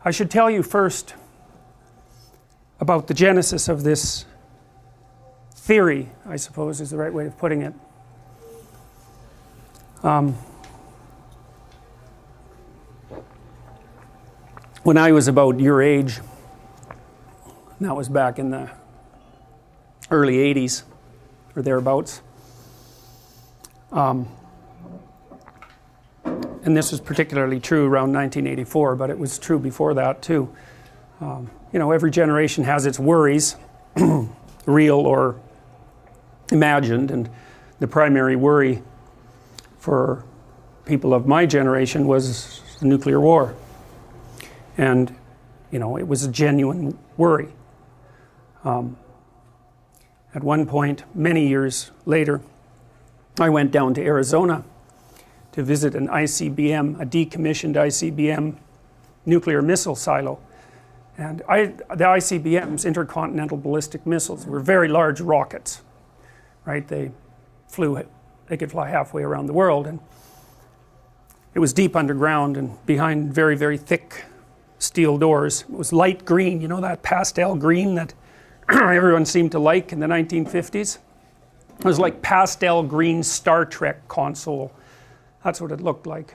I should tell you first about the genesis of this theory, I suppose is the right way of putting it. When I was about your age, and that was back in the early 80s or thereabouts, and this was particularly true around 1984, but it was true before that too. You know, every generation has its worries, real or imagined, and the primary worry for people of my generation was the nuclear war. And, you know, it was a genuine worry. At one point, many years later, I went down to Arizona to visit an ICBM, a decommissioned ICBM nuclear missile silo. And the ICBMs, intercontinental ballistic missiles, were very large rockets, right? They could fly halfway around the world, and it was deep underground and behind very, very thick steel doors. It was light green, you know, that pastel green that everyone seemed to like in the 1950s. It was like pastel green Star Trek console. That's what it looked like.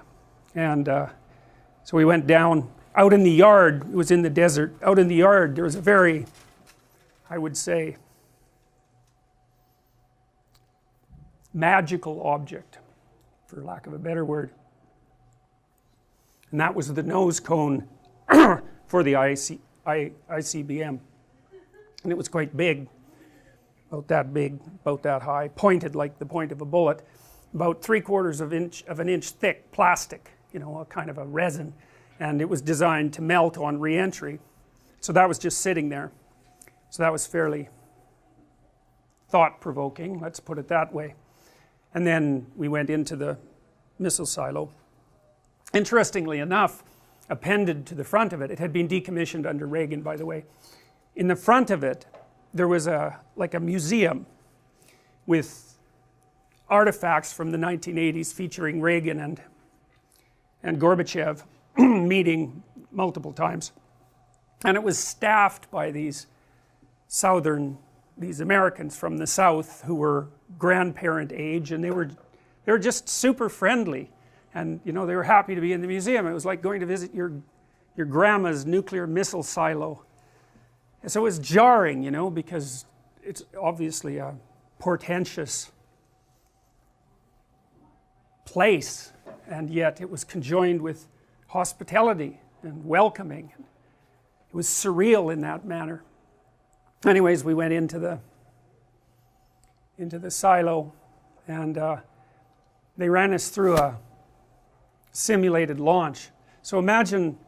And so we went down. Out in the yard, it was in the desert, out in the yard there was a very, I would say, magical object, for lack of a better word. And that was the nose cone for the ICBM. And it was quite big, about that high, pointed like the point of a bullet, about 3/4 of an inch thick, plastic, you know, a kind of a resin. And it was designed to melt on re-entry. So that was just sitting there. So that was fairly thought-provoking, let's put it that way. And then we went into the missile silo. Interestingly enough, appended to the front of it, it had been decommissioned under Reagan, by the way. In the front of it, there was like a museum with artifacts from the 1980s featuring Reagan and Gorbachev meeting multiple times. And it was staffed by these Americans from the South who were grandparent age, and they were just super friendly, and you know, they were happy to be in the museum. It was like going to visit your grandma's nuclear missile silo. And so it was jarring, you know, because it's obviously a portentous place, and yet it was conjoined with hospitality and welcoming. It was surreal in that manner. Anyways, we went into the silo, and they ran us through a simulated launch. So imagine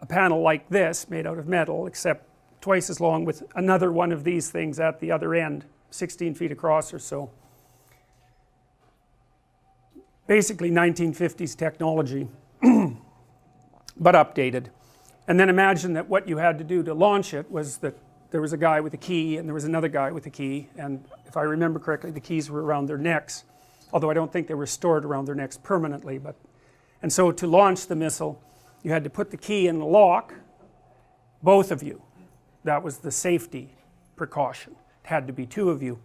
a panel like this made out of metal, except twice as long, with another one of these things at the other end, 16 feet across or so. Basically 1950s technology, but updated. And then imagine that what you had to do to launch it was that there was a guy with a key and there was another guy with a key, and if I remember correctly, the keys were around their necks, although I don't think they were stored around their necks permanently. And so to launch the missile, you had to put the key in the lock, both of you. That was the safety precaution. It had to be two of you.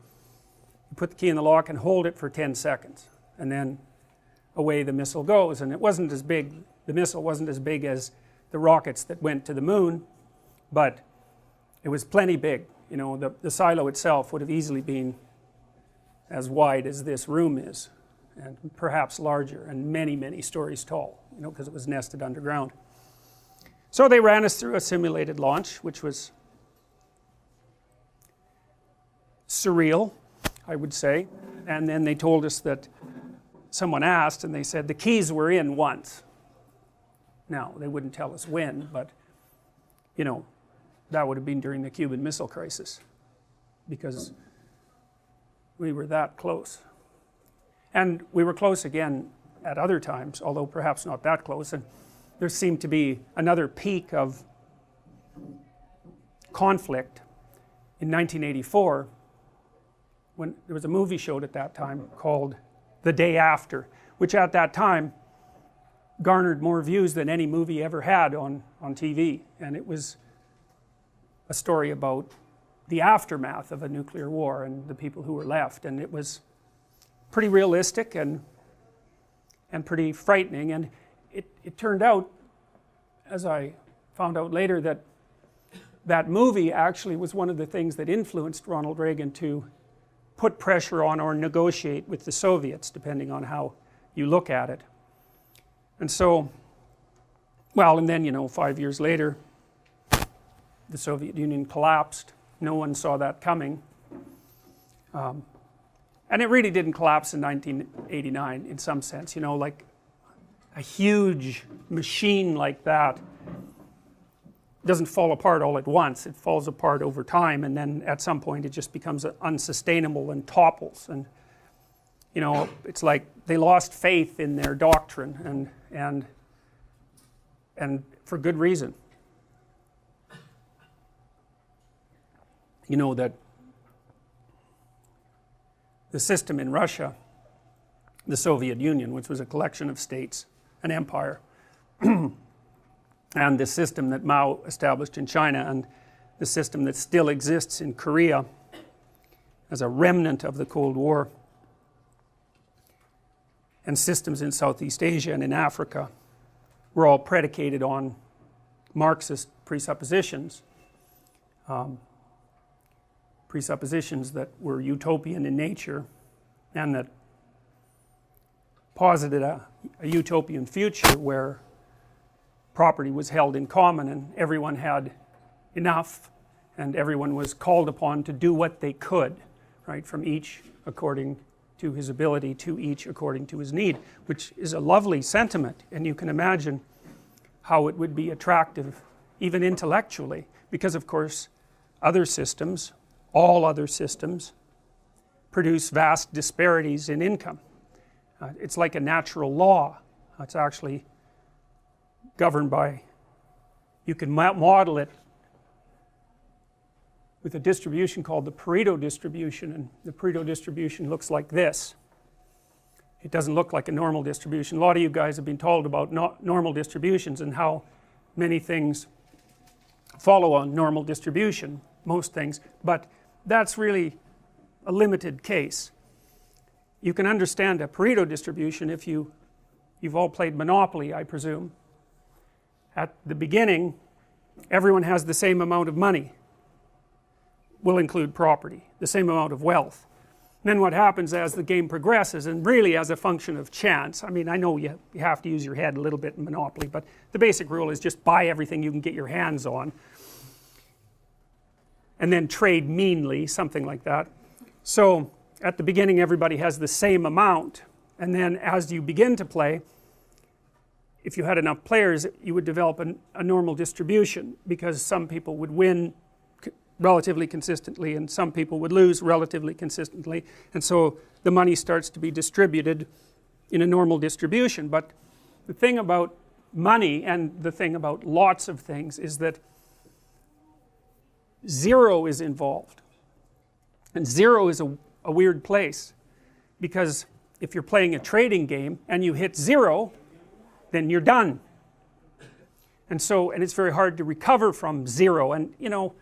You put the key in the lock and hold it for 10 seconds, and then away the missile goes. And it wasn't as big, the missile wasn't as big as the rockets that went to the moon, but it was plenty big. You know, the silo itself would have easily been as wide as this room is, and perhaps larger, and many, many stories tall, you know, because it was nested underground. So they ran us through a simulated launch, which was surreal, I would say. And then they told us that someone asked, and they said the keys were in once. Now, they wouldn't tell us when, but, you know, that would have been during the Cuban Missile Crisis, because we were that close. And we were close again at other times, although perhaps not that close. And there seemed to be another peak of conflict in 1984, when there was a movie showed at that time called The Day After, which at that time garnered more views than any movie ever had on TV, and it was a story about the aftermath of a nuclear war and the people who were left, and it was pretty realistic and pretty frightening. And it turned out, as I found out later, that that movie actually was one of the things that influenced Ronald Reagan to put pressure on or negotiate with the Soviets, depending on how you look at it. And so, well, and then, you know, 5 years later, the Soviet Union collapsed. No one saw that coming. And it really didn't collapse in 1989 in some sense, you know, like a huge machine like that doesn't fall apart all at once. It falls apart over time, and then at some point it just becomes unsustainable and topples. And you know, it's like they lost faith in their doctrine, and for good reason. You know that the system in Russia, the Soviet Union, which was a collection of states, an empire, and the system that Mao established in China, and the system that still exists in Korea as a remnant of the Cold War, and systems in Southeast Asia and in Africa, were all predicated on Marxist presuppositions, presuppositions that were utopian in nature and that posited a utopian future where property was held in common and everyone had enough and everyone was called upon to do what they could, right, from each according to his ability, to each according to his need, which is a lovely sentiment, and you can imagine how it would be attractive even intellectually, because of course other systems, all other systems, produce vast disparities in income. It's like a natural law. It's actually governed by, you can model it with a distribution called the Pareto distribution, and the Pareto distribution looks like this. It doesn't look like a normal distribution. A lot of you guys have been told about normal distributions and how many things follow on normal distribution, most things, but that's really a limited case. You can understand a Pareto distribution if you've all played Monopoly, I presume. At the beginning, everyone has the same amount of money. Will include property, the same amount of wealth. And then what happens as the game progresses, and really as a function of chance, I mean, I know you have to use your head a little bit in Monopoly, but the basic rule is just buy everything you can get your hands on and then trade meanly, something like that. So at the beginning everybody has the same amount, and then as you begin to play, if you had enough players, you would develop a normal distribution, because some people would win relatively consistently and some people would lose relatively consistently, and so the money starts to be distributed in a normal distribution. But the thing about money, and the thing about lots of things, is that zero is involved, and zero is a weird place, because if you're playing a trading game and you hit zero, then you're done. And it's very hard to recover from zero, and you know,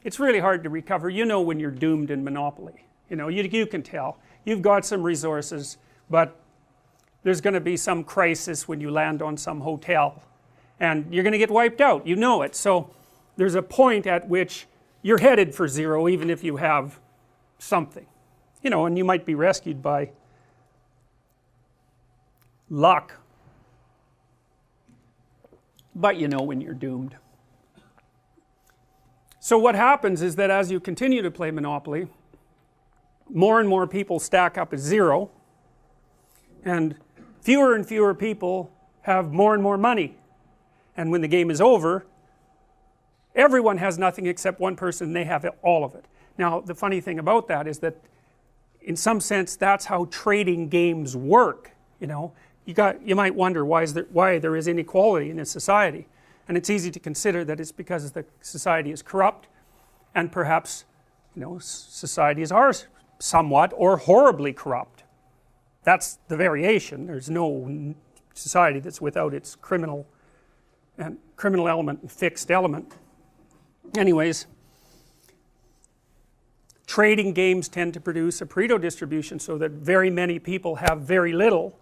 it's really hard to recover. You know when you're doomed in Monopoly. You know, you can tell. You've got some resources, but there's going to be some crisis when you land on some hotel, and you're going to get wiped out. You know it. So there's a point at which you're headed for zero, even if you have something. You know, and you might be rescued by luck, but you know when you're doomed. So what happens is that as you continue to play Monopoly, more and more people stack up at zero, and fewer people have more and more money, and when the game is over, everyone has nothing except one person, and they have all of it. Now the funny thing about that is that in some sense that's how trading games work. You know, you might wonder why there is inequality in a society, and it's easy to consider that it's because the society is corrupt, and perhaps, you know, societies are somewhat or horribly corrupt. That's the variation. There's no society that's without its criminal element and fixed element. Anyways, trading games tend to produce a Pareto distribution so that very many people have very little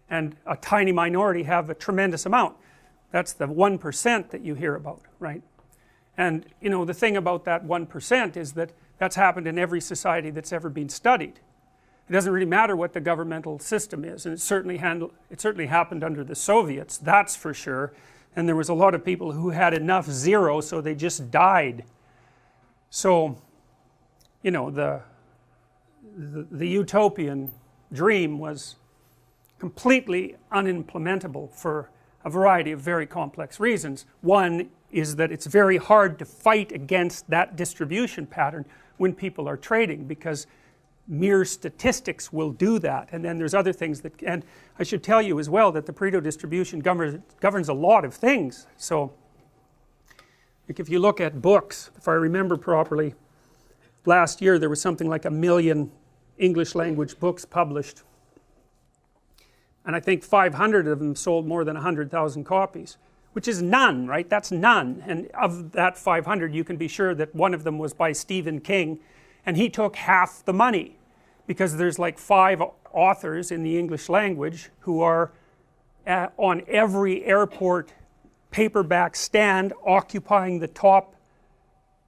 and a tiny minority have a tremendous amount. That's the 1% that you hear about, right? And you know, the thing about that 1% is that that's happened in every society that's ever been studied. It doesn't really matter what the governmental system is, and it certainly happened under the Soviets, that's for sure. And there was a lot of people who had enough zero so they just died. So, you know, the utopian dream was completely unimplementable for a variety of very complex reasons. One is that it's very hard to fight against that distribution pattern when people are trading, because mere statistics will do that. And then there's other things that, and I should tell you as well that the Pareto distribution governs a lot of things. So like if you look at books, if I remember properly, last year there was something like 1 million English language books published, and I think 500 of them sold more than 100,000 copies, which is none, right? That's none. And of that 500 you can be sure that one of them was by Stephen King, and he took half the money, because there's like 5 authors in the English language who are on every airport paperback stand occupying the top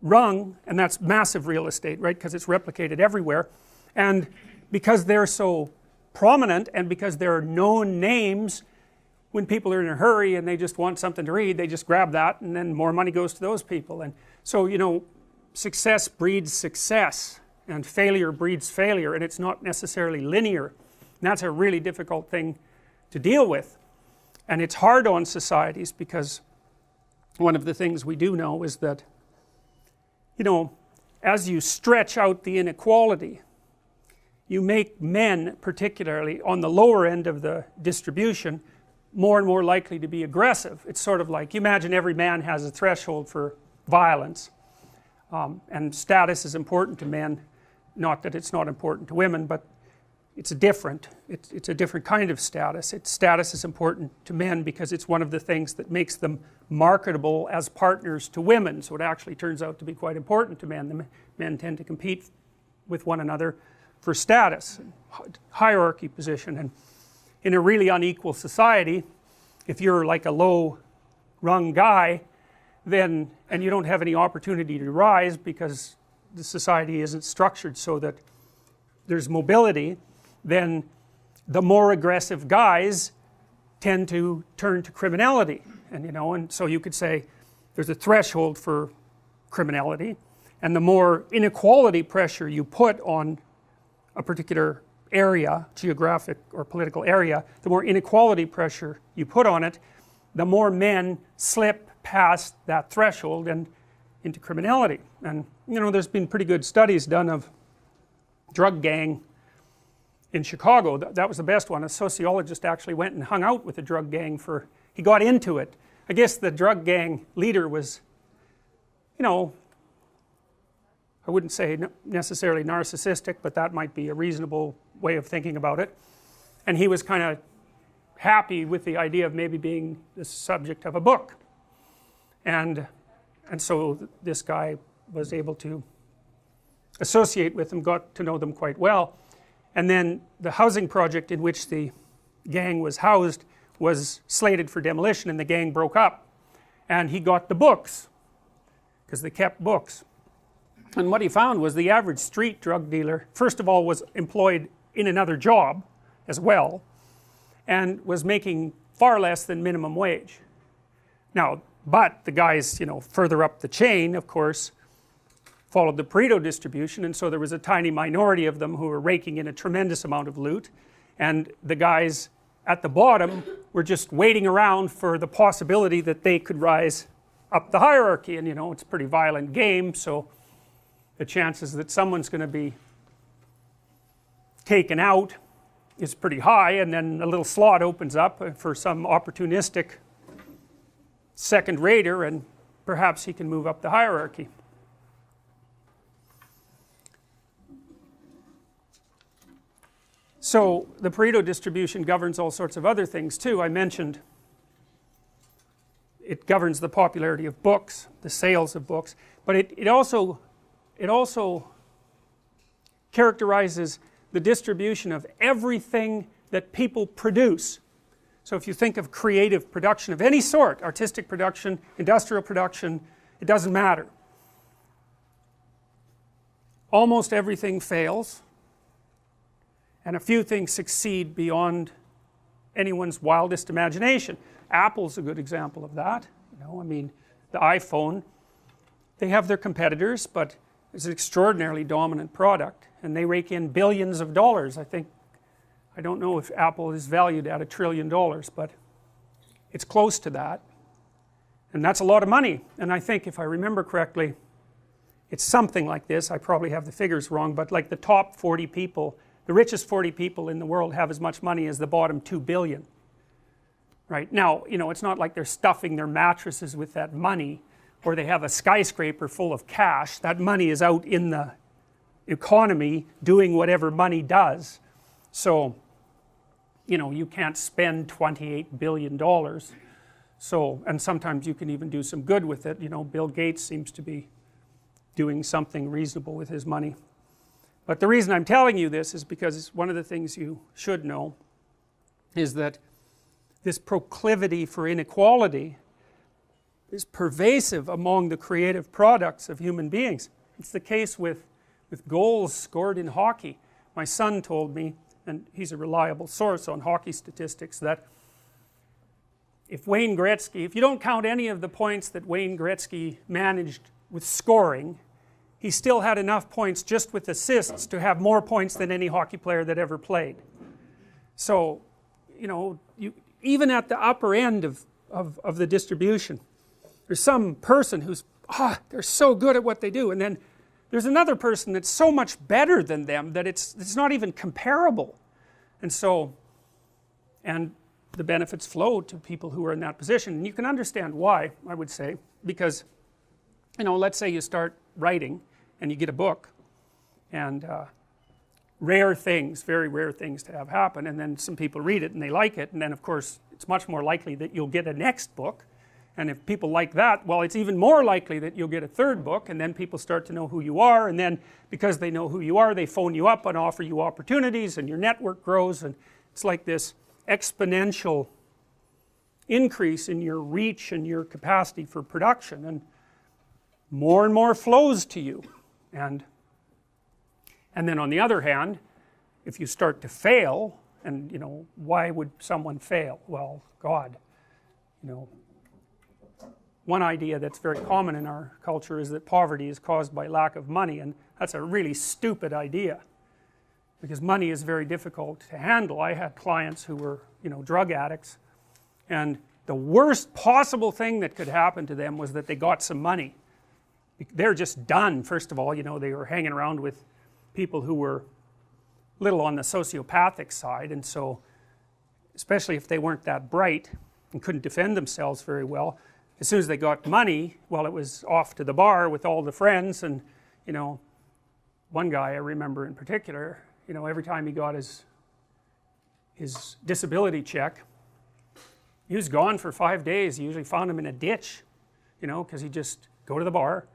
rung, and that's massive real estate, right, because it's replicated everywhere. And because they're so prominent and because they're known names, when people are in a hurry and they just want something to read, they just grab that, and then more money goes to those people. And so, you know, success breeds success, and failure breeds failure, and it's not necessarily linear. And that's a really difficult thing to deal with, and it's hard on societies, because one of the things we do know is that, you know, as you stretch out the inequality, you make men, particularly on the lower end of the distribution, more and more likely to be aggressive. It's sort of like, you imagine every man has a threshold for violence, and status is important to men. Not that it's not important to women, but it's different. It's a different kind of status. Status is important to men because it's one of the things that makes them marketable as partners to women. So it actually turns out to be quite important to men. The men tend to compete with one another for status, hierarchy position. And in a really unequal society, if you're like a low rung guy, then, and you don't have any opportunity to rise because the society isn't structured so that there's mobility, then the more aggressive guys tend to turn to criminality. And you know, and so you could say there's a threshold for criminality, and the more inequality pressure you put on a particular area, geographic or political area, the more inequality pressure you put on it, the more men slip past that threshold and into criminality. And you know, there's been pretty good studies done of drug gang in Chicago. That was the best one. A sociologist actually went and hung out with a drug gang he got into it. I guess the drug gang leader was, you know, I wouldn't say necessarily narcissistic, but that might be a reasonable way of thinking about it. And he was kind of happy with the idea of maybe being the subject of a book. And so this guy was able to associate with them, got to know them quite well. And then the housing project in which the gang was housed was slated for demolition, and the gang broke up. And he got the books, because they kept books. And what he found was the average street drug dealer, first of all, was employed in another job as well, and was making far less than minimum wage. Now, but the guys, you know, further up the chain, of course, followed the Pareto distribution, and so there was a tiny minority of them who were raking in a tremendous amount of loot, and the guys at the bottom were just waiting around for the possibility that they could rise up the hierarchy. And you know, it's a pretty violent game, so the chances that someone's going to be taken out is pretty high, and then a little slot opens up for some opportunistic second rater, and perhaps he can move up the hierarchy. So the Pareto distribution governs all sorts of other things too. I mentioned it governs the popularity of books, the sales of books, but it also characterizes the distribution of everything that people produce. So if you think of creative production of any sort, artistic production, industrial production, it doesn't matter. Almost everything fails, and a few things succeed beyond anyone's wildest imagination. Apple's a good example of that. You know, I mean, the iPhone, they have their competitors, but it's an extraordinarily dominant product, and they rake in billions of dollars. I don't know if Apple is valued at $1 trillion, but it's close to that, and that's a lot of money. And I think, if I remember correctly, it's something like this. I probably have the figures wrong, but like the top 40 people, the richest 40 people in the world have as much money as the bottom 2 billion. Right? Now, you know, it's not like they're stuffing their mattresses with that money, or they have a skyscraper full of cash. That money is out in the economy doing whatever money does. So, you know, you can't spend $28 billion. So, and sometimes you can even do some good with it. You know, Bill Gates seems to be doing something reasonable with his money. But the reason I'm telling you this is because one of the things you should know is that this proclivity for inequality is pervasive among the creative products of human beings. It's the case with goals scored in hockey. My son told me, and he's a reliable source on hockey statistics, that if Wayne Gretzky, if you don't count any of the points that Wayne Gretzky managed with scoring, he still had enough points just with assists to have more points than any hockey player that ever played. So, you know, even at the upper end of the distribution, there's some person who's, they're so good at what they do, and then there's another person that's so much better than them that it's not even comparable. And so, and the benefits flow to people who are in that position. And you can understand why, I would say, because, you know, let's say you start writing and you get a book, and rare things, very rare things to have happen, and then some people read it and they like it, and then of course it's much more likely that you'll get a next book. And if people like that, well, it's even more likely that you'll get a third book, and then people start to know who you are, and then because they know who you are, they phone you up and offer you opportunities, and your network grows, and it's like this exponential increase in your reach and your capacity for production, and more flows to you. And then on the other hand, if you start to fail, and you know, why would someone fail? Well, God, you know, one idea that's very common in our culture is that poverty is caused by lack of money, and that's a really stupid idea, because money is very difficult to handle. I had clients who were, you know, drug addicts, and the worst possible thing that could happen to them was that they got some money. They're just done. First of all, you know, they were hanging around with people who were little on the sociopathic side, and so especially if they weren't that bright and couldn't defend themselves very well, as soon as they got money, well, it was off to the bar with all the friends. And you know, one guy I remember in particular, you know, every time he got his disability check, he was gone for 5 days. You usually found him in a ditch, you know, because he'd just go to the bar,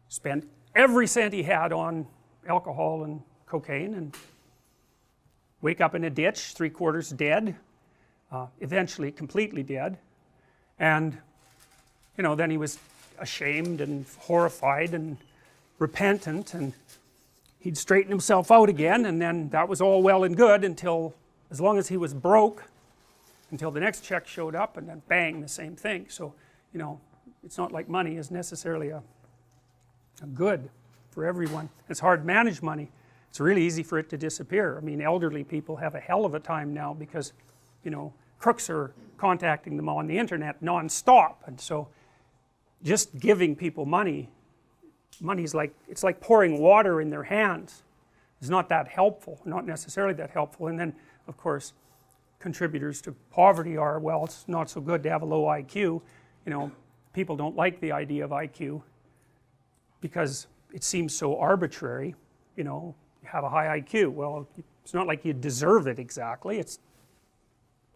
spend every cent he had on alcohol and cocaine, and wake up in a ditch, 3/4 dead, eventually completely dead. And you know, then he was ashamed and horrified and repentant, and he'd straighten himself out again, and then that was all well and good until, as long as he was broke, until the next check showed up, and then bang, the same thing. So, you know, it's not like money is necessarily a good for everyone. It's hard to manage money. It's really easy for it to disappear. I mean, elderly people have a hell of a time now because, you know, crooks are contacting them on the internet non-stop, and so just giving people money's like, it's like pouring water in their hands. It's not that helpful, not necessarily that helpful. And then, of course, contributors to poverty are, well, it's not so good to have a low IQ. You know, people don't like the idea of IQ because it seems so arbitrary. You know, you have a high IQ. Well, it's not like you deserve it exactly.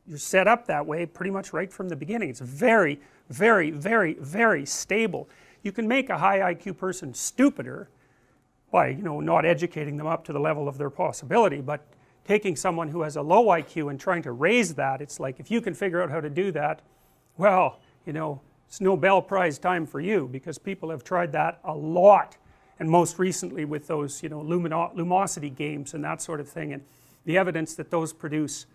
You're set up that way pretty much right from the beginning. It's very, very, very, very stable. You can make a high IQ person stupider by, not educating them up to the level of their possibility, but taking someone who has a low IQ and trying to raise that, it's like, if you can figure out how to do that, well, it's Nobel Prize time for you, because people have tried that a lot, and most recently with those, lumosity games and that sort of thing, and the evidence that those produce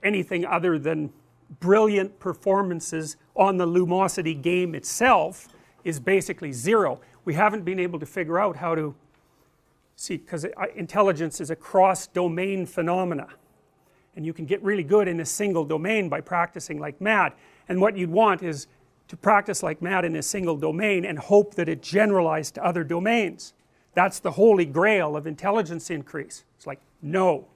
anything other than brilliant performances on the lumosity game itself is basically zero. We haven't been able to figure out how to see, because intelligence is a cross-domain phenomena, and you can get really good in a single domain by practicing like mad, and what you'd want is to practice like mad in a single domain and hope that it generalized to other domains. That's the holy grail of intelligence increase. It's like, no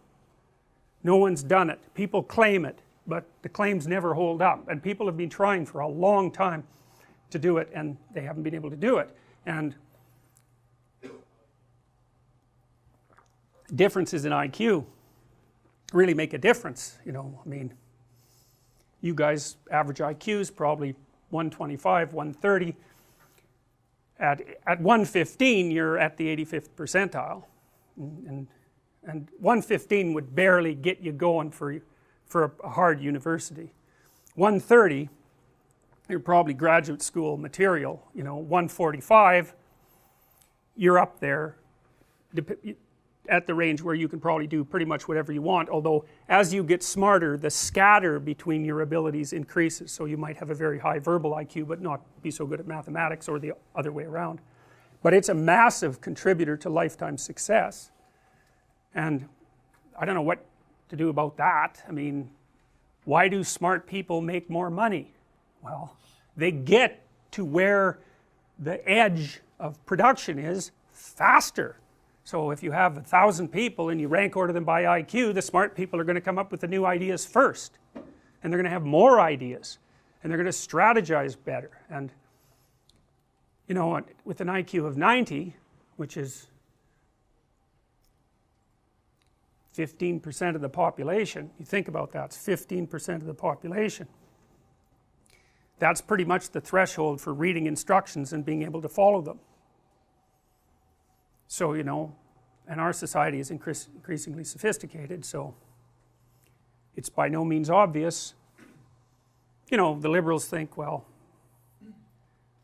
one's done it. People claim it, but the claims never hold up, and people have been trying for a long time to do it, and they haven't been able to do it. And differences in IQ really make a difference. I mean, you guys average IQ is probably 125, 130. At 115 you're at the 85th percentile, and 115 would barely get you going for a hard university. 130, you're probably graduate school material. 145, you're up there at the range where you can probably do pretty much whatever you want, although as you get smarter, the scatter between your abilities increases, so you might have a very high verbal IQ but not be so good at mathematics, or the other way around. But it's a massive contributor to lifetime success, and I don't know what to do about that. I mean, why do smart people make more money? Well, they get to where the edge of production is faster. So if you have 1,000 people and you rank order them by IQ, the smart people are going to come up with the new ideas first, and they're going to have more ideas, and they're going to strategize better. And with an IQ of 90, which is 15% of the population, you think about that, it's 15% of the population. That's pretty much the threshold for reading instructions and being able to follow them. So, and our society is increasingly sophisticated, so it's by no means obvious. The liberals think, well,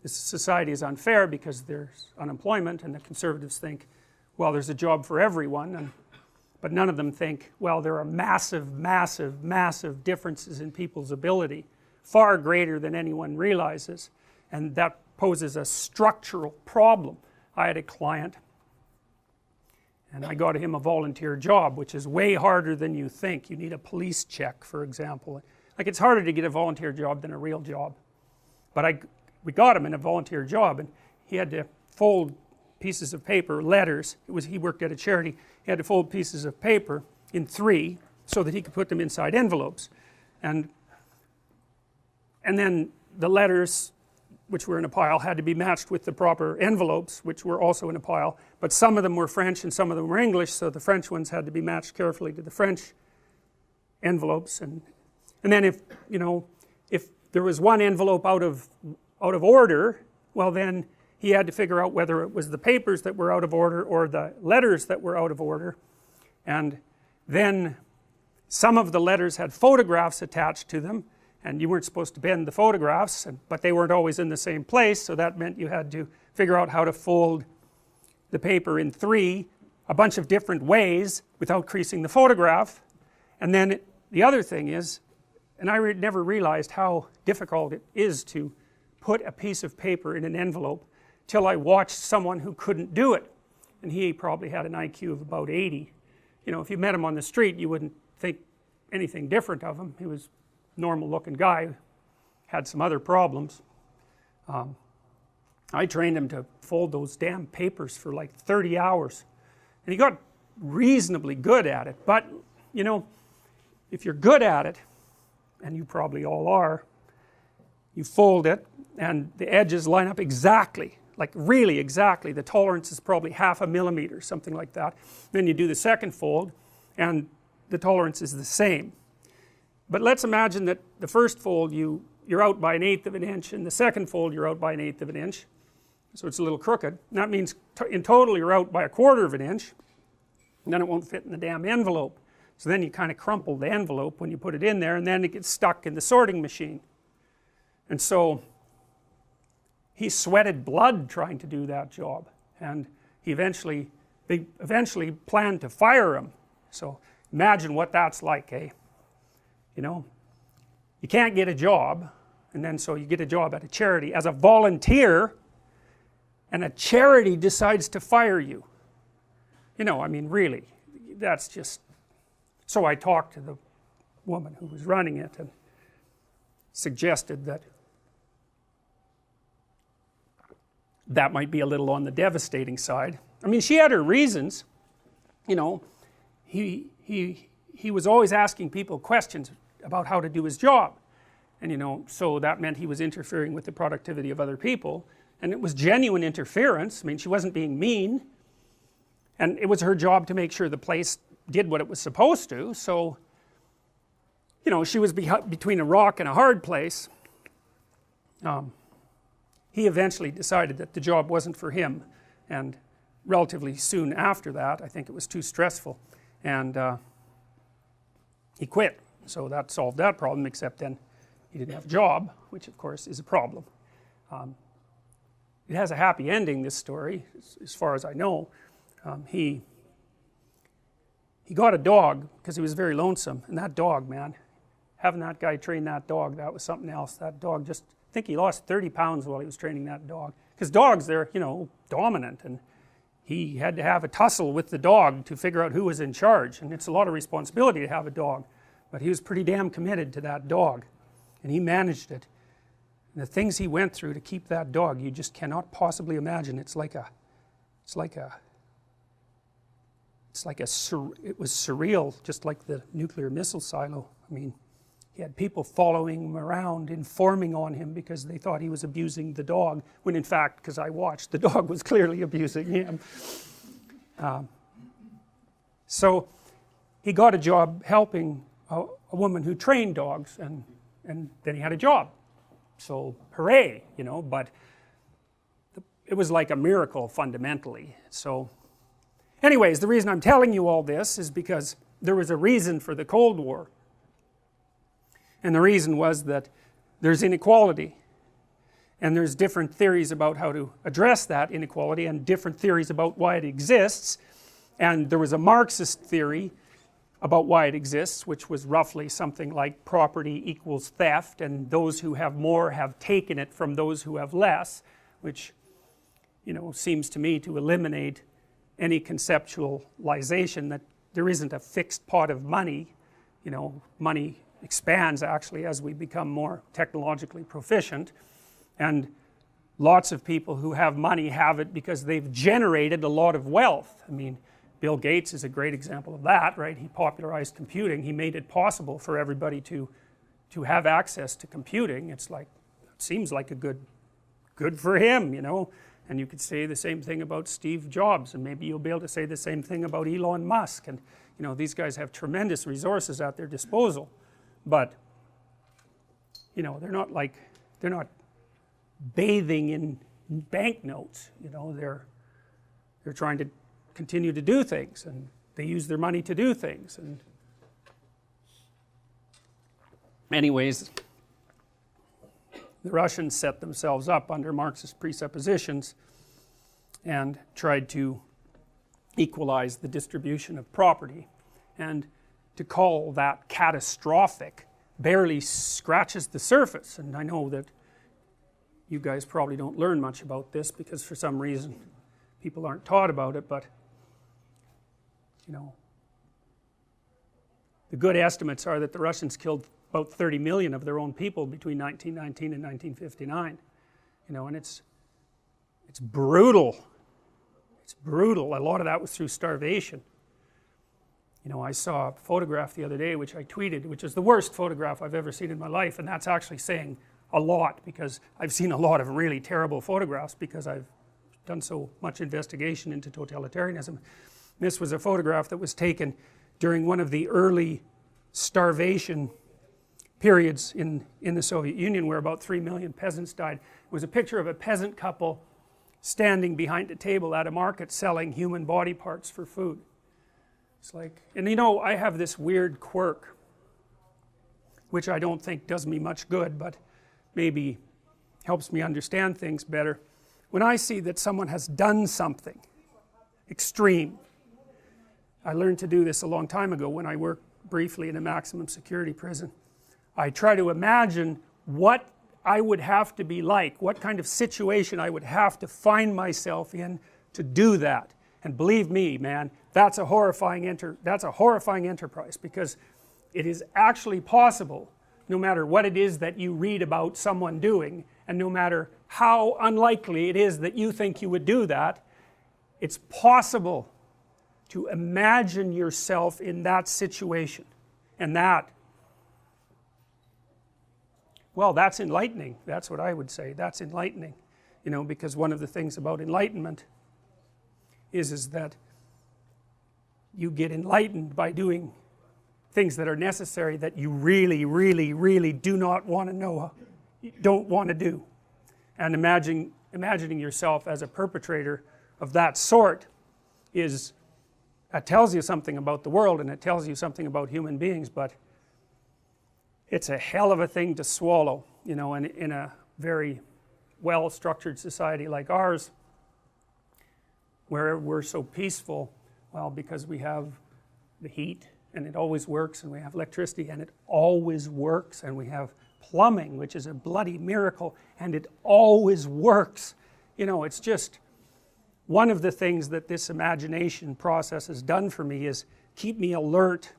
this society is unfair because there's unemployment, and the conservatives think, well, there's a job for everyone, but none of them think, well, there are massive, massive, massive differences in people's ability, far greater than anyone realizes, and that poses a structural problem. I had a client, and I got him a volunteer job, which is way harder than you think. You need a police check, for example. Like, it's harder to get a volunteer job than a real job. But we got him in a volunteer job, and he had to fold pieces of paper, letters. He worked at a charity. He had to fold pieces of paper in 3 so that he could put them inside envelopes. And then the letters, which were in a pile, had to be matched with the proper envelopes, which were also in a pile, but some of them were French and some of them were English, so the French ones had to be matched carefully to the French envelopes. And then if there was one envelope out of order, well, then he had to figure out whether it was the papers that were out of order or the letters that were out of order. And then some of the letters had photographs attached to them, and you weren't supposed to bend the photographs, but they weren't always in the same place, so that meant you had to figure out how to fold the paper in 3 a bunch of different ways without creasing the photograph. And then the other thing is, and I never realized how difficult it is to put a piece of paper in an envelope till I watched someone who couldn't do it, and he probably had an IQ of about 80. If you met him on the street, you wouldn't think anything different of him. He was a normal looking guy, had some other problems. I trained him to fold those damn papers for like 30 hours, and he got reasonably good at it. But if you're good at it, and you probably all are, you fold it and the edges line up exactly like really exactly, the tolerance is probably 1/2 millimeter, something like that. Then you do the second fold and the tolerance is the same. But let's imagine that the first fold you're out by 1/8 of an inch, and the second fold you're out by 1/8 of an inch, so it's a little crooked, and that means in total you're out by 1/4 of an inch, and then it won't fit in the damn envelope. So then you kind of crumple the envelope when you put it in there, and then it gets stuck in the sorting machine. And so he sweated blood trying to do that job, and they eventually planned to fire him. So imagine what that's like, eh? You know, you can't get a job, and then so you get a job at a charity as a volunteer, and a charity decides to fire you. You know, I mean, really, that's just... So I talked to the woman who was running it and suggested that that might be a little on the devastating side. I mean, she had her reasons. You know, he was always asking people questions about how to do his job, and you know, so that meant he was interfering with the productivity of other people, and it was genuine interference. I mean, she wasn't being mean, and it was her job to make sure the place did what it was supposed to. So you know, she was between a rock and a hard place. He eventually decided that the job wasn't for him, and relatively soon after that, I think it was too stressful, and he quit. So that solved that problem, except then he didn't have a job, which of course is a problem. It has a happy ending, this story, as far as I know. He got a dog because he was very lonesome, and that dog, man, having that guy train that dog, that was something else. That dog just, I think he lost 30 pounds while he was training that dog, because dogs, they're, you know, dominant, and he had to have a tussle with the dog to figure out who was in charge, and it's a lot of responsibility to have a dog, but he was pretty damn committed to that dog, and he managed it. And the things he went through to keep that dog, you just cannot possibly imagine. It was surreal, just like the nuclear missile silo. I mean, he had people following him around, informing on him because they thought he was abusing the dog, when in fact, because I watched, the dog was clearly abusing him. So he got a job helping a woman who trained dogs, and then he had a job. So hooray, you know, but it was like a miracle fundamentally. So anyways, the reason I'm telling you all this is because there was a reason for the Cold War. And the reason was that there's inequality, and there's different theories about how to address that inequality, and different theories about why it exists. And there was a Marxist theory about why it exists, which was roughly something like property equals theft, and those who have more have taken it from those who have less, which, you know, seems to me to eliminate any conceptualization that there isn't a fixed pot of money. You know, money expands actually as we become more technologically proficient, and lots of people who have money have it because they've generated a lot of wealth. I mean, Bill Gates is a great example of that, right? He popularized computing. He made it possible for everybody to have access to computing. It's like, it seems like a good for him, you know. And you could say the same thing about Steve Jobs, and maybe you'll be able to say the same thing about Elon Musk. And you know, these guys have tremendous resources at their disposal, but you know, they're not bathing in banknotes. You know, they're trying to continue to do things, and they use their money to do things. And anyways, the Russians set themselves up under Marxist presuppositions and tried to equalize the distribution of property, and to call that catastrophic barely scratches the surface. And I know that you guys probably don't learn much about this because for some reason people aren't taught about it, but you know, the good estimates are that the Russians killed about 30 million of their own people between 1919 and 1959, you know, and it's brutal. It's brutal. A lot of that was through starvation. You know, I saw a photograph the other day which I tweeted, which is the worst photograph I've ever seen in my life, and that's actually saying a lot, because I've seen a lot of really terrible photographs because I've done so much investigation into totalitarianism. This was a photograph that was taken during one of the early starvation periods in the Soviet Union, where about 3 million peasants died. It was a picture of a peasant couple standing behind a table at a market selling human body parts for food. It's like, and you know, I have this weird quirk, which I don't think does me much good, but maybe helps me understand things better. When I see that someone has done something extreme, I learned to do this a long time ago when I worked briefly in a maximum security prison. I try to imagine what I would have to be like, what kind of situation I would have to find myself in to do that. And believe me, man, that's a horrifying enterprise, because it is actually possible, no matter what it is that you read about someone doing, and no matter how unlikely it is that you think you would do that, it's possible to imagine yourself in that situation. And that, well, that's enlightening. That's what I would say. That's enlightening. You know, because one of the things about enlightenment is that you get enlightened by doing things that are necessary that you really, really, really do not want to know, don't want to do. And imagining yourself as a perpetrator of that sort is, that tells you something about the world, and it tells you something about human beings, but it's a hell of a thing to swallow, you know, and in a very well structured society like ours, where we're so peaceful, well, because we have the heat and it always works, and we have electricity and it always works, and we have plumbing, which is a bloody miracle, and it always works. You know, it's just one of the things that this imagination process has done for me is keep me alert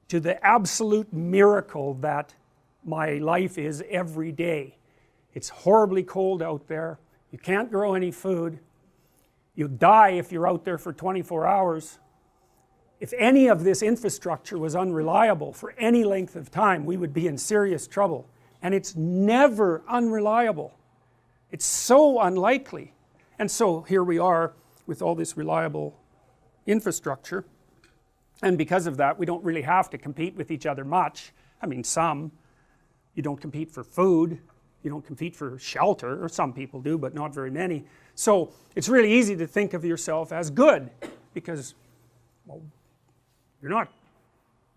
to the absolute miracle that my life is every day. It's horribly cold out there, you can't grow any food, you die if you're out there for 24 hours. If any of this infrastructure was unreliable for any length of time, we would be in serious trouble. And it's never unreliable. It's so unlikely. And so here we are with all this reliable infrastructure, and because of that we don't really have to compete with each other much. I mean, some, you don't compete for food, you don't compete for shelter, or some people do, but not very many. So it's really easy to think of yourself as good, because, well, you're not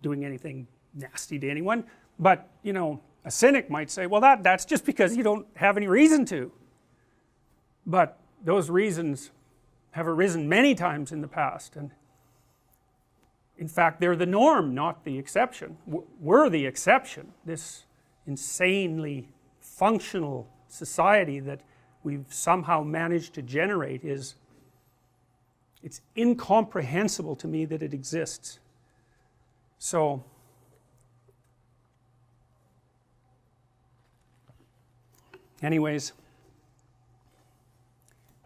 doing anything nasty to anyone. But, you know, a cynic might say, well, that's just because you don't have any reason to. But those reasons have arisen many times in the past, and in fact they're the norm, not the exception. We're the exception. This insanely functional society that we've somehow managed to generate it's incomprehensible to me that it exists. So anyways,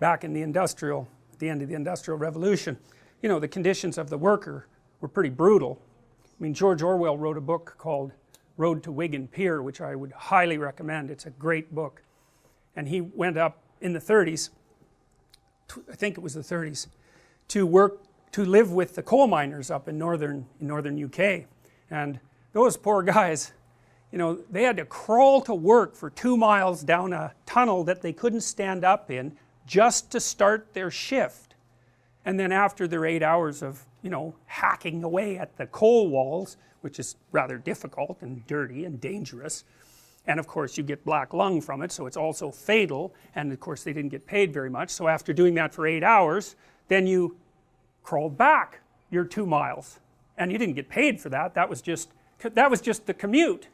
back in the end of the Industrial Revolution, you know, the conditions of the worker were pretty brutal. I mean, George Orwell wrote a book called Road to Wigan Pier, which I would highly recommend. It's a great book. And he went up in the 30s, I think it was the 30s, to live with the coal miners up in northern UK. And those poor guys, you know, they had to crawl to work for 2 miles down a tunnel that they couldn't stand up in just to start their shift. And then after their 8 hours of, you know, hacking away at the coal walls, which is rather difficult and dirty and dangerous, and of course you get black lung from it, so it's also fatal, and of course they didn't get paid very much. So after doing that for 8 hours, then you crawled back your 2 miles, and you didn't get paid for that. That was just the commute.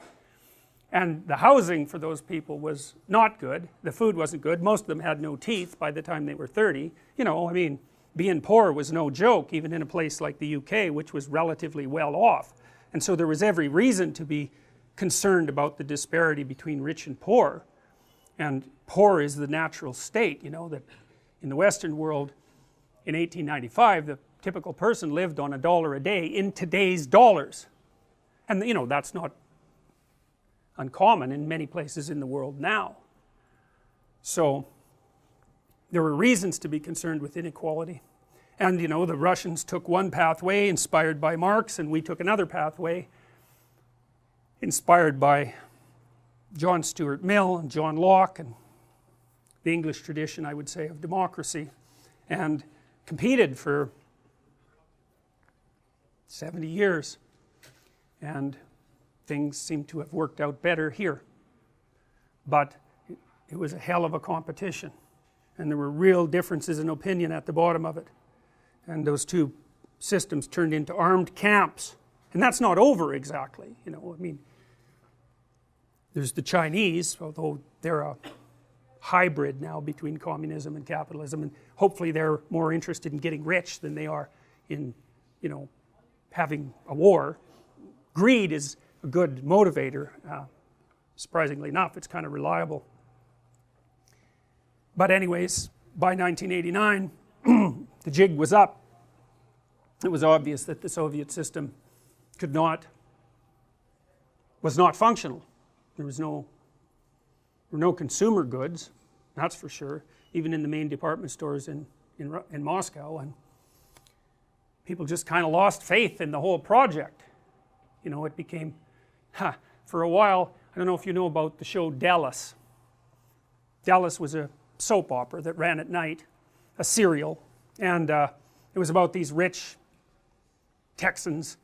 And the housing for those people was not good, the food wasn't good, most of them had no teeth by the time they were 30. You know, I mean, being poor was no joke, even in a place like the UK, which was relatively well off. And so there was every reason to be concerned about the disparity between rich and poor. And poor is the natural state, you know, that in the Western world in 1895 the typical person lived on $1 a day in today's dollars. And you know, that's not uncommon in many places in the world now. So there were reasons to be concerned with inequality. And you know, the Russians took one pathway inspired by Marx, and we took another pathway inspired by John Stuart Mill and John Locke and the English tradition, I would say, of democracy, and competed for 70 years, and things seem to have worked out better here. But it was a hell of a competition, and there were real differences in opinion at the bottom of it, and those two systems turned into armed camps. And that's not over exactly, you know, I mean, there's the Chinese, although they're a hybrid now between communism and capitalism, and hopefully they're more interested in getting rich than they are in, you know, having a war. Greed is a good motivator, surprisingly enough, it's kind of reliable. But anyways, by 1989, the jig was up. It was obvious that the Soviet system was not functional. There were no consumer goods, that's for sure, even in the main department stores in Moscow, and people just kind of lost faith in the whole project. You know, it became, for a while, I don't know if you know about the show Dallas. Dallas was a soap opera that ran at night, a serial, and it was about these rich Texans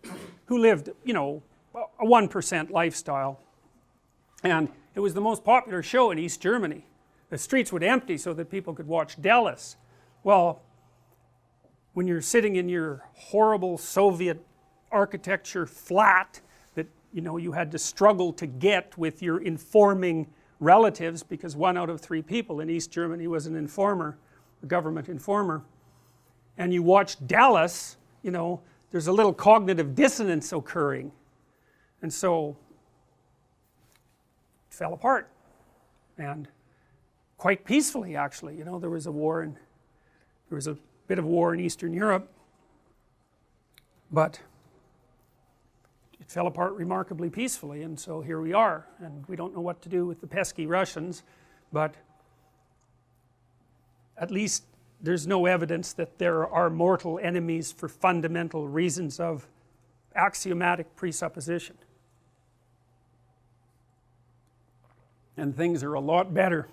who lived, you know, a 1% lifestyle, and it was the most popular show in East Germany. The streets would empty so that people could watch Dallas. Well, when you're sitting in your horrible Soviet architecture flat that, you know, you had to struggle to get with your informing relatives, because 1 out of 3 people in East Germany was an informer, a government informer, and you watch Dallas, you know, there's a little cognitive dissonance occurring, and so it fell apart, and quite peacefully actually. You know, there was a bit of war in Eastern Europe, but it fell apart remarkably peacefully, and so here we are, and we don't know what to do with the pesky Russians, but at least there's no evidence that there are mortal enemies for fundamental reasons of axiomatic presupposition. And things are a lot better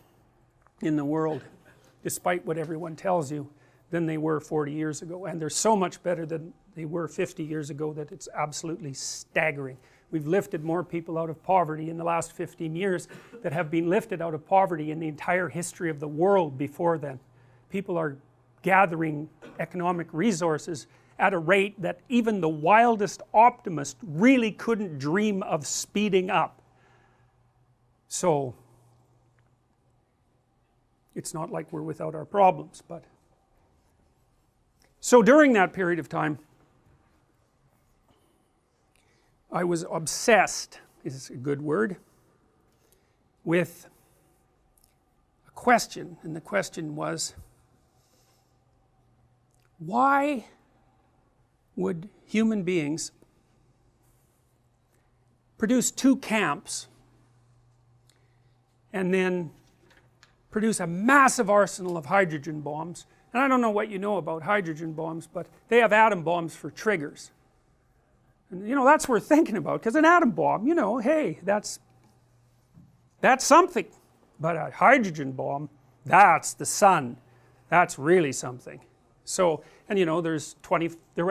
in the world, despite what everyone tells you, than they were 40 years ago, and they're so much better than they were 50 years ago that it's absolutely staggering. We've lifted more people out of poverty in the last 15 years that have been lifted out of poverty in the entire history of the world before then. People are gathering economic resources at a rate that even the wildest optimist really couldn't dream of speeding up. So it's not like we're without our problems, but so during that period of time I was obsessed, is a good word, with a question, and the question was, why would human beings produce 2 camps and then produce a massive arsenal of hydrogen bombs? And I don't know what you know about hydrogen bombs, but they have atom bombs for triggers. And you know, that's worth thinking about, because an atom bomb, you know, hey, that's something. But a hydrogen bomb, that's the sun. That's really something. So, and you know, they're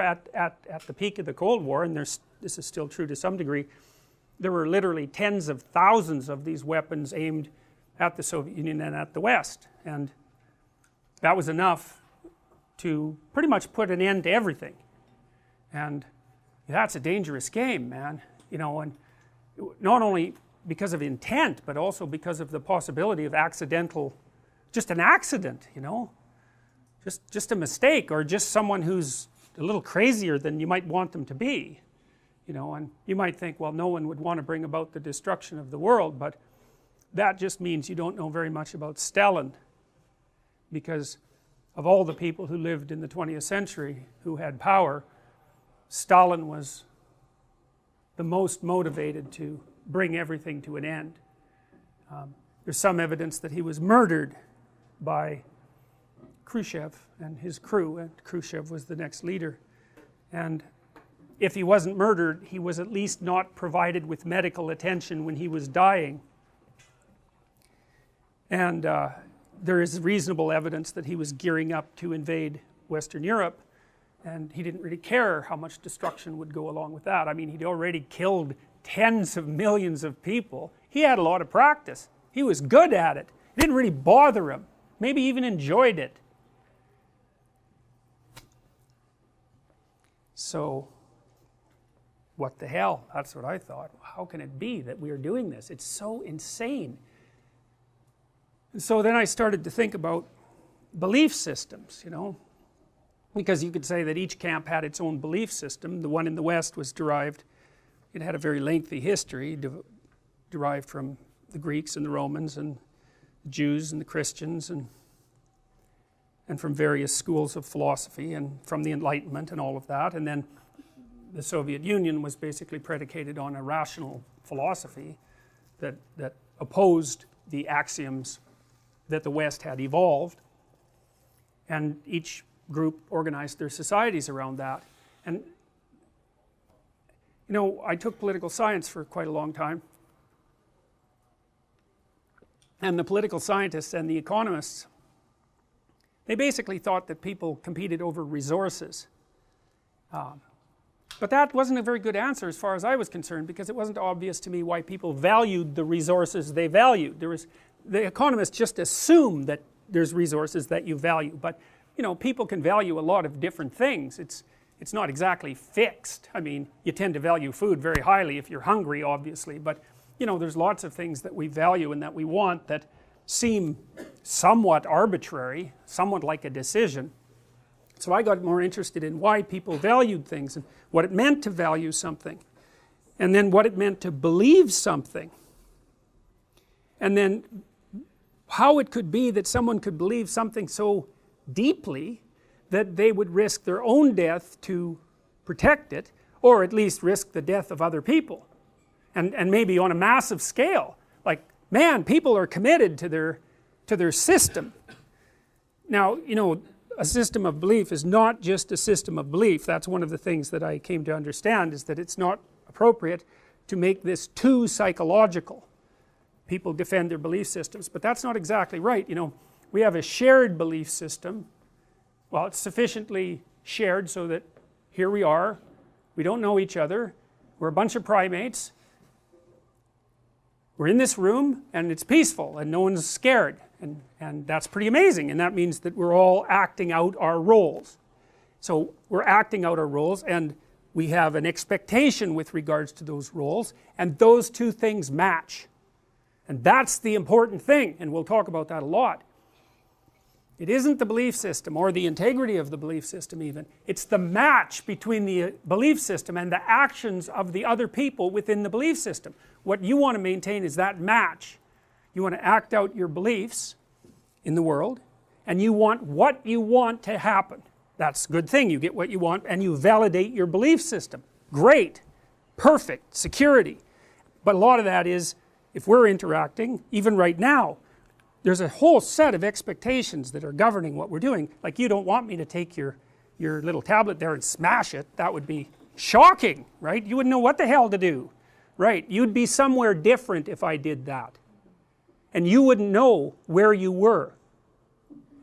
at the peak of the Cold War, and this is still true to some degree, there were literally tens of thousands of these weapons aimed at the Soviet Union and at the West, and that was enough to pretty much put an end to everything. And that's a dangerous game, man, you know, and not only because of intent, but also because of the possibility of accidental, just an accident, you know, just a mistake, or just someone who's a little crazier than you might want them to be, you know. And you might think, well, no one would want to bring about the destruction of the world, but that just means you don't know very much about Stalin, because of all the people who lived in the 20th century who had power, Stalin was the most motivated to bring everything to an end. There's some evidence that he was murdered by Khrushchev and his crew, and Khrushchev was the next leader. And if he wasn't murdered, he was at least not provided with medical attention when he was dying. And there is reasonable evidence that he was gearing up to invade Western Europe, and he didn't really care how much destruction would go along with that. I mean, he'd already killed tens of millions of people. He had a lot of practice. He was good at it. It didn't really bother him. Maybe even enjoyed it. So, what the hell? That's what I thought. How can it be that we are doing this? It's so insane. And so then I started to think about belief systems, you know, because you could say that each camp had its own belief system. The one in the West was derived, it had a very lengthy history, derived from the Greeks and the Romans and the Jews and the Christians, and from various schools of philosophy, and from the Enlightenment and all of that. And then the Soviet Union was basically predicated on a rational philosophy that opposed the axioms that the West had evolved, and each group organized their societies around that. And you know, I took political science for quite a long time, and the political scientists and the economists, they basically thought that people competed over resources. But that wasn't a very good answer as far as I was concerned, because it wasn't obvious to me why people valued the resources they valued. The economists just assume that there's resources that you value, but you know, people can value a lot of different things. It's not exactly fixed. I mean, you tend to value food very highly if you're hungry, obviously, but you know, there's lots of things that we value and that we want that seem somewhat arbitrary, somewhat like a decision. So I got more interested in why people valued things and what it meant to value something, and then what it meant to believe something, and then how it could be that someone could believe something so deeply that they would risk their own death to protect it, or at least risk the death of other people, and maybe on a massive scale. Like, man, people are committed to their system. Now, you know, a system of belief is not just a system of belief. That's one of the things that I came to understand, is that it's not appropriate to make this too psychological. People defend their belief systems, but that's not exactly right. You know, we have a shared belief system. Well, it's sufficiently shared so that here we are, we don't know each other, we're a bunch of primates, we're in this room and it's peaceful and no one's scared, and that's pretty amazing, and that means that we're all acting out our roles. So we're acting out our roles, and we have an expectation with regards to those roles, and those two things match. And that's the important thing, and we'll talk about that a lot. It isn't the belief system or the integrity of the belief system even. It's the match between the belief system and the actions of the other people within the belief system. What you want to maintain is that match. You want to act out your beliefs in the world, and you want what you want to happen. That's a good thing. You get what you want and you validate your belief system. Great, perfect, security. But a lot of that is, if we're interacting, even right now, there's a whole set of expectations that are governing what we're doing. Like, you don't want me to take your little tablet there and smash it. That would be shocking, right? You wouldn't know what the hell to do, right? You'd be somewhere different if I did that, and you wouldn't know where you were.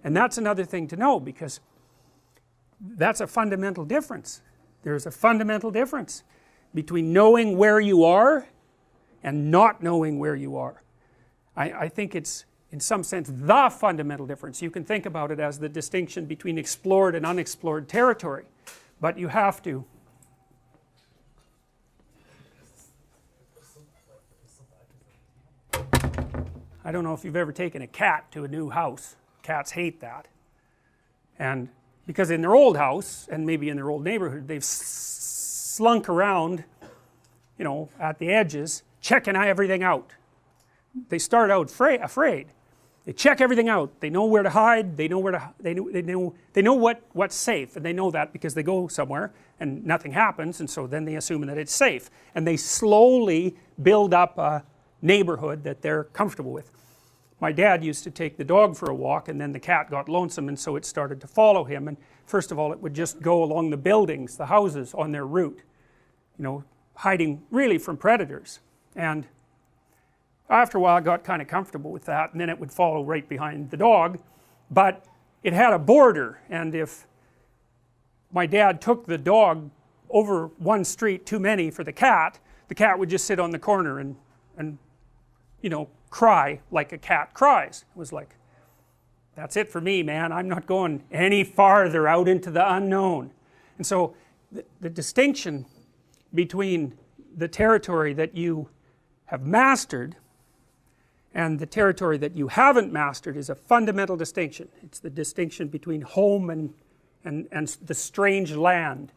And that's another thing to know, because that's a fundamental difference. There's a fundamental difference between knowing where you are and not knowing where you are. I think it's, in some sense, the fundamental difference. You can think about it as the distinction between explored and unexplored territory, but you have to. I don't know if you've ever taken a cat to a new house. Cats hate that. And because in their old house, and maybe in their old neighborhood, they've slunk around, you know, at the edges, checking everything out. They start out afraid. They check everything out. They know where to hide. They know where to. They know what's safe, and they know that because they go somewhere and nothing happens, and so then they assume that it's safe, and they slowly build up a neighborhood that they're comfortable with. my dad used to take the dog for a walk, and then the cat got lonesome, and so it started to follow him. And first of all, it would just go along the buildings, the houses, on their route, you know, hiding really from predators. And after a while I got kind of comfortable with that, and then it would follow right behind the dog. But it had a border, and if my dad took the dog over one street too many for the cat would just sit on the corner and you know, cry like a cat cries. It was like, that's it for me, man, I'm not going any farther out into the unknown. And so the distinction between the territory that you have mastered and the territory that you haven't mastered is a fundamental distinction. It's the distinction between home and the strange land.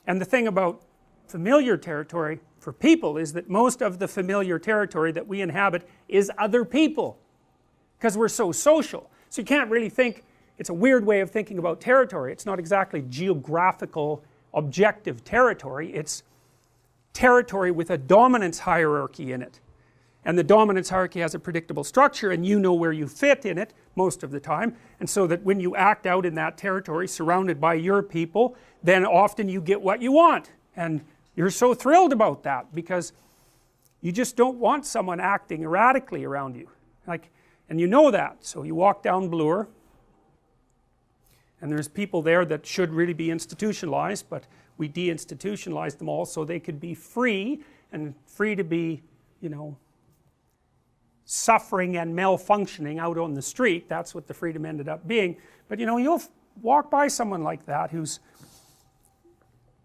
And the thing about familiar territory for people is that most of the familiar territory that we inhabit is other people, because we're so social. So you can't really think, it's a weird way of thinking about territory. It's not exactly geographical objective territory, it's territory with a dominance hierarchy in it. And the dominance hierarchy has a predictable structure, and you know where you fit in it most of the time, and so that when you act out in that territory surrounded by your people, then often you get what you want, and you're so thrilled about that because you just don't want someone acting erratically around you, like, and you know that. So you walk down Bloor and there's people there that should really be institutionalized, but we deinstitutionalized them all so they could be free, and free to be, you know, suffering and malfunctioning out on the street. That's what the freedom ended up being. But you know, you'll walk by someone like that who's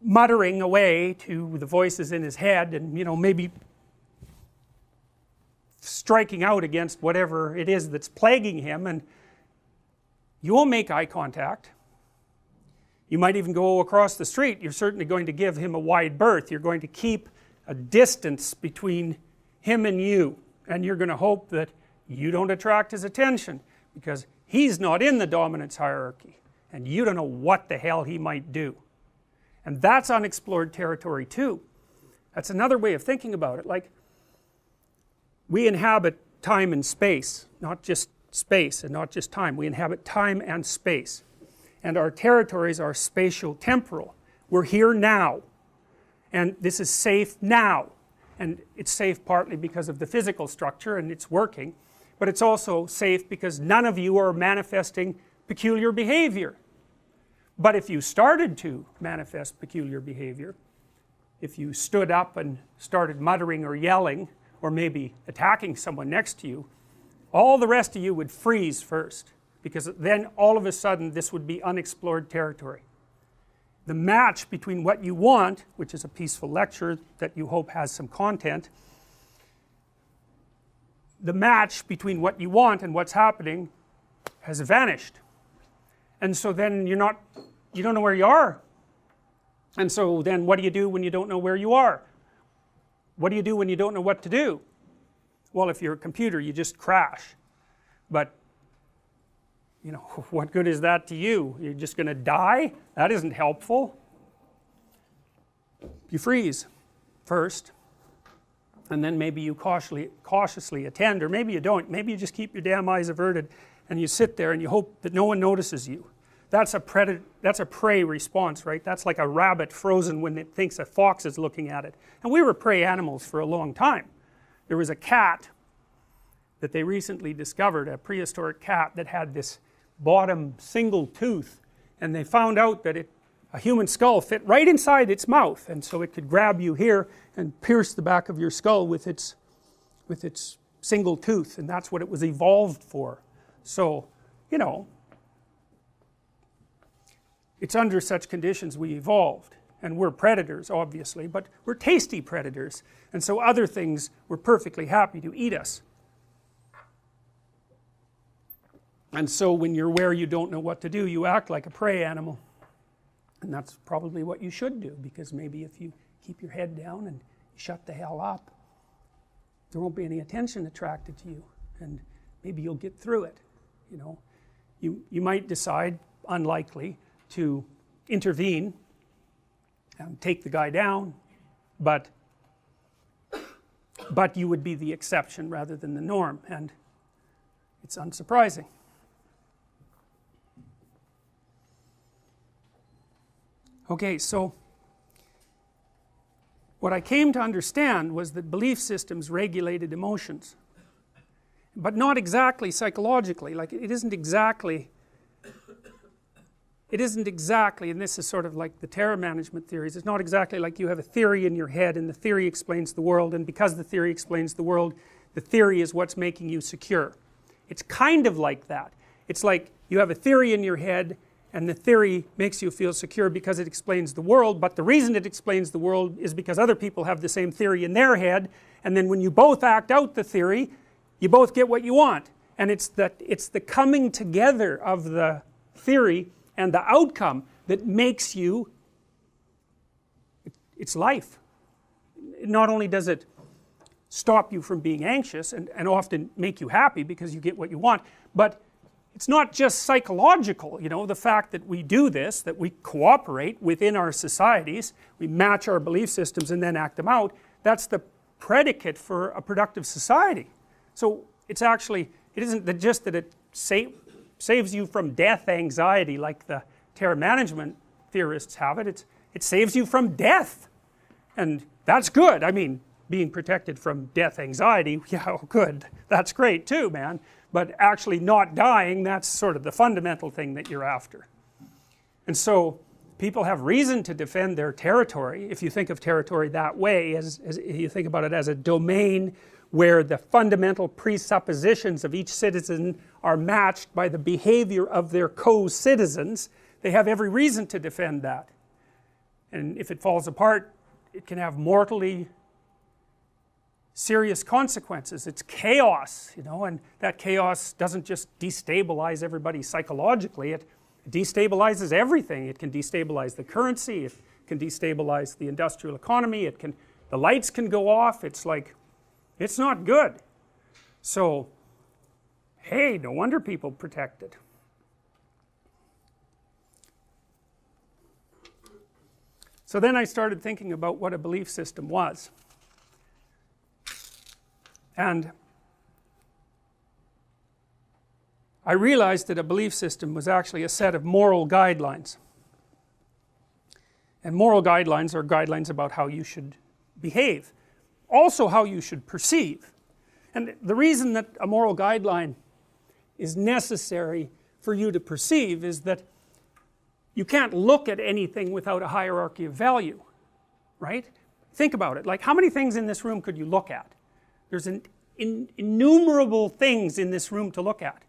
muttering away to the voices in his head, and you know, maybe striking out against whatever it is that's plaguing him, and you won't make eye contact. You might even go across the street. You're certainly going to give him a wide berth. You're going to keep a distance between him and you, and you're going to hope that you don't attract his attention, because he's not in the dominance hierarchy and you don't know what the hell he might do. And that's unexplored territory too. That's another way of thinking about it. Like, we inhabit time and space, not just space and not just time. We inhabit time and space, and our territories are spatial temporal. We're here now, and this is safe now. And it's safe partly because of the physical structure and it's working, but it's also safe because none of you are manifesting peculiar behavior. But if you started to manifest peculiar behavior, if you stood up and started muttering or yelling, or maybe attacking someone next to you, all the rest of you would freeze first, because then all of a sudden this would be unexplored territory. The match between what you want, which is a peaceful lecture that you hope has some content, the match between what you want and what's happening has vanished. And so then you don't know where you are. And so then what do you do when you don't know where you are? What do you do when you don't know what to do? Well, if you're a computer, you just crash. But you know, what good is that to you? You're just going to die? That isn't helpful. You freeze first, and then maybe you cautiously attend, or maybe you don't. Maybe you just keep your damn eyes averted and you sit there and you hope that no one notices you. That's a prey response, right? That's like a rabbit frozen when it thinks a fox is looking at it. And we were prey animals for a long time. There was a cat that they recently discovered, a prehistoric cat that had this bottom single tooth, and they found out that a human skull fit right inside its mouth, and so it could grab you here and pierce the back of your skull with its single tooth, and that's what it was evolved for. So, you know, it's under such conditions we evolved, and we're predators obviously, but we're tasty predators, and so other things were perfectly happy to eat us. And so when you're where you don't know what to do, you act like a prey animal. And that's probably what you should do, because maybe if you keep your head down and shut the hell up, there won't be any attention attracted to you, and maybe you'll get through it. You know, you might decide, unlikely, to intervene and take the guy down, but you would be the exception rather than the norm. And It's unsurprising. Okay, so what I came to understand was that belief systems regulated emotions, but not exactly psychologically. Like it isn't exactly, and this is sort of like the terror management theories, it's not exactly like you have a theory in your head and the theory explains the world, and because the theory explains the world, the theory is what's making you secure. It's kind of like that. It's like you have a theory in your head and the theory makes you feel secure because it explains the world, but the reason it explains the world is because other people have the same theory in their head, and then when you both act out the theory, you both get what you want. And it's the coming together of the theory and the outcome that makes you, it's life. Not only does it stop you from being anxious and often make you happy because you get what you want, but it's not just psychological, you know, the fact that we do this, that we cooperate within our societies, we match our belief systems and then act them out, that's the predicate for a productive society. So it's actually, it isn't just that it saves you from death anxiety like the terror management theorists have it, it saves you from death. And that's good. I mean, being protected from death anxiety, yeah, good, that's great too, man. But actually not dying, that's sort of the fundamental thing that you're after. And so people have reason to defend their territory, if you think of territory that way, as you think about it as a domain where the fundamental presuppositions of each citizen are matched by the behavior of their co-citizens. They have every reason to defend that. And if it falls apart, it can have mortally serious consequences. It's chaos, you know, and that chaos doesn't just destabilize everybody psychologically, it destabilizes everything. It can destabilize the currency, it can destabilize the industrial economy, the lights can go off, it's like, it's not good. So, hey, no wonder people protect it. So then I started thinking about what a belief system was. And I realized that a belief system was actually a set of moral guidelines. And moral guidelines are guidelines about how you should behave, also how you should perceive. And the reason that a moral guideline is necessary for you to perceive is that you can't look at anything without a hierarchy of value, right? Think about it, like how many things in this room could you look at? There's innumerable things in this room to look at.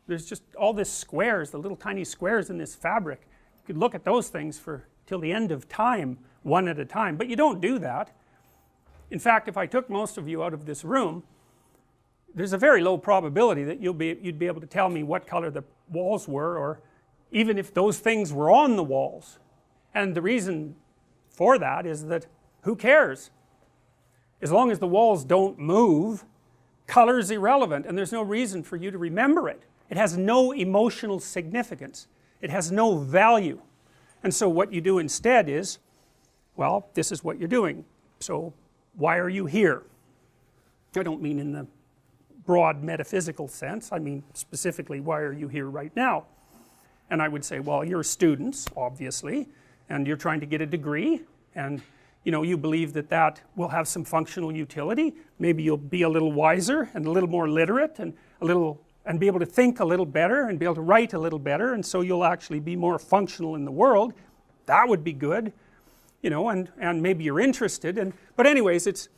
There's just all these squares, the little tiny squares in this fabric. You could look at those things for till the end of time, one at a time, but you don't do that. In fact, if I took most of you out of this room, there's a very low probability that you'd be able to tell me what color the walls were, or even if those things were on the walls. And the reason for that is that who cares? As long as the walls don't move, color is irrelevant, and there's no reason for you to remember it. It has no emotional significance. It has no value. And so what you do instead is, well, this is what you're doing. So why are you here? I don't mean in the broad metaphysical sense. I mean specifically, why are you here right now? And I would say, well, you're students, obviously, and you're trying to get a degree, and you know, you believe that that will have some functional utility. Maybe you'll be a little wiser and a little more literate and be able to think a little better and be able to write a little better, and so you'll actually be more functional in the world. That would be good, you know, and maybe you're interested. But anyways,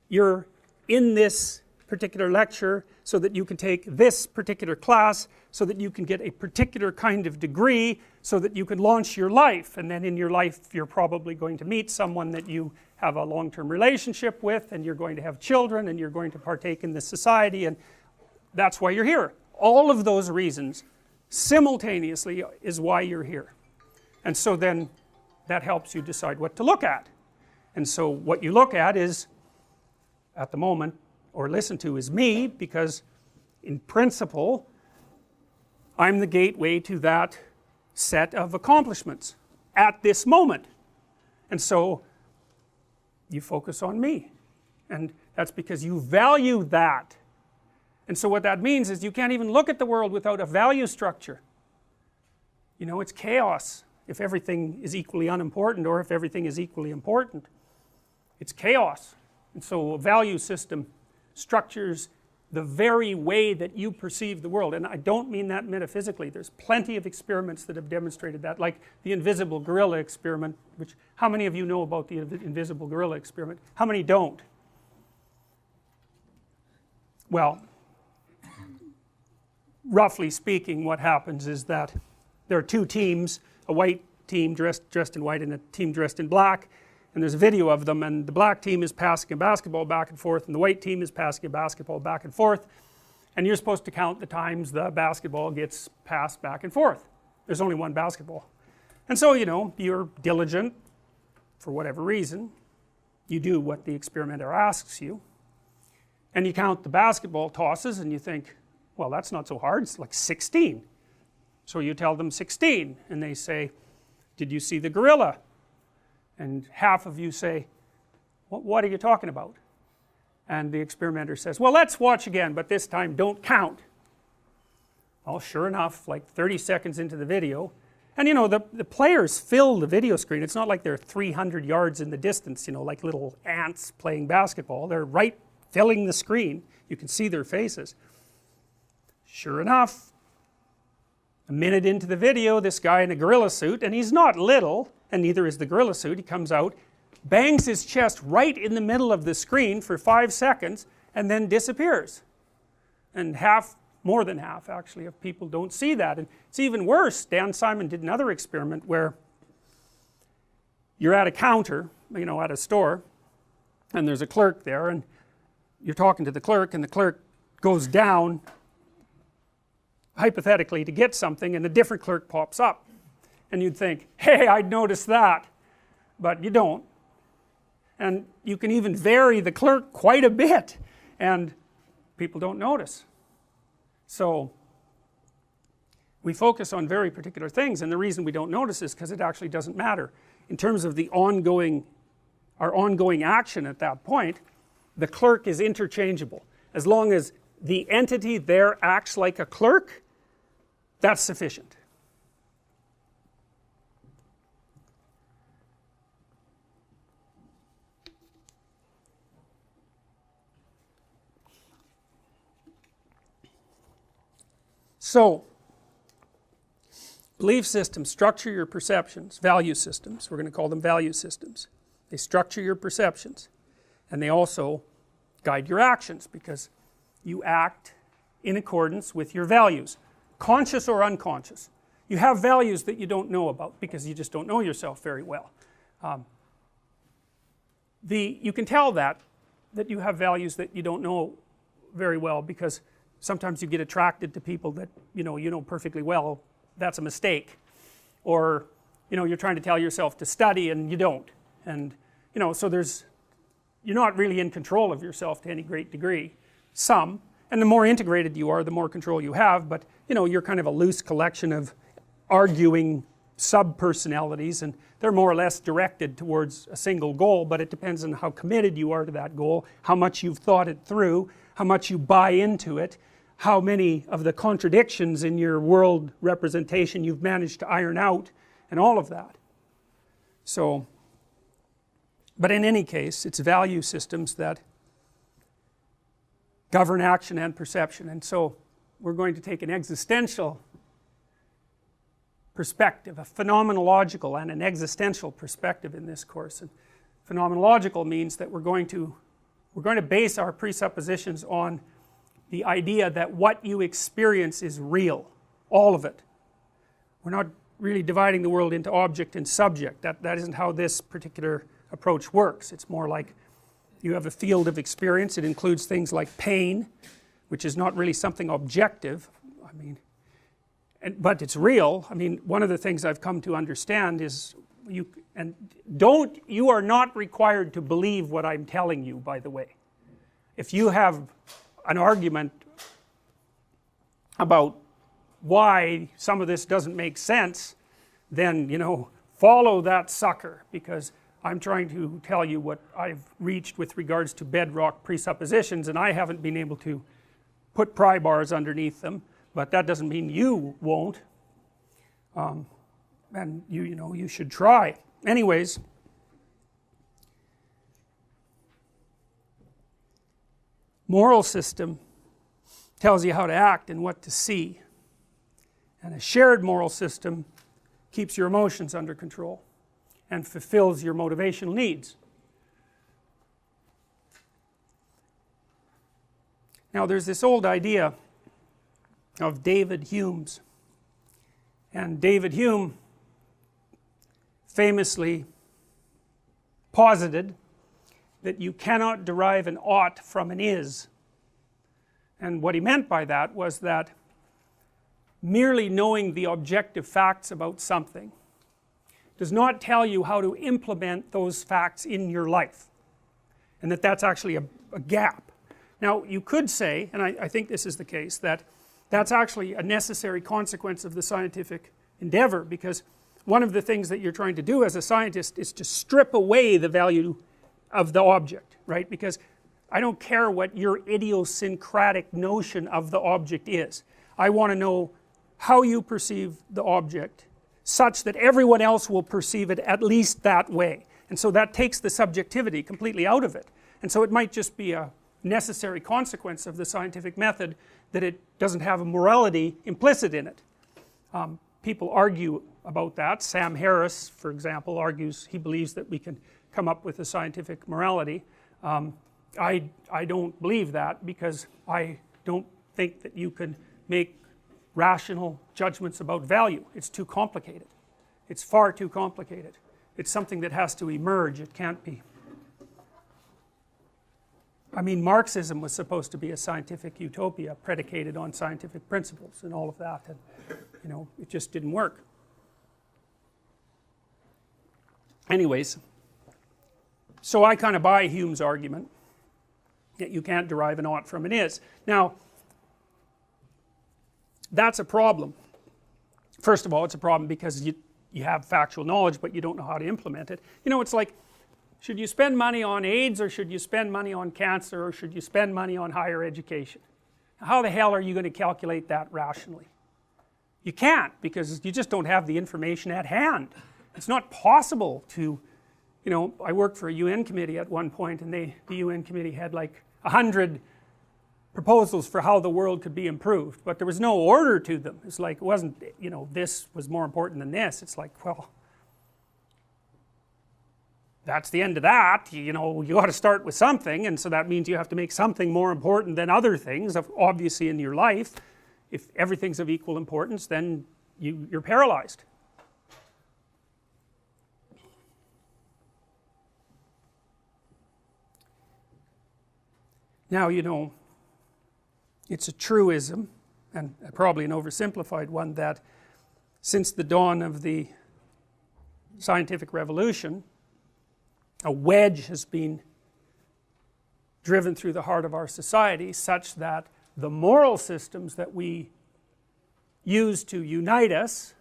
you're in this particular lecture so that you can take this particular class, so that you can get a particular kind of degree, so that you can launch your life, and then in your life you're probably going to meet someone that you have a long-term relationship with, and you're going to have children, and you're going to partake in this society, and that's why you're here. All of those reasons simultaneously is why you're here. And so then that helps you decide what to look at. And so what you look at is, at the moment, or listen to, is me, because in principle I'm the gateway to that set of accomplishments at this moment. And so you focus on me, and that's because you value that And so what that means is you can't even look at the world without a value structure. You know, it's chaos if everything is equally unimportant, or if everything is equally important. It's chaos. And so a value system structures the very way that you perceive the world. And I don't mean that metaphysically. There's plenty of experiments that have demonstrated that, like the invisible gorilla experiment, which, how many of you know about the invisible gorilla experiment? How many don't? Well, roughly speaking, what happens is that there are two teams, a white team dressed in white and a team dressed in black, and there's a video of them, and the black team is passing a basketball back and forth, and the white team is passing a basketball back and forth, and you're supposed to count the times the basketball gets passed back and forth. There's only one basketball. And so, you know, you're diligent for whatever reason. You do what the experimenter asks you, and you count the basketball tosses, and you think, well, that's not so hard, it's like 16. So you tell them 16, and they say, did you see the gorilla? And half of you say, what are you talking about? And the experimenter says, well, let's watch again, but this time don't count. Well, sure enough, like 30 seconds into the video, and you know, the players fill the video screen. It's not like they're 300 yards in the distance, you know, like little ants playing basketball. They're right filling the screen. You can see their faces. Sure enough, a minute into the video, this guy in a gorilla suit, and he's not little, and neither is the gorilla suit, he comes out, bangs his chest right in the middle of the screen for 5 seconds, and then disappears. And half, more than half actually, of people don't see that. And it's even worse. Dan Simon did another experiment where you're at a counter, you know, at a store, and there's a clerk there, and you're talking to the clerk, and the clerk goes down hypothetically to get something, and a different clerk pops up, and you'd think, hey, I'd notice that, but you don't. And you can even vary the clerk quite a bit, and people don't notice. So we focus on very particular things, and the reason we don't notice is because it actually doesn't matter. In terms of the our ongoing action at that point, the clerk is interchangeable. As long as the entity there acts like a clerk, that's sufficient. So, belief systems structure your perceptions, value systems, we're going to call them value systems. They structure your perceptions, and they also guide your actions, because you act in accordance with your values, conscious or unconscious. You have values that you don't know about because you just don't know yourself very well. You can tell that you have values that you don't know very well, because sometimes you get attracted to people that you know perfectly well. That's a mistake. Or you know, you're trying to tell yourself to study and you don't, and you know, so you're not really in control of yourself to any great degree. Some, and the more integrated you are, the more control you have, but you know, you're kind of a loose collection of arguing sub-personalities, and they're more or less directed towards a single goal, but it depends on how committed you are to that goal, how much you've thought it through, how much you buy into it, how many of the contradictions in your world representation you've managed to iron out, and all of that. So, but in any case, it's value systems that govern action and perception. And so we're going to take an existential perspective, a phenomenological and an existential perspective in this course. And phenomenological means that we're going to base our presuppositions on the idea that what you experience is real, all of it. We're not really dividing the world into object and subject. That isn't how this particular approach works. It's more like you have a field of experience. It includes things like pain, which is not really something objective, I mean, but it's real. I mean, one of the things I've come to understand is you are not required to believe what I'm telling you, by the way. If you have an argument about why some of this doesn't make sense, then, you know, follow that sucker, because I'm trying to tell you what I've reached with regards to bedrock presuppositions, and I haven't been able to put pry bars underneath them, but that doesn't mean you won't, and you know, you should try. Anyways, moral system tells you how to act and what to see, and a shared moral system keeps your emotions under control and fulfills your motivational needs. Now there's this old idea of David Hume's, and David Hume famously posited that you cannot derive an ought from an is, and what he meant by that was that merely knowing the objective facts about something does not tell you how to implement those facts in your life, and that that's actually a gap. Now you could say, and I think this is the case, that that's actually a necessary consequence of the scientific endeavor, because one of the things that you're trying to do as a scientist is to strip away the value of the object, right? Because I don't care what your idiosyncratic notion of the object is. I want to know how you perceive the object such that everyone else will perceive it at least that way, and so that takes the subjectivity completely out of it. And so it might just be a necessary consequence of the scientific method that it doesn't have a morality implicit in it. People argue about that. Sam Harris, for example, argues, he believes that we can come up with a scientific morality. I don't believe that, because I don't think that you can make rational judgments about value. It's too complicated. It's far too complicated. It's something that has to emerge. It can't be. I mean, Marxism was supposed to be a scientific utopia predicated on scientific principles and all of that, and you know, it just didn't work. Anyways, so I kind of buy Hume's argument that you can't derive an ought from an is. Now that's a problem. First of all, it's a problem because you have factual knowledge but you don't know how to implement it. You know, it's like, should you spend money on AIDS, or should you spend money on cancer, or should you spend money on higher education? How the hell are you going to calculate that rationally? You can't, because you just don't have the information at hand. It's not possible to, you know, I worked for a UN committee at one point, and the UN committee had like 100 proposals for how the world could be improved, but there was no order to them. It's like, it wasn't, you know, this was more important than this. It's like, well, that's the end of that. You know, you got to start with something, and so that means you have to make something more important than other things, obviously, in your life. If everything's of equal importance, then you're paralyzed. Now, you know, it's a truism, and probably an oversimplified one, that since the dawn of the scientific revolution, a wedge has been driven through the heart of our society such that the moral systems that we use to unite us,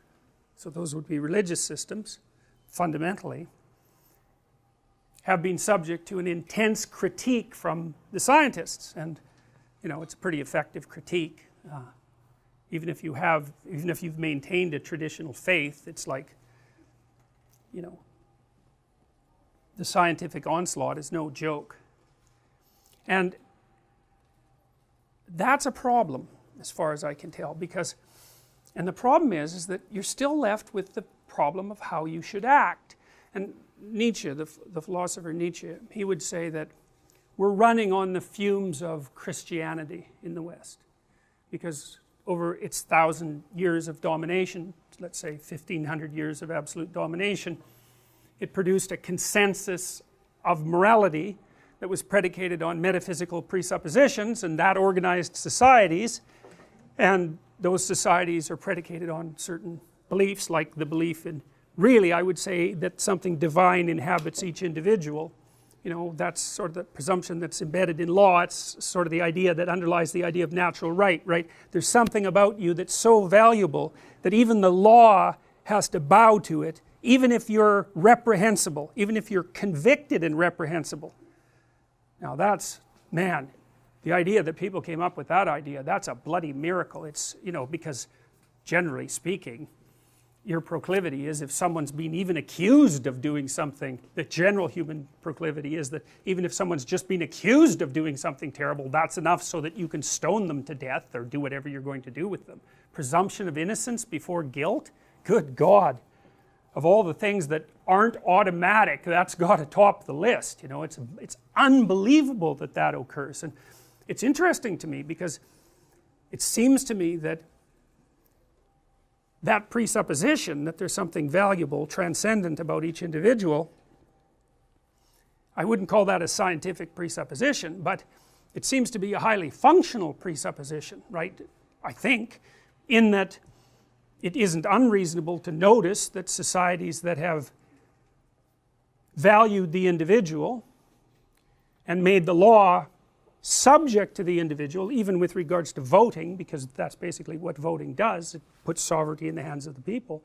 so those would be religious systems fundamentally, have been subject to an intense critique from the scientists. And you know, it's a pretty effective critique. Even if you've maintained a traditional faith, it's like, you know, the scientific onslaught is no joke. And that's a problem as far as I can tell, because, and the problem is that you're still left with the problem of how you should act. And Nietzsche, the philosopher Nietzsche, he would say that we're running on the fumes of Christianity in the West, because over its 1,000 years of domination, let's say 1,500 years of absolute domination, it produced a consensus of morality that was predicated on metaphysical presuppositions, and that organized societies, and those societies are predicated on certain beliefs, like the belief in, really I would say, that something divine inhabits each individual. You know, that's sort of the presumption that's embedded in law. It's sort of the idea that underlies the idea of natural right, right? There's something about you that's so valuable that even the law has to bow to it, even if you're reprehensible, even if you're convicted and reprehensible. Now that's, man, the idea that people came up with that idea, that's a bloody miracle. It's, you know, because generally speaking, your proclivity is, if someone's been even accused of doing something, the general human proclivity is that even if someone's just been accused of doing something terrible, that's enough so that you can stone them to death or do whatever you're going to do with them. Presumption of innocence before guilt, good God, of all the things that aren't automatic, that's got to top the list. You know, it's unbelievable that that occurs. And it's interesting to me because it seems to me that that presupposition that there's something valuable, transcendent about each individual, I wouldn't call that a scientific presupposition, but it seems to be a highly functional presupposition, right? I think, in that it isn't unreasonable to notice that societies that have valued the individual and made the law subject to the individual, even with regards to voting, because that's basically what voting does, it puts sovereignty in the hands of the people,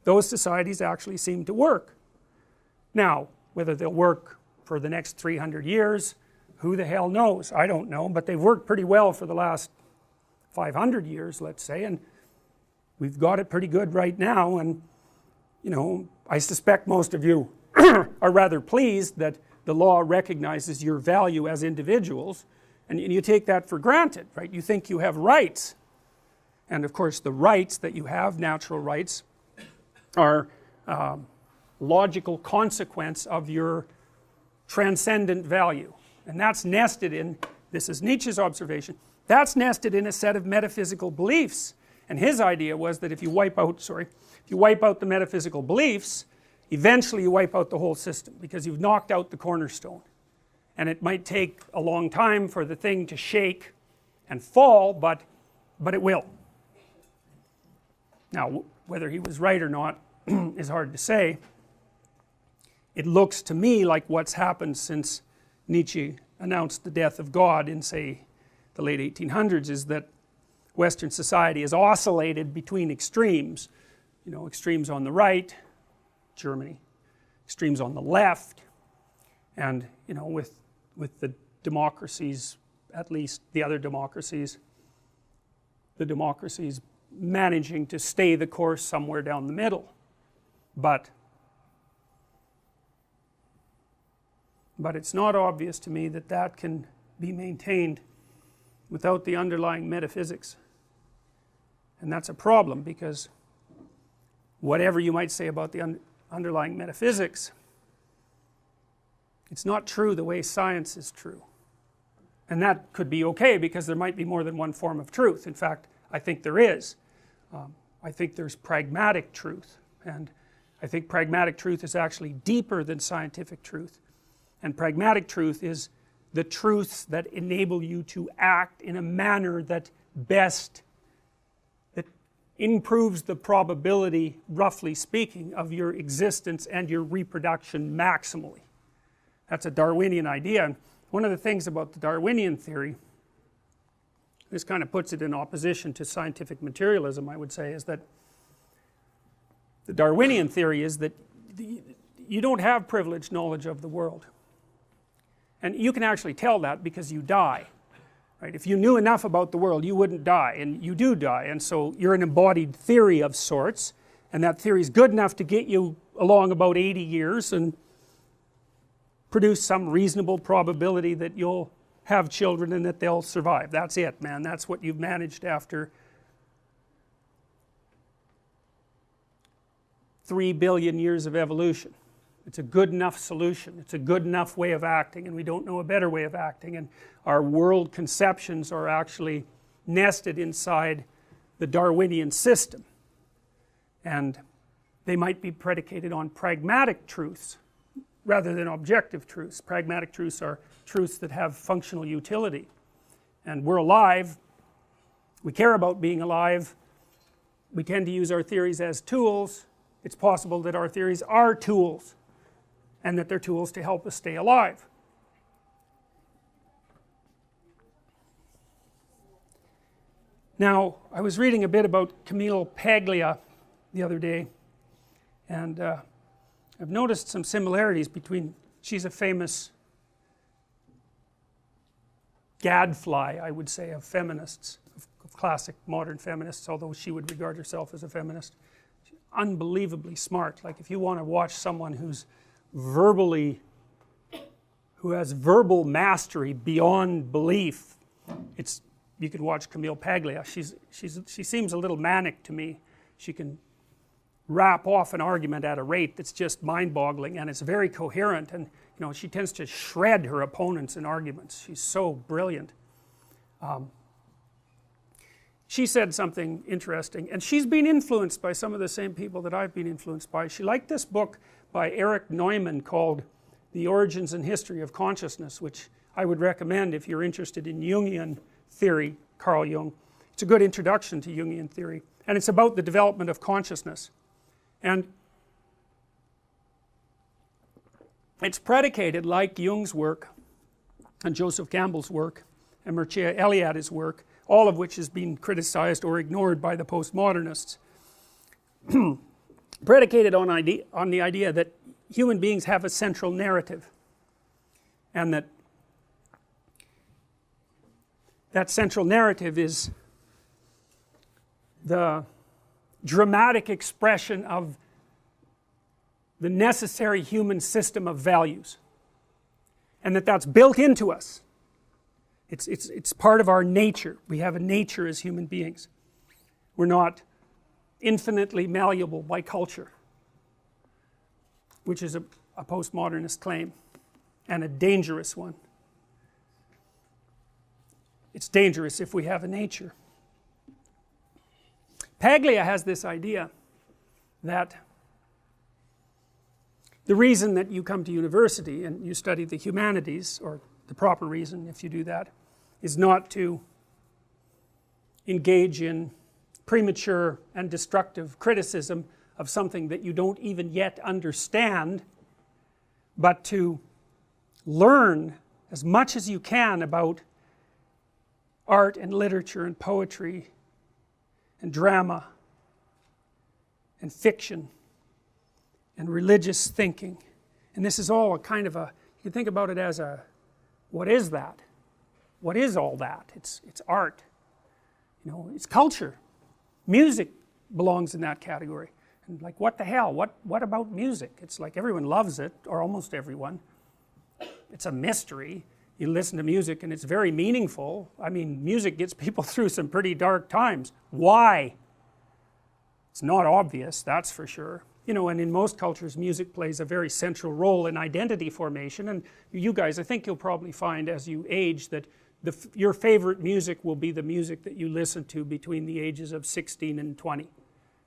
those societies actually seem to work. Now, whether they'll work for the next 300 years, who the hell knows? I don't know, but they've worked pretty well for the last 500 years, let's say, and we've got it pretty good right now. And you know, I suspect most of you are rather pleased that the law recognizes your value as individuals, and you take that for granted, right? You think you have rights, and of course the rights that you have, natural rights, are logical consequence of your transcendent value, and that's nested in, this is Nietzsche's observation, that's nested in a set of metaphysical beliefs. And his idea was that if you wipe out the metaphysical beliefs, eventually you wipe out the whole system, because you've knocked out the cornerstone. And it might take a long time for the thing to shake and fall, but it will. Now, whether he was right or not is hard to say. It looks to me like what's happened since Nietzsche announced the death of God in, say, the late 1800s is that Western society has oscillated between extremes, you know, extremes on the right, Germany, extremes on the left, and you know, with the democracies, at least the other democracies, the democracies managing to stay the course somewhere down the middle. But it's not obvious to me that that can be maintained without the underlying metaphysics. And that's a problem, because whatever you might say about the underlying metaphysics, it's not true the way science is true. And that could be okay, because there might be more than one form of truth. In fact, I think there is. I think there's pragmatic truth, and I think pragmatic truth is actually deeper than scientific truth. And pragmatic truth is the truths that enable you to act in a manner that best, that improves the probability, roughly speaking, of your existence and your reproduction maximally. That's a Darwinian idea. And one of the things about the Darwinian theory, this kind of puts it in opposition to scientific materialism, I would say, is that the Darwinian theory is that you don't have privileged knowledge of the world. And you can actually tell that because you die, right? If you knew enough about the world, you wouldn't die, and you do die, and so you're an embodied theory of sorts, and that theory is good enough to get you along about 80 years and produce some reasonable probability that you'll have children and that they'll survive. That's it, man. That's what you've managed after 3 billion years of evolution. It's a good enough solution. It's a good enough way of acting, and we don't know a better way of acting, and our world conceptions are actually nested inside the Darwinian system, and they might be predicated on pragmatic truths rather than objective truths. Pragmatic truths are truths that have functional utility, and we're alive, we care about being alive, we tend to use our theories as tools. It's possible that our theories are tools, and that they're tools to help us stay alive. Now, I was reading a bit about Camille Paglia the other day, and I've noticed some similarities between, she's a famous gadfly, I would say, of feminists, of classic modern feminists, although she would regard herself as a feminist. She's unbelievably smart. Like, if you want to watch someone who's verbally, who has verbal mastery beyond belief, it's, you can watch Camille Paglia. She seems a little manic to me. She can wrap off an argument at a rate that's just mind-boggling, and it's very coherent, and you know, she tends to shred her opponents in arguments. She's so brilliant. She said something interesting, and she's been influenced by some of the same people that I've been influenced by. She liked this book by Erich Neumann called The Origins and History of Consciousness, which I would recommend if you're interested in Jungian theory, Carl Jung. It's a good introduction to Jungian theory, and it's about the development of consciousness. And it's predicated, like Jung's work and Joseph Campbell's work and Mircea Eliade's work, all of which has been criticized or ignored by the postmodernists, predicated on the idea that human beings have a central narrative, and that central narrative is the dramatic expression of the necessary human system of values, and that's built into us. It's part of our nature. We have a nature as human beings. We're not infinitely malleable by culture, which is a postmodernist claim, and a dangerous one. It's dangerous if we have a nature. Paglia has this idea that the reason that you come to university and you study the humanities, or the proper reason if you do that, is not to engage in premature and destructive criticism of something that you don't even yet understand, but to learn as much as you can about art and literature and poetry and drama and fiction and religious thinking. And this is all a kind of a, you can think about it as a, what is that? What is all that? It's art, you know, it's culture. Music belongs in that category. And like, what the hell, what about music? It's like everyone loves it, or almost everyone. It's a mystery. You listen to music and it's very meaningful. I mean, music gets people through some pretty dark times. Why? It's not obvious, that's for sure. You know, and in most cultures, music plays a very central role in identity formation, and you guys, I think you'll probably find as you age that your favorite music will be the music that you listen to between the ages of 16 and 20.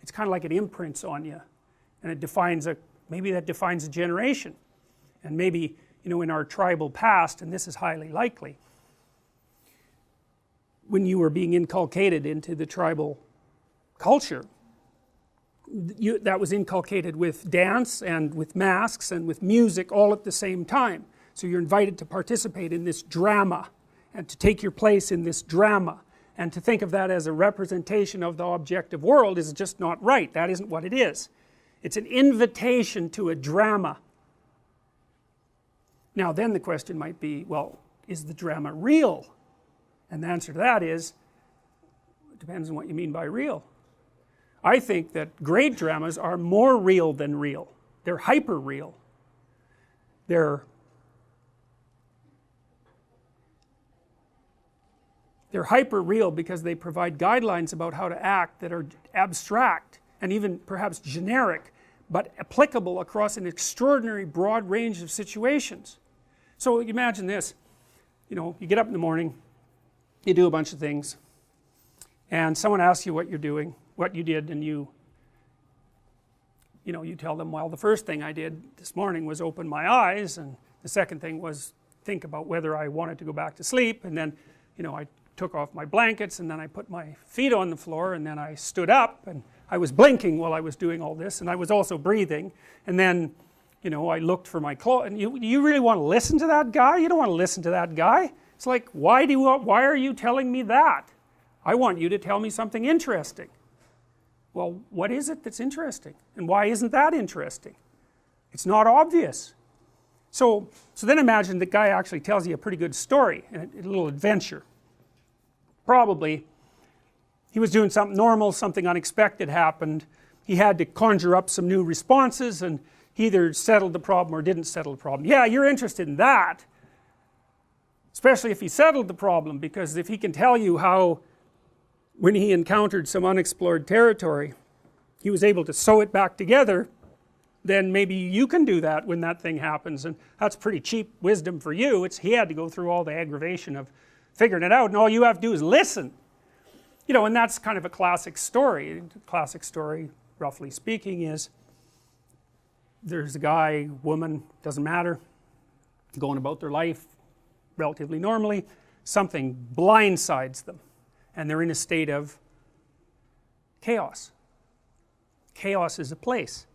It's kind of like it imprints on you, and it defines maybe that defines a generation. And maybe, you know, in our tribal past, and this is highly likely, when you were being inculcated into the tribal culture, that was inculcated with dance and with masks and with music all at the same time. So you're invited to participate in this drama and to take your place in this drama, and to think of that as a representation of the objective world is just not right. That isn't what it is. It's an invitation to a drama. Now then the question might be, well, is the drama real? And the answer to that is, it depends on what you mean by real. I think that great dramas are more real than real. They're hyper real. They're hyper real because they provide guidelines about how to act that are abstract and even perhaps generic, but applicable across an extraordinary broad range of situations. So imagine this, you know, you get up in the morning, you do a bunch of things, and someone asks you what you're doing, what you did, and you tell them, well, the first thing I did this morning was open my eyes, and the second thing was think about whether I wanted to go back to sleep, and then, you know, I took off my blankets, and then I put my feet on the floor, and then I stood up, and I was blinking while I was doing all this, and I was also breathing, and then, you know, I looked for my clothes. And you really want to listen to that guy? You don't want to listen to that guy. It's like, why are you telling me that? I want you to tell me something interesting. Well, what is it that's interesting? And why isn't that interesting? It's not obvious. So then imagine the guy actually tells you a pretty good story, a little adventure. Probably he was doing something normal, something unexpected happened, he had to conjure up some new responses, and he either settled the problem or didn't settle the problem. Yeah, you're interested in that, especially if he settled the problem, because if he can tell you how when he encountered some unexplored territory he was able to sew it back together, then maybe you can do that when that thing happens, and that's pretty cheap wisdom for you. He had to go through all the aggravation of figuring it out, and all you have to do is listen. You know, and that's kind of a classic story. Classic story, roughly speaking, is there's a guy, woman, doesn't matter, going about their life relatively normally, something blindsides them, and they're in a state of chaos. Chaos is a place.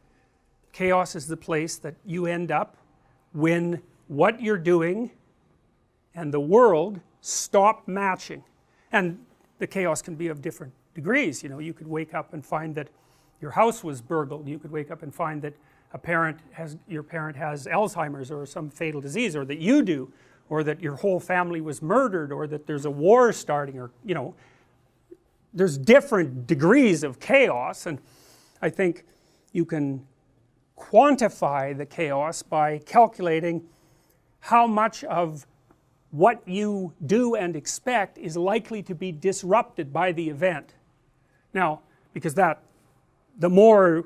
Chaos is the place that you end up when what you're doing and the world stop matching. And the chaos can be of different degrees. You know, you could wake up and find that your house was burgled. You could wake up and find that your parent has Alzheimer's or some fatal disease, or that you do, or that your whole family was murdered, or that there's a war starting, or, you know, there's different degrees of chaos. And I think you can quantify the chaos by calculating how much of what you do and expect is likely to be disrupted by the event. Now, because the more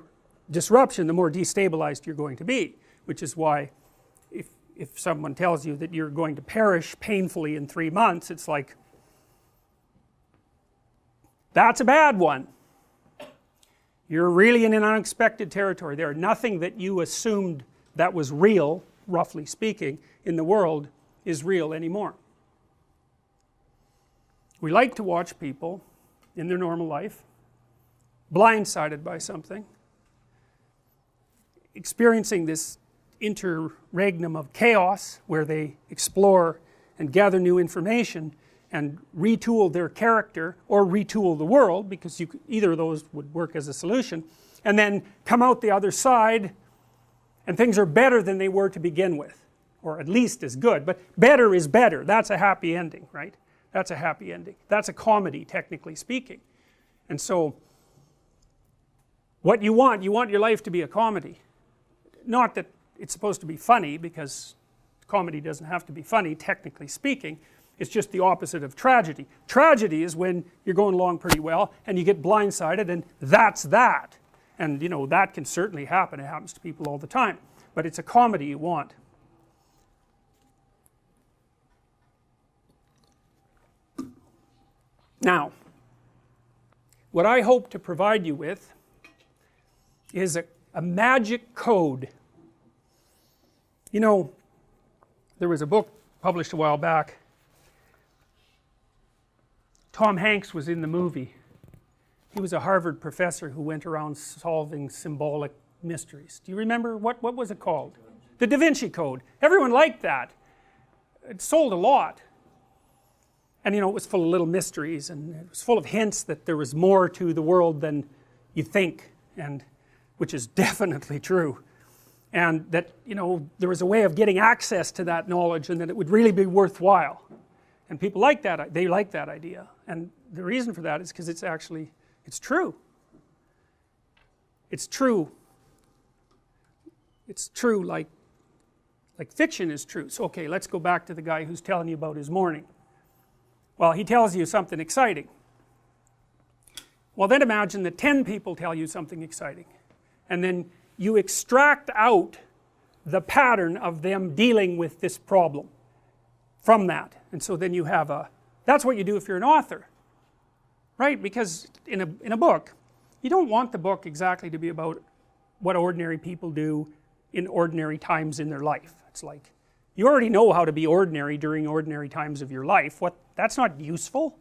disruption, the more destabilized you're going to be, which is why if someone tells you that you're going to perish painfully in 3 months, it's like, that's a bad one. You're really in an unexpected territory there. Nothing that you assumed that was real, roughly speaking, in the world is real anymore. We like to watch people in their normal life blindsided by something, experiencing this interregnum of chaos where they explore and gather new information and retool their character or retool the world, because either of those would work as a solution, and then come out the other side and things are better than they were to begin with, or at least as good. But better is better. That's a happy ending, right? That's a happy ending. That's a comedy, technically speaking. And so what you want your life to be a comedy. Not that it's supposed to be funny, because comedy doesn't have to be funny, technically speaking. It's just the opposite of tragedy. Tragedy is when you're going along pretty well and you get blindsided, and that's that. And you know, that can certainly happen. It happens to people all the time. But it's a comedy you want. Now, what I hope to provide you with is a magic code. You know, there was a book published a while back. Tom Hanks was in the movie. He was a Harvard professor who went around solving symbolic mysteries. Do you remember, what was it called? The Da Vinci Code. Everyone liked that. It sold a lot. And you know, it was full of little mysteries, and it was full of hints that there was more to the world than you think, and which is definitely true. And that, you know, there was a way of getting access to that knowledge, and that it would really be worthwhile. And people like that, they like that idea. And the reason for that is because it's actually, it's true. It's true. It's true like fiction is true. So okay, let's go back to the guy who's telling you about his morning. Well, he tells you something exciting. Well, then imagine that 10 people tell you something exciting. And then you extract out the pattern of them dealing with this problem from that. And so then you have that's what you do if you're an author. Right? Because in a book, you don't want the book exactly to be about what ordinary people do in ordinary times in their life. It's like, you already know how to be ordinary during ordinary times of your life. That's not useful.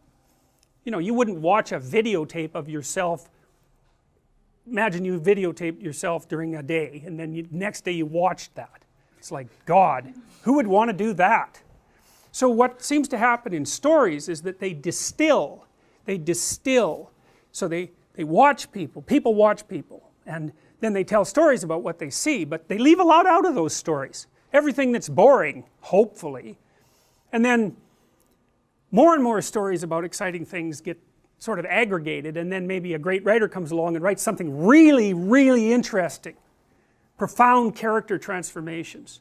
You know, you wouldn't watch a videotape of yourself. Imagine you videotaped yourself during a day, and then next day you watched that. It's like, God, who would want to do that? So what seems to happen in stories is that they distill. So they watch people watch people, and then they tell stories about what they see, but they leave a lot out of those stories. everything that's boring, hopefully. And then more and more stories about exciting things get sort of aggregated, and then maybe a great writer comes along and writes something really, really interesting, profound character transformations.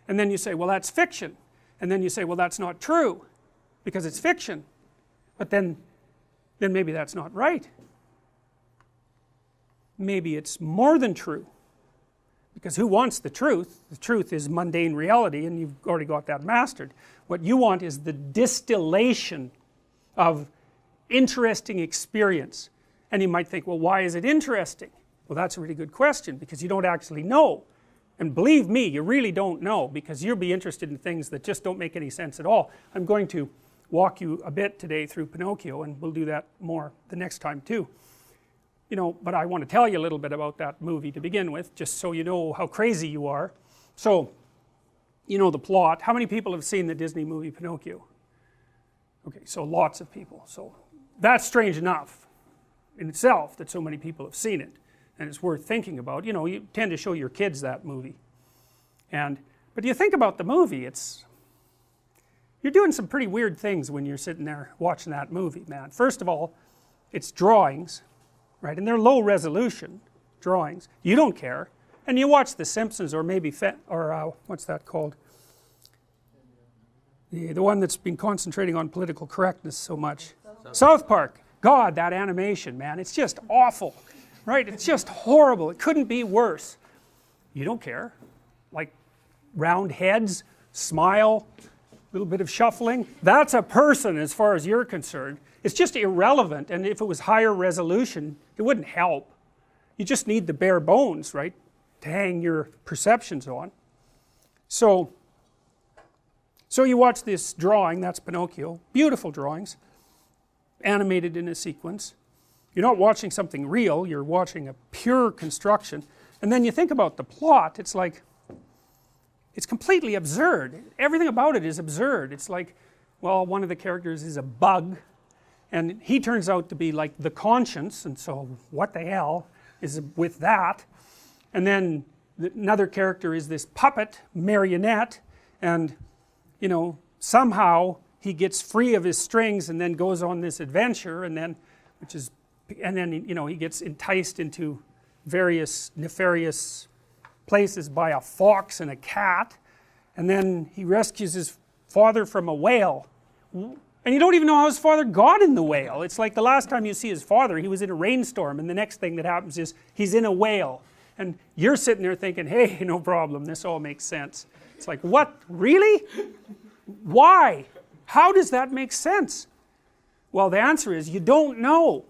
And then you say, well, that's fiction. And then you say, well, that's not true because it's fiction. But then maybe that's not right. Maybe it's more than true. Because who wants the truth? The truth is mundane reality, and you've already got that mastered. What you want is the distillation of interesting experience. And you might think, well, why is it interesting? Well, that's a really good question, because you don't actually know. And believe me, you really don't know, because you'll be interested in things that just don't make any sense at all. I'm going to walk you a bit today through Pinocchio, and we'll do that more the next time too. You know, but I want to tell you a little bit about that movie to begin with, just so you know how crazy you are. So, you know the plot. How many people have seen the Disney movie Pinocchio? Okay, so lots of people. So that's strange enough in itself that so many people have seen it, and it's worth thinking about. You know, you tend to show your kids that movie, but you think about the movie, you're doing some pretty weird things when you're sitting there watching that movie, man. First of all, it's drawings, right, and they're low resolution drawings. You don't care, and you watch The Simpsons, or maybe what's that called? The one that's been concentrating on political correctness so much. South Park. God, that animation, man, it's just awful, right? It's just horrible. It couldn't be worse. You don't care. Like round heads, smile, a little bit of shuffling. That's a person as far as you're concerned. It's just irrelevant, and if it was higher resolution, it wouldn't help. You just need the bare bones, right, to hang your perceptions on. So you watch this drawing, that's Pinocchio, beautiful drawings, animated in a sequence. You're not watching something real, you're watching a pure construction. And then you think about the plot, it's like, it's completely absurd. Everything about it is absurd. It's like, well, one of the characters is a bug, and he turns out to be like the conscience, and so what the hell is with that? And then another character is this puppet, marionette, and you know, somehow he gets free of his strings and then goes on this adventure, and then you know, he gets enticed into various nefarious places by a fox and a cat, and then he rescues his father from a whale, and you don't even know how his father got in the whale. It's like the last time you see his father, he was in a rainstorm, and the next thing that happens is he's in a whale, and you're sitting there thinking, hey, no problem, this all makes sense. It's like, what, really? Why? How does that make sense? Well, the answer is you don't know.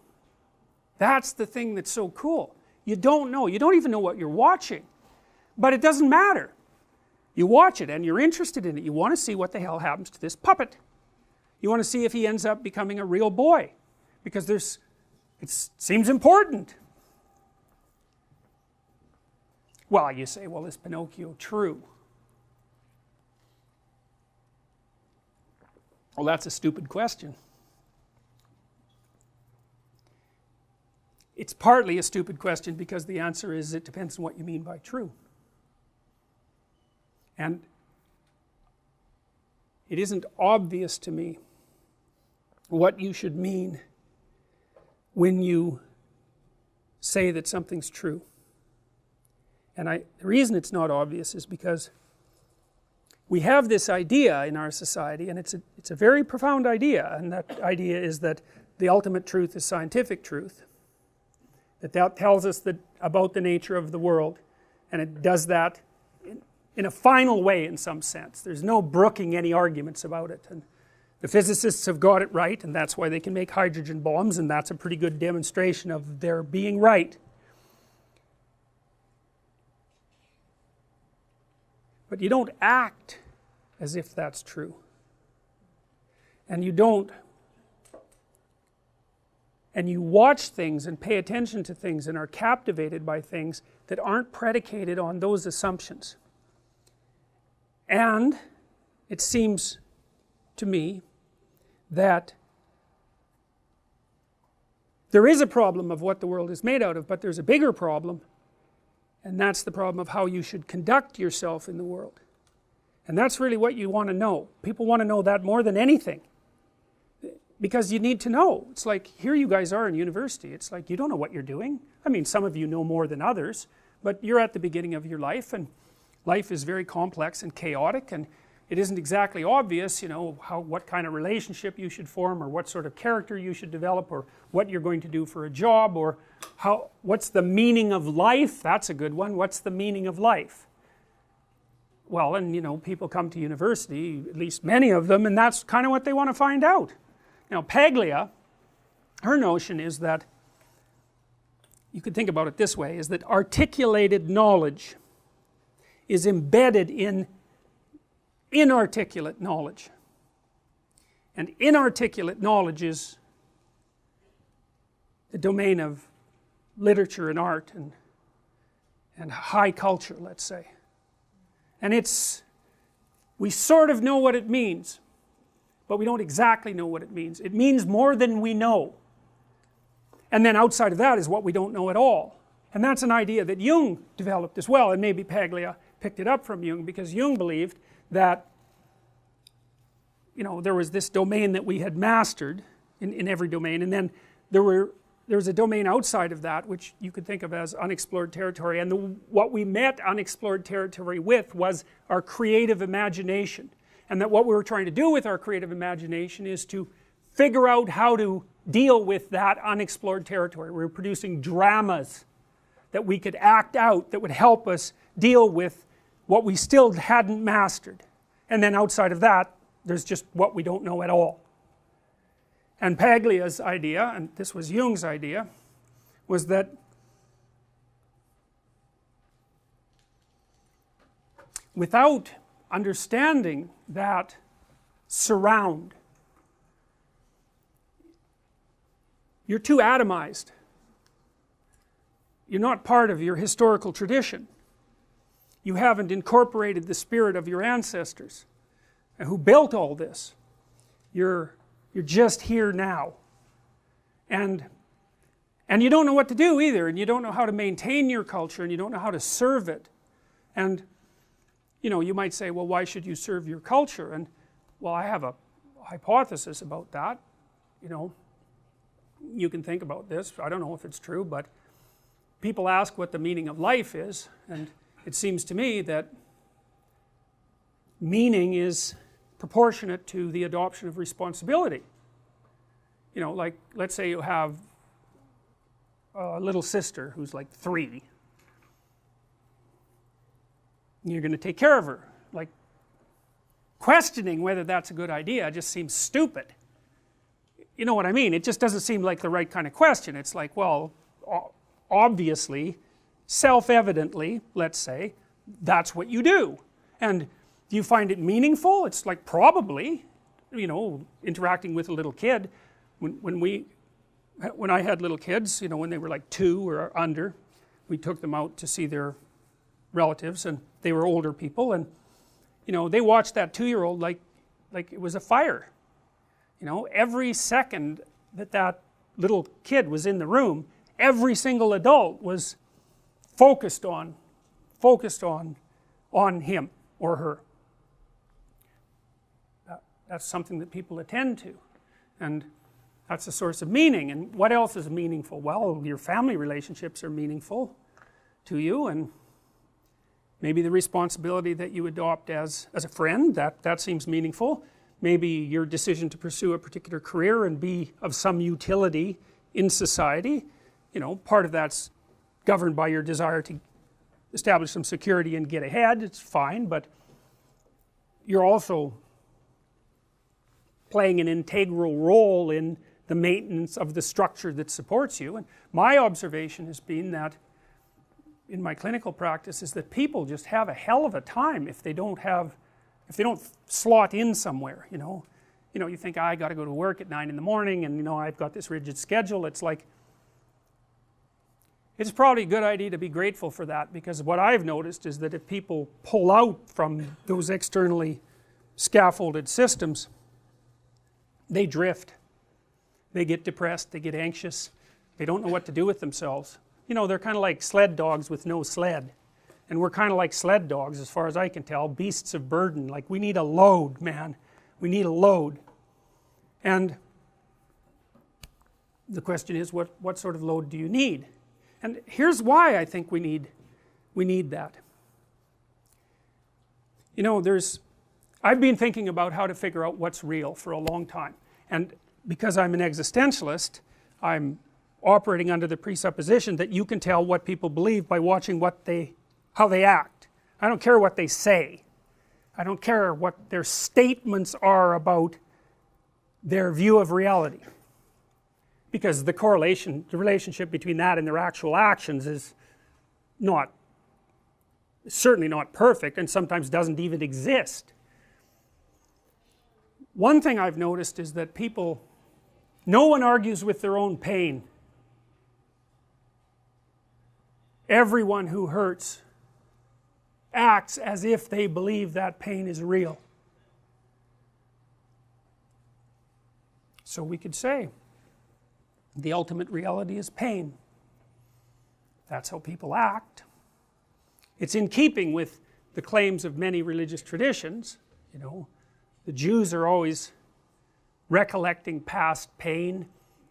That's the thing that's so cool. You don't know. You don't even know what you're watching. But it doesn't matter. You watch it and you're interested in it. You want to see what the hell happens to this puppet. You want to see if he ends up becoming a real boy, because it seems important. Well, you say, well, is Pinocchio true? Well, that's a stupid question. It's partly a stupid question because the answer is it depends on what you mean by true. And it isn't obvious to me what you should mean when you say that something's true. And the reason it's not obvious is because we have this idea in our society, and it's a very profound idea, and that idea is that the ultimate truth is scientific truth. That tells us about the nature of the world, and it does that in a final way in some sense. There's no brooking any arguments about it, and the physicists have got it right, and that's why they can make hydrogen bombs, and that's a pretty good demonstration of their being right. But you don't act as if that's true. And you don't. And you watch things and pay attention to things and are captivated by things that aren't predicated on those assumptions. And it seems to me that there is a problem of what the world is made out of, but there's a bigger problem, and that's the problem of how you should conduct yourself in the world. And that's really what you want to know. People want to know that more than anything. Because you need to know. It's like, here you guys are in university. It's like, you don't know what you're doing. I mean, some of you know more than others, but you're at the beginning of your life, and life is very complex and chaotic, and it isn't exactly obvious, you know, what kind of relationship you should form, or what sort of character you should develop, or what you're going to do for a job, or what's the meaning of life. That's a good one. What's the meaning of life? Well, and you know, people come to university, at least many of them, and that's kind of what they want to find out. Now Paglia, her notion is that, you could think about it this way, is that articulated knowledge is embedded in inarticulate knowledge. And inarticulate knowledge is the domain of literature and art and high culture, let's say. And we sort of know what it means, but we don't exactly know what it means. It means more than we know. And then outside of that is what we don't know at all. And that's an idea that Jung developed as well, and maybe Paglia picked it up from Jung, because Jung believed that, you know, there was this domain that we had mastered in every domain, and then there was a domain outside of that which you could think of as unexplored territory, and what we met unexplored territory with was our creative imagination, and that what we were trying to do with our creative imagination is to figure out how to deal with that unexplored territory. We were producing dramas that we could act out that would help us deal with what we still hadn't mastered, and then outside of that there's just what we don't know at all. And Paglia's idea, and this was Jung's idea, was that without understanding that surround, you're too atomized. You're not part of your historical tradition. You haven't incorporated the spirit of your ancestors who built all this. You're just here now, and you don't know what to do either, and you don't know how to maintain your culture, and you don't know how to serve it. And you know, you might say, well, why should you serve your culture? And well, I have a hypothesis about that. You know, you can think about this. I don't know if it's true, but people ask what the meaning of life is, and it seems to me that meaning is proportionate to the adoption of responsibility. You know, like, let's say you have a little sister who's like 3. You're going to take care of her. Like, questioning whether that's a good idea just seems stupid. You know what I mean? It just doesn't seem like the right kind of question. It's like, well, obviously, self-evidently, let's say, that's what you do. And do you find it meaningful? It's like, probably, you know, interacting with a little kid. When I had little kids, you know, when they were like 2 or under, we took them out to see their relatives, and they were older people, and you know, they watched that 2-year-old like it was a fire. You know, every second that little kid was in the room, every single adult was focused on him or her. That's something that people attend to, and that's a source of meaning. And what else is meaningful? Well, your family relationships are meaningful to you, and maybe the responsibility that you adopt as a friend, that seems meaningful. Maybe your decision to pursue a particular career and be of some utility in society, you know, part of that's governed by your desire to establish some security and get ahead. It's fine, but you're also playing an integral role in the maintenance of the structure that supports you. And my observation has been that in my clinical practice is that people just have a hell of a time if they don't slot in somewhere. You know, you think, I got to go to work at 9 in the morning, and you know, I've got this rigid schedule. It's like, it's probably a good idea to be grateful for that, because what I've noticed is that if people pull out from those externally scaffolded systems, they drift, they get depressed, they get anxious, they don't know what to do with themselves. You know, they're kind of like sled dogs with no sled. and we're kind of like sled dogs as far as I can tell, beasts of burden. Like, we need a load, man, we need a load. And the question is, what sort of load do you need? And here's why I think we need that. You know, I've been thinking about how to figure out what's real for a long time, and because I'm an existentialist, I'm operating under the presupposition that you can tell what people believe by watching how they act. I don't care what they say, I don't care what their statements are about their view of reality, because the relationship between that and their actual actions is certainly not perfect, and sometimes doesn't even exist. One thing I've noticed is that no one argues with their own pain. Everyone who hurts acts as if they believe that pain is real. So we could say the ultimate reality is pain. That's how people act. It's in keeping with the claims of many religious traditions. You know, the Jews are always recollecting past pain.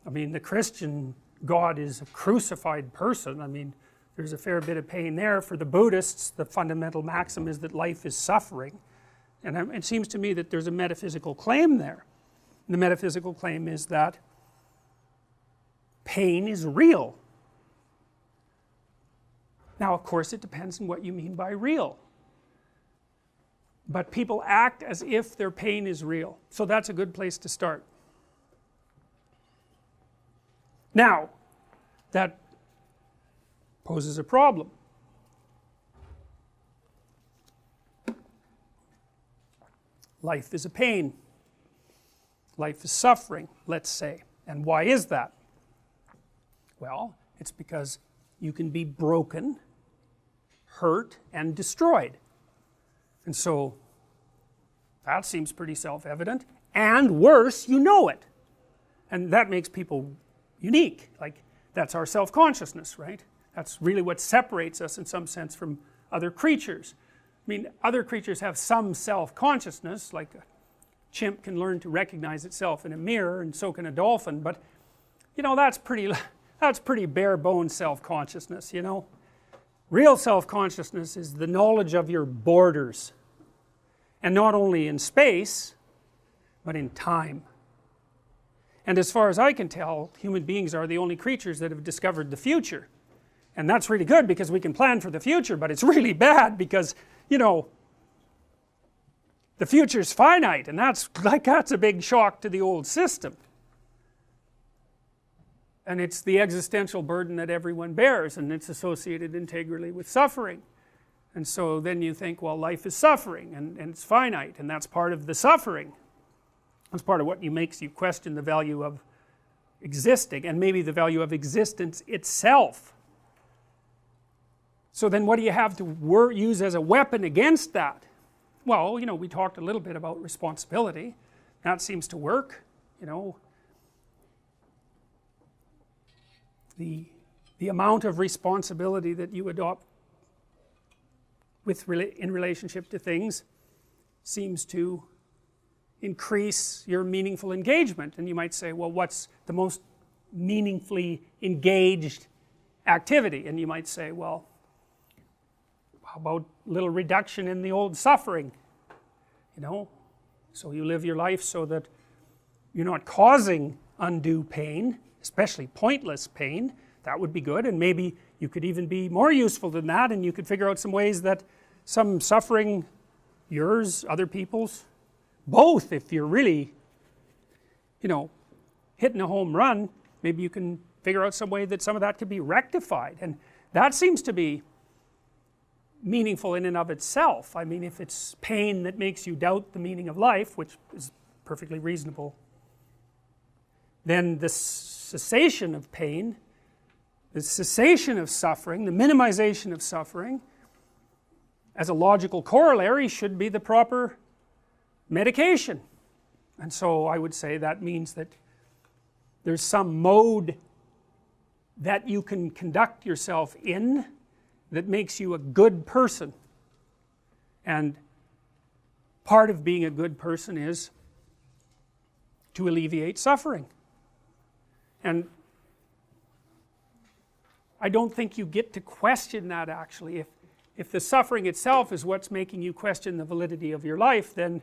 I mean, the Christian God is a crucified person. I mean, there's a fair bit of pain there. For the Buddhists, the fundamental maxim is that life is suffering, and it seems to me that there's a metaphysical claim there. And the metaphysical claim is that pain is real. Now, of course, it depends on what you mean by real, but people act as if their pain is real, so that's a good place to start. Now, that poses a problem. Life is a pain. Life is suffering, let's say. And why is that? Well, it's because you can be broken, hurt, and destroyed. And so that seems pretty self-evident. And worse, you know it. And that makes people unique. Like, that's our self-consciousness, right? That's really what separates us in some sense from other creatures. I mean, other creatures have some self-consciousness, like a chimp can learn to recognize itself in a mirror, and so can a dolphin, but you know, that's pretty bare bones self-consciousness, you know. Real self-consciousness is the knowledge of your borders, and not only in space but in time. And as far as I can tell, human beings are the only creatures that have discovered the future, and that's really good because we can plan for the future, but it's really bad because, you know, the future is finite, and that's a big shock to the old system. And it's the existential burden that everyone bears, and it's associated integrally with suffering. And so then you think, well, life is suffering, and it's finite, and that's part of the suffering. That's part of what makes you question the value of existing, and maybe the value of existence itself. So then what do you have to use as a weapon against that? Well, you know, we talked a little bit about responsibility. That seems to work, you know. The amount of responsibility that you adopt in relationship to things seems to increase your meaningful engagement. And you might say, well, what's the most meaningfully engaged activity? And you might say, well, how about a little reduction in the old suffering, you know? So you live your life so that you're not causing undue pain, especially pointless pain. That would be good, and maybe you could even be more useful than that, and you could figure out some ways that some suffering, yours, other people's, both, if you're really, you know, hitting a home run, maybe you can figure out some way that some of that could be rectified. And that seems to be meaningful in and of itself. I mean, if it's pain that makes you doubt the meaning of life, which is perfectly reasonable, then the cessation of pain, the cessation of suffering, the minimization of suffering, as a logical corollary, should be the proper medication. And so I would say that means that there's some mode that you can conduct yourself in that makes you a good person. And part of being a good person is to alleviate suffering. And I don't think you get to question that actually. If the suffering itself is what's making you question the validity of your life, then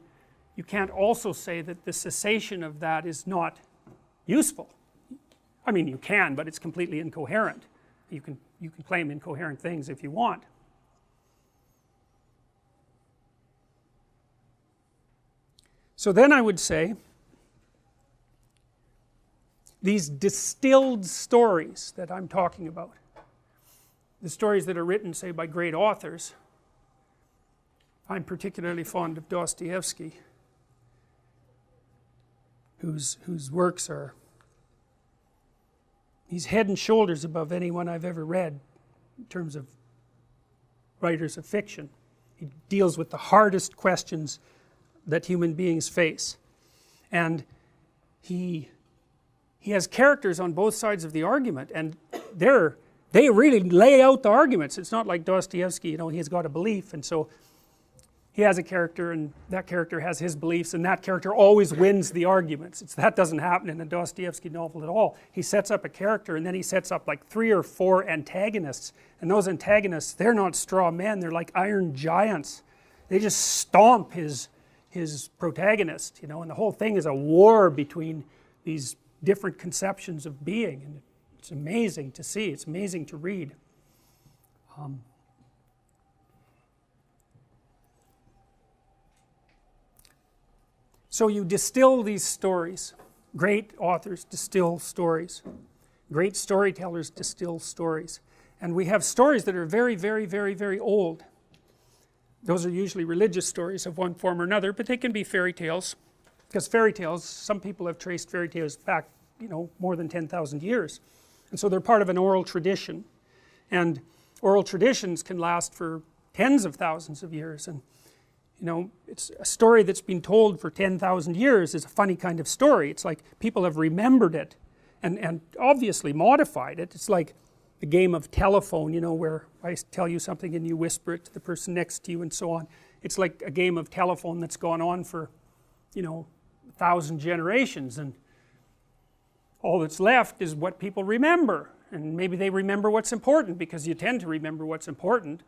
you can't also say that the cessation of that is not useful. I mean, you can, but it's completely incoherent. You can claim incoherent things if you want. So then I would say these distilled stories that I'm talking about, the stories that are written, say, by great authors. I'm particularly fond of Dostoevsky, whose works are, he's head and shoulders above anyone I've ever read in terms of writers of fiction. He deals with the hardest questions that human beings face, and he has characters on both sides of the argument, and they really lay out the arguments. It's not like Dostoevsky, you know, he's got a belief, and so he has a character, and that character has his beliefs, and that character always wins the arguments. That doesn't happen in a Dostoevsky novel at all. He sets up a character, and then he sets up like 3 or 4 antagonists, and those antagonists, they're not straw men, they're like iron giants. They just stomp his protagonist, you know, and the whole thing is a war between these different conceptions of being, and it's amazing to see, it's amazing to read. So you distill these stories. Great authors distill stories. Great storytellers distill stories. And we have stories that are very, very, very, very old. Those are usually religious stories of one form or another, but they can be fairy tales. Because fairy tales, some people have traced fairy tales back, you know, more than 10,000 years. And so they're part of an oral tradition. And oral traditions can last for tens of thousands of years. And, you know, it's a story that's been told for 10,000 years is a funny kind of story. It's like people have remembered it and obviously modified it. It's like the game of telephone, you know, where I tell you something and you whisper it to the person next to you and so on. It's like a game of telephone that's gone on for, you know, 1,000 generations, and all that's left is what people remember, and maybe they remember what's important, because you tend to remember what's important,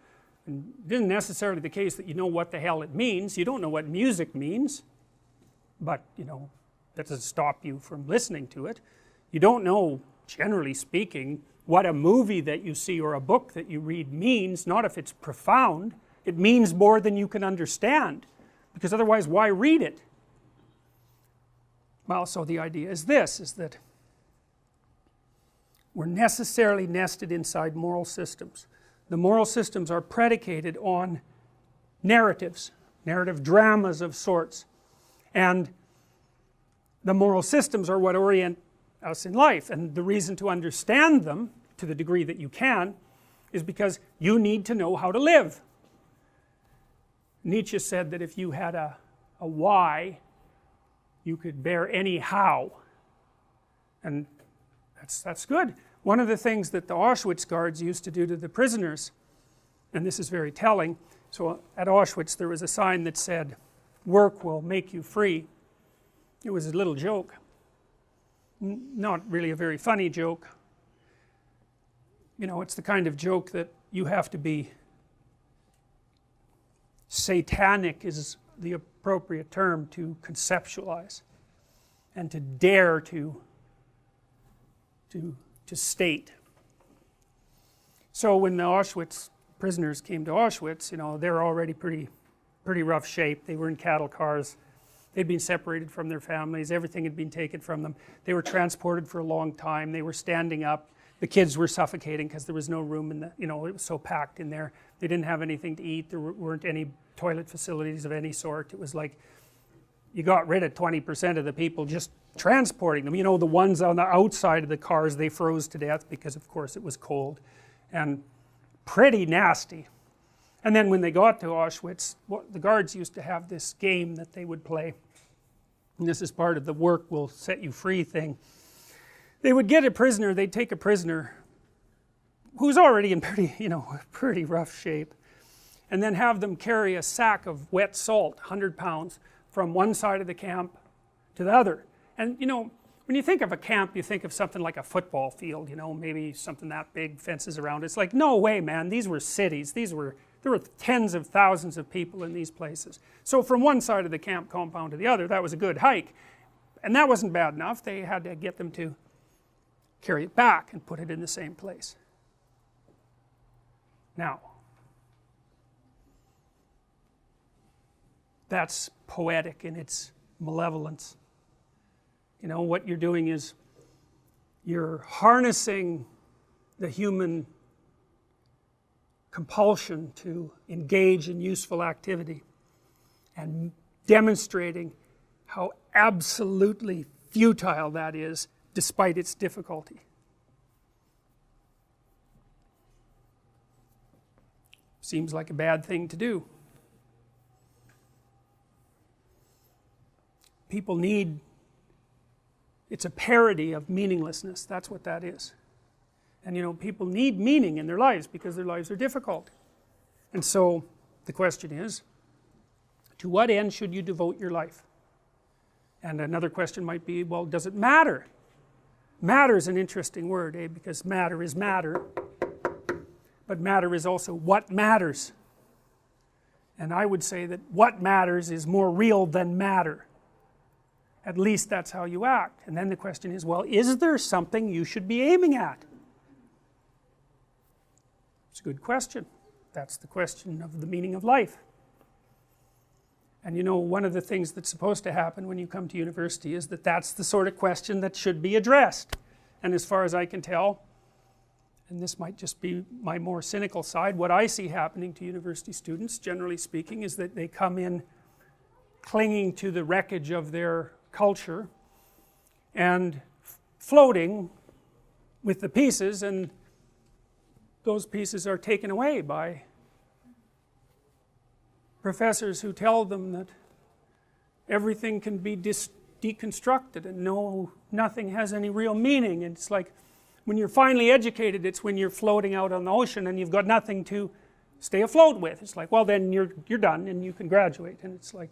and it isn't necessarily the case that you know what the hell it means. You don't know what music means, but, you know, that doesn't stop you from listening to it. You don't know, generally speaking, what a movie that you see or a book that you read means, not if it's profound. It means more than you can understand, because otherwise why read it? Well, so the idea is this, is that we're necessarily nested inside moral systems. The moral systems are predicated on narratives, narrative dramas of sorts, and the moral systems are what orient us in life, and the reason to understand them to the degree that you can is because you need to know how to live. Nietzsche said that if you had a why, you could bear any how, and that's good. One of the things that the Auschwitz guards used to do to the prisoners, and this is very telling, so at Auschwitz there was a sign that said, "Work will make you free." It was a little joke, not really a very funny joke. You know, it's the kind of joke that you have to be satanic, is the appropriate term to conceptualize, and to dare to state. So when the Auschwitz prisoners came to Auschwitz, you know, they're already pretty rough shape. They were in cattle cars. They'd been separated from their families. Everything had been taken from them. They were transported for a long time. They were standing up. The kids were suffocating because there was no room in the, you know, it was so packed in there. They didn't have anything to eat. There weren't any toilet facilities of any sort. It was like you got rid of 20% of the people just transporting them. You know, the ones on the outside of the cars, they froze to death because of course it was cold, and pretty nasty. And then when they got to Auschwitz, the guards used to have this game that they would play, and this is part of the work will set you free thing. They would get a prisoner, they'd take a prisoner, who's already in pretty rough shape, and then have them carry a sack of wet salt, 100 pounds, from one side of the camp to the other. And when you think of a camp, you think of something like a football field, maybe something that big, fences around it. It's like, no way, man, these were cities. There were tens of thousands of people in these places. So from one side of the camp compound to the other, that was a good hike. And that wasn't bad enough. They had to get them to carry it back and put it in the same place. Now, that's poetic in its malevolence. What you're doing is you're harnessing the human compulsion to engage in useful activity and demonstrating how absolutely futile that is despite its difficulty. Seems like a bad thing to do. People need, it's a parody of meaninglessness, that's what that is. And people need meaning in their lives because their lives are difficult. And so the question is, to what end should you devote your life? And another question might be, well, does it matter? Matter is an interesting word, because matter is matter, but matter is also what matters. And I would say that what matters is more real than matter. At least that's how you act. And then the question is, well, is there something you should be aiming at? It's a good question. That's the question of the meaning of life. And one of the things that's supposed to happen when you come to university is that that's the sort of question that should be addressed. And as far as I can tell, and this might just be my more cynical side, what I see happening to university students, generally speaking, is that they come in clinging to the wreckage of their culture and floating with the pieces, and those pieces are taken away by professors who tell them that everything can be deconstructed and nothing has any real meaning. And it's like when you're finally educated, it's when you're floating out on the ocean and you've got nothing to stay afloat with. It's like, well, then you're done and you can graduate. And it's like,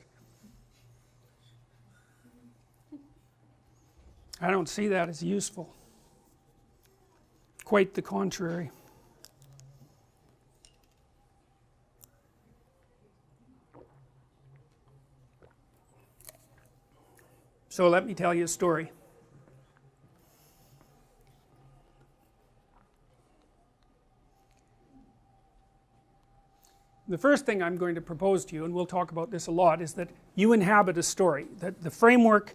I don't see that as useful. Quite the contrary. So let me tell you a story. The first thing I'm going to propose to you, and we'll talk about this a lot, is that you inhabit a story. That the framework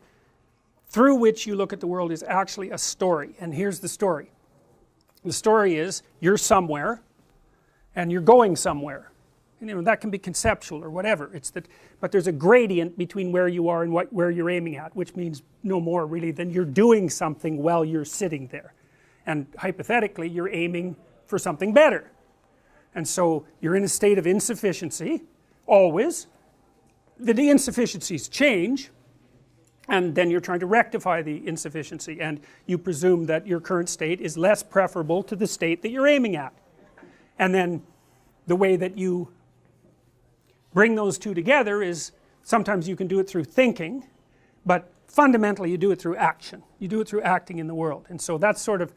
through which you look at the world is actually a story. And here's the story. The story is you're somewhere and you're going somewhere. And that can be conceptual or whatever. But there's a gradient between where you are and where you're aiming at, which means no more really than you're doing something while you're sitting there. And hypothetically, you're aiming for something better. And so you're in a state of insufficiency, always. The insufficiencies change, and then you're trying to rectify the insufficiency, and you presume that your current state is less preferable to the state that you're aiming at. And then the way that you bring those two together is sometimes you can do it through thinking, but fundamentally you do it through action. You do it through acting in the world. And so that's sort of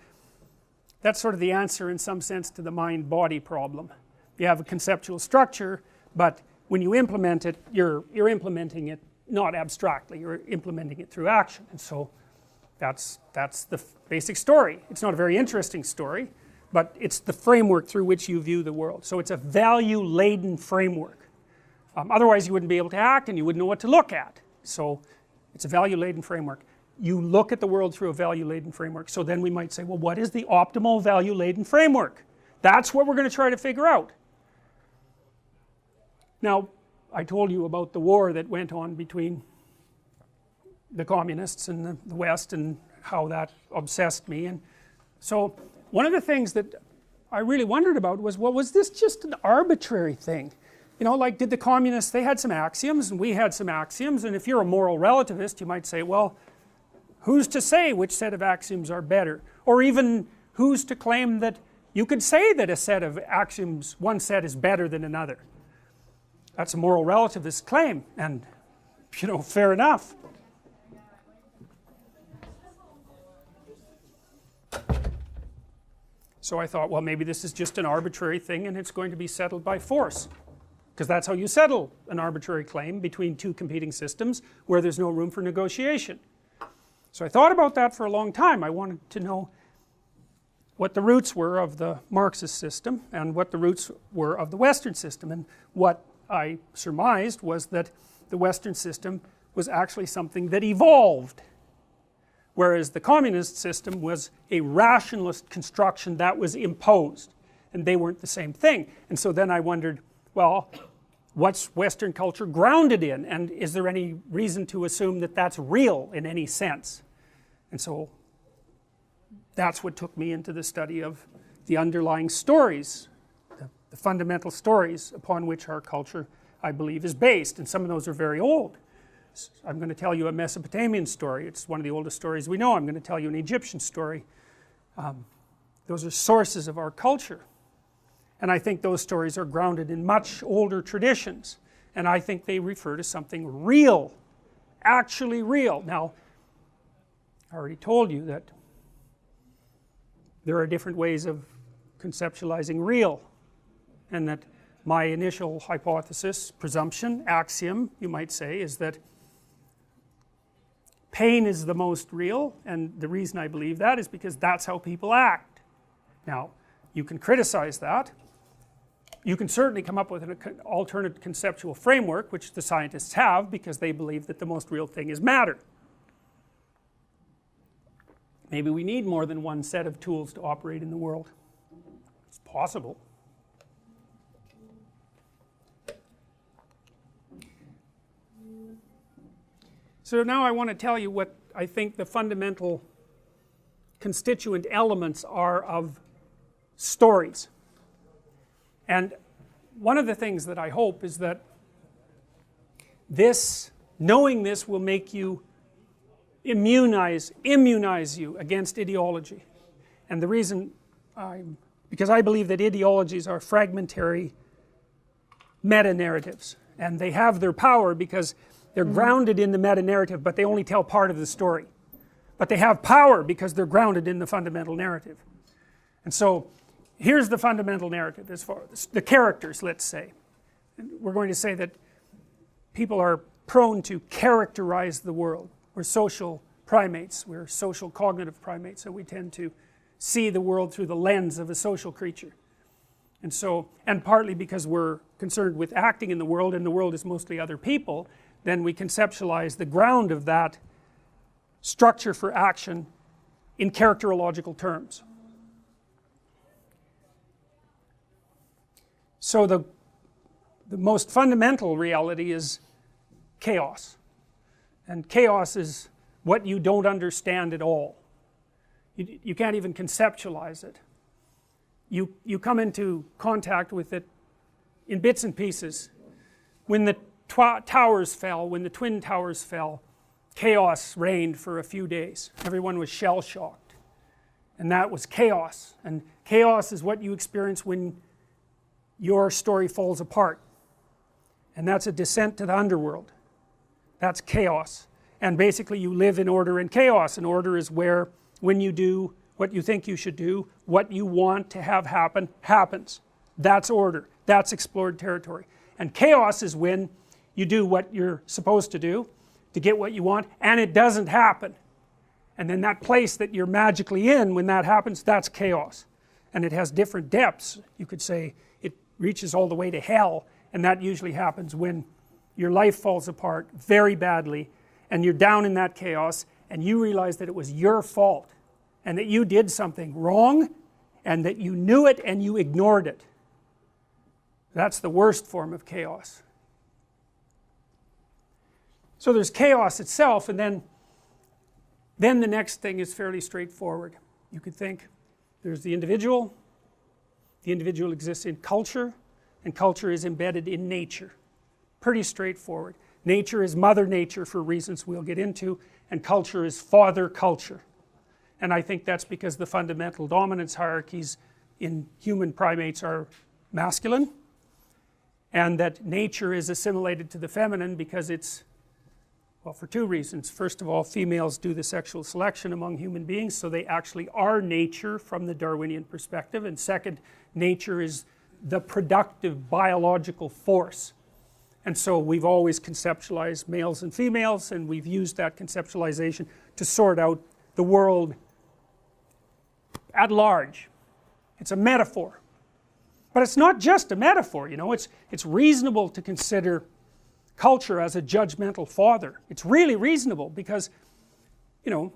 the answer in some sense to the mind-body problem. You have a conceptual structure, but when you implement it, you're implementing it not abstractly, you're implementing it through action. And so that's the basic story. It's not a very interesting story, but it's the framework through which you view the world. So it's a value-laden framework. Otherwise you wouldn't be able to act and you wouldn't know what to look at. So it's a value-laden framework. You look at the world through a value-laden framework. So then we might say, well, what is the optimal value-laden framework? That's what we're going to try to figure out. Now, I told you about the war that went on between the communists and the West and how that obsessed me. And so one of the things that I really wondered about was, well, was this just an arbitrary thing? Like did the communists, they had some axioms and we had some axioms, and if you're a moral relativist you might say, well, who's to say which set of axioms are better? Or even who's to claim that you could say that a set of axioms, one set is better than another. That's a moral relativist claim, and you know, fair enough. So I thought, well, maybe this is just an arbitrary thing and it's going to be settled by force, because that's how you settle an arbitrary claim between two competing systems where there's no room for negotiation. So I thought about that for a long time. I wanted to know what the roots were of the Marxist system and what the roots were of the Western system, and what I surmised was that the Western system was actually something that evolved, whereas the communist system was a rationalist construction that was imposed, and they weren't the same thing. And so then I wondered, well, what's Western culture grounded in, and is there any reason to assume that that's real in any sense? And so that's what took me into the study of the underlying stories, the fundamental stories upon which our culture, I believe, is based, and some of those are very old. I'm going to tell you a Mesopotamian story. It's one of the oldest stories we know. I'm going to tell you an Egyptian story. Those are sources of our culture, and I think those stories are grounded in much older traditions, and I think they refer to something real, actually real. Now, I already told you that there are different ways of conceptualizing real, and that my initial hypothesis, presumption, axiom, you might say, is that pain is the most real, and the reason I believe that is because that's how people act. Now, you can criticize that. You can certainly come up with an alternate conceptual framework, which the scientists have, because they believe that the most real thing is matter. Maybe we need more than one set of tools to operate in the world. It's possible. So now I want to tell you what I think the fundamental constituent elements are of stories. And one of the things that I hope is that knowing this will make you immunize you against ideology. And the reason, because I believe that ideologies are fragmentary meta-narratives, and they have their power because they're grounded in the meta-narrative, but they only tell part of the story. But they have power because they're grounded in the fundamental narrative. And so here's the fundamental narrative as far as the characters, let's say. And we're going to say that people are prone to characterize the world. We're social primates, we're social cognitive primates, so we tend to see the world through the lens of a social creature. And so, and partly because we're concerned with acting in the world, and the world is mostly other people, then we conceptualize the ground of that structure for action in characterological terms. So the most fundamental reality is chaos. And chaos is what you don't understand at all. You can't even conceptualize it. You come into contact with it in bits and pieces. When the towers fell, when the Twin Towers fell, chaos reigned for a few days. Everyone was shell-shocked. And that was chaos. And chaos is what you experience when your story falls apart. And that's a descent to the underworld. That's chaos. And basically you live in order and chaos. And order is where, when you do what you think you should do, what you want to have happen, happens. That's order. That's explored territory. And chaos is when you do what you're supposed to do to get what you want, and it doesn't happen. And then that place that you're magically in when that happens, that's chaos. And it has different depths. You could say it reaches all the way to hell, and that usually happens when your life falls apart very badly, and you're down in that chaos, and you realize that it was your fault, and that you did something wrong, and that you knew it and you ignored it. That's the worst form of chaos. So there's chaos itself, and then the next thing is fairly straightforward. You could think there's the individual exists in culture, and culture is embedded in nature. Pretty straightforward. Nature is mother nature for reasons we'll get into, and culture is father culture. And I think that's because the fundamental dominance hierarchies in human primates are masculine, and that nature is assimilated to the feminine because it's, well, for two reasons. First of all, females do the sexual selection among human beings, so they actually are nature from the Darwinian perspective. And second, nature is the productive biological force. And so we've always conceptualized males and females, and we've used that conceptualization to sort out the world at large. It's a metaphor. But it's not just a metaphor, you know, it's reasonable to consider culture as a judgmental father. It's really reasonable because, you know,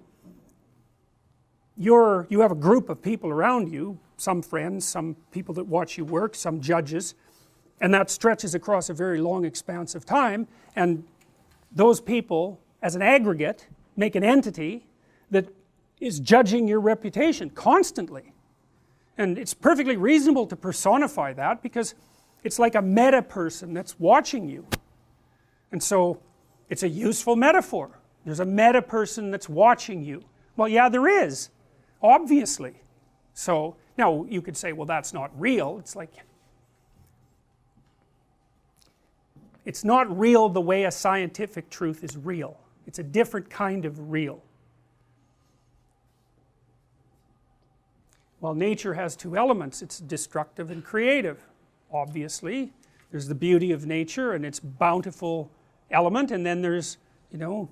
you have a group of people around you, some friends, some people that watch you work, some judges, and that stretches across a very long expanse of time, and those people as an aggregate make an entity that is judging your reputation constantly. And it's perfectly reasonable to personify that because it's like a meta person that's watching you. And so it's a useful metaphor. There's a meta person that's watching you. Well, yeah, there is, obviously. So now you could say, well, that's not real. It's like, it's not real the way a scientific truth is real. It's a different kind of real. Well, nature has two elements. It's destructive and creative. Obviously, there's the beauty of nature and its bountiful element, and then there's, you know,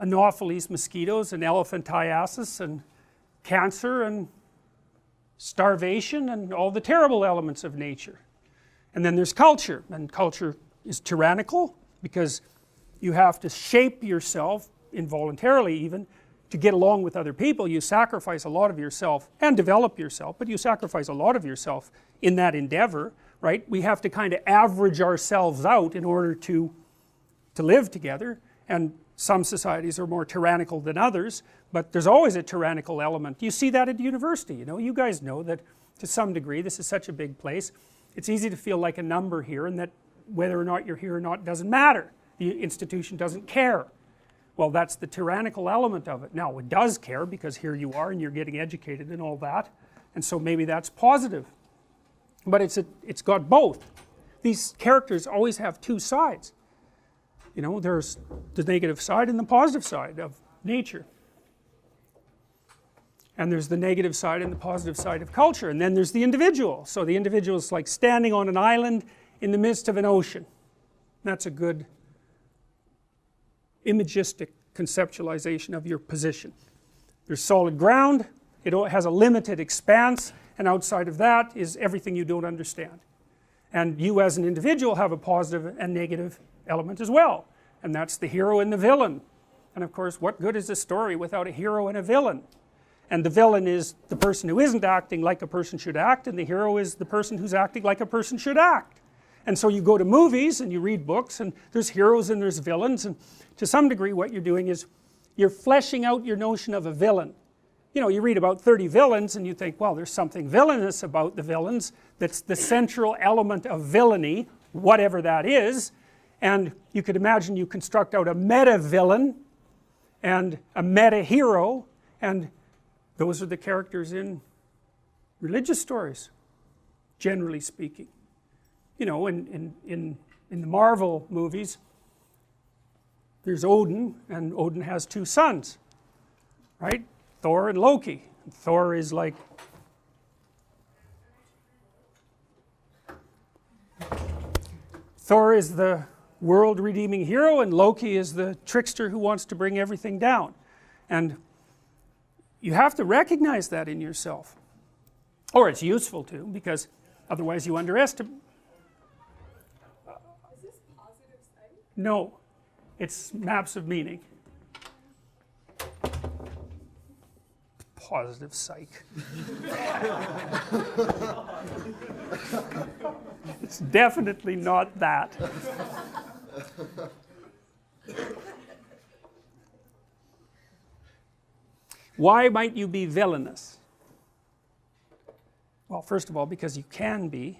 Anopheles mosquitoes and elephantiasis and cancer and starvation and all the terrible elements of nature. And then there's culture, and culture is tyrannical because you have to shape yourself, involuntarily even, to get along with other people. You sacrifice a lot of yourself and develop yourself, but you sacrifice a lot of yourself in that endeavor, right? We have to kind of average ourselves out in order to live together, and some societies are more tyrannical than others, but there's always a tyrannical element. You see that at university, you know, you guys know that to some degree, this is such a big place, it's easy to feel like a number here, and that whether or not you're here or not doesn't matter. The institution doesn't care. Well, that's the tyrannical element of it. Now, it does care because here you are and you're getting educated and all that, and so maybe that's positive. But it's got both. These characters always have two sides. You know, there's the negative side and the positive side of nature. And there's the negative side and the positive side of culture. And then there's the individual. So the individual is like standing on an island in the midst of an ocean. That's a good imagistic conceptualization of your position. There's solid ground, it has a limited expanse, and outside of that is everything you don't understand. And you as an individual have a positive and negative element as well, and that's the hero and the villain. And of course, what good is a story without a hero and a villain? And the villain is the person who isn't acting like a person should act, and the hero is the person who's acting like a person should act. And so you go to movies and you read books, and there's heroes and there's villains, and to some degree what you're doing is you're fleshing out your notion of a villain. You know, you read about 30 villains and you think, well, there's something villainous about the villains that's the central element of villainy, whatever that is, and you could imagine you construct out a meta villain and a meta hero, and those are the characters in religious stories, generally speaking. You know, in the Marvel movies, there's Odin, and Odin has two sons, right? Thor and Loki. Thor is like Thor is the world-redeeming hero, and Loki is the trickster who wants to bring everything down. And you have to recognize that in yourself, or it's useful to, because otherwise you underestimate. Is this positive psych? No, it's maps of meaning. Positive psych. It's definitely not that. Why might you be villainous? Well, first of all, because you can be.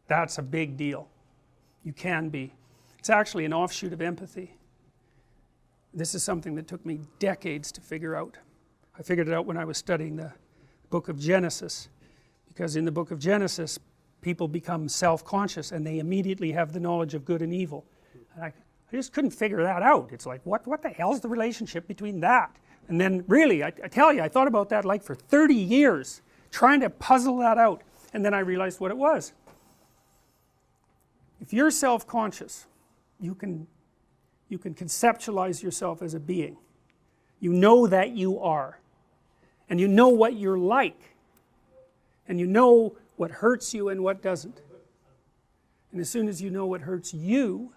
That's a big deal. You can be. It's actually an offshoot of empathy. This is something that took me decades to figure out. I figured it out when I was studying the book of Genesis. because in the book of Genesis people become self-conscious and they immediately have the knowledge of good and evil, and I just couldn't figure that out. It's like, what the hell's the relationship between that? And then really, I tell you, I thought about that like for 30 years trying to puzzle that out, and then I realized what it was. If you're self-conscious, you can conceptualize yourself as a being. You know that you are, and you know what you're like, and you know what hurts you and what doesn't. And as soon as you know what hurts you,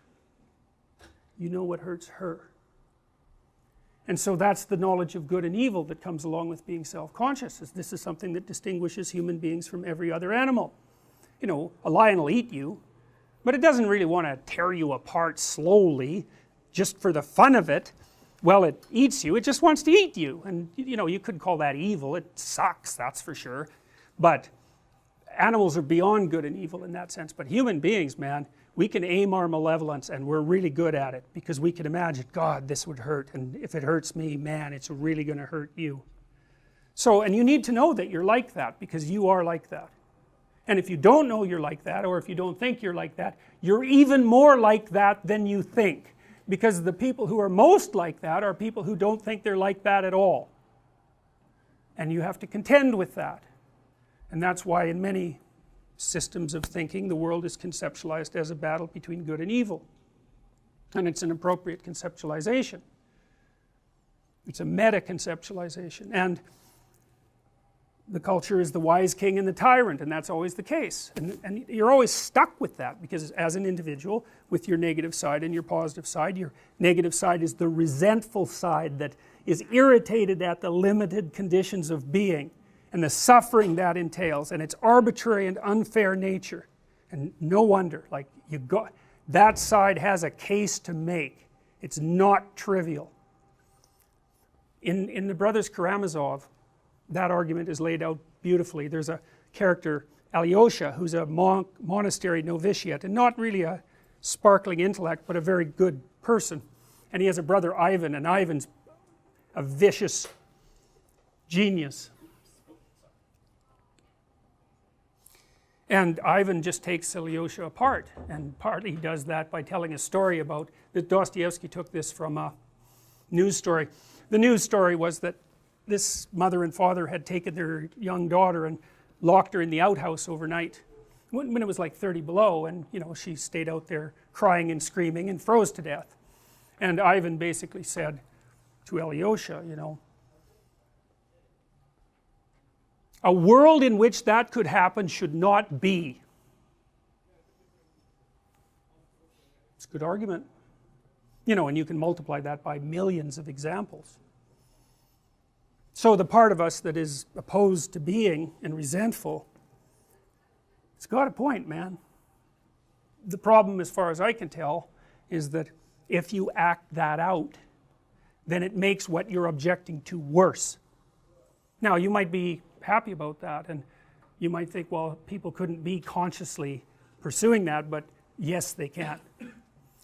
you know what hurts her. And so that's the knowledge of good and evil that comes along with being self-conscious. This is something that distinguishes human beings from every other animal. You know, a lion will eat you, but it doesn't really want to tear you apart slowly just for the fun of it. Well, it eats you, it just wants to eat you, and you know, you could call that evil. It sucks, that's for sure, but animals are beyond good and evil in that sense. But human beings, man, we can aim our malevolence, and we're really good at it, because we can imagine, God, this would hurt, and if it hurts me, man, it's really going to hurt you. So, and you need to know that you're like that, because you are like that. And if you don't know you're like that, or if you don't think you're like that, you're even more like that than you think, because the people who are most like that are people who don't think they're like that at all. And you have to contend with that. And that's why in many systems of thinking the world is conceptualized as a battle between good and evil, and it's an appropriate conceptualization. It's a meta conceptualization, and the culture is the wise king and the tyrant, and that's always the case, and you're always stuck with that, because as an individual, with your negative side and your positive side, your negative side is the resentful side that is irritated at the limited conditions of being and the suffering that entails, and its arbitrary and unfair nature. And no wonder, like, that side has a case to make. It's not trivial. In the Brothers Karamazov, that argument is laid out beautifully. There's a character, Alyosha, who's a monastery novitiate, and not really a sparkling intellect, but a very good person. And he has a brother, Ivan, and Ivan's a vicious genius. And Ivan just takes Alyosha apart, and partly he does that by telling a story about, that Dostoevsky took this from a news story. The news story was that this mother and father had taken their young daughter and locked her in the outhouse overnight when it was like 30 below, and you know, she stayed out there crying and screaming and froze to death. And Ivan basically said to Alyosha, you know, a world in which that could happen should not be. It's a good argument. You know, and you can multiply that by millions of examples. So the part of us that is opposed to being and resentful, it's got a point, man. The problem, as far as I can tell, is that if you act that out, then it makes what you're objecting to worse. Now, you might be happy about that, and you might think, well, people couldn't be consciously pursuing that, but yes, they can.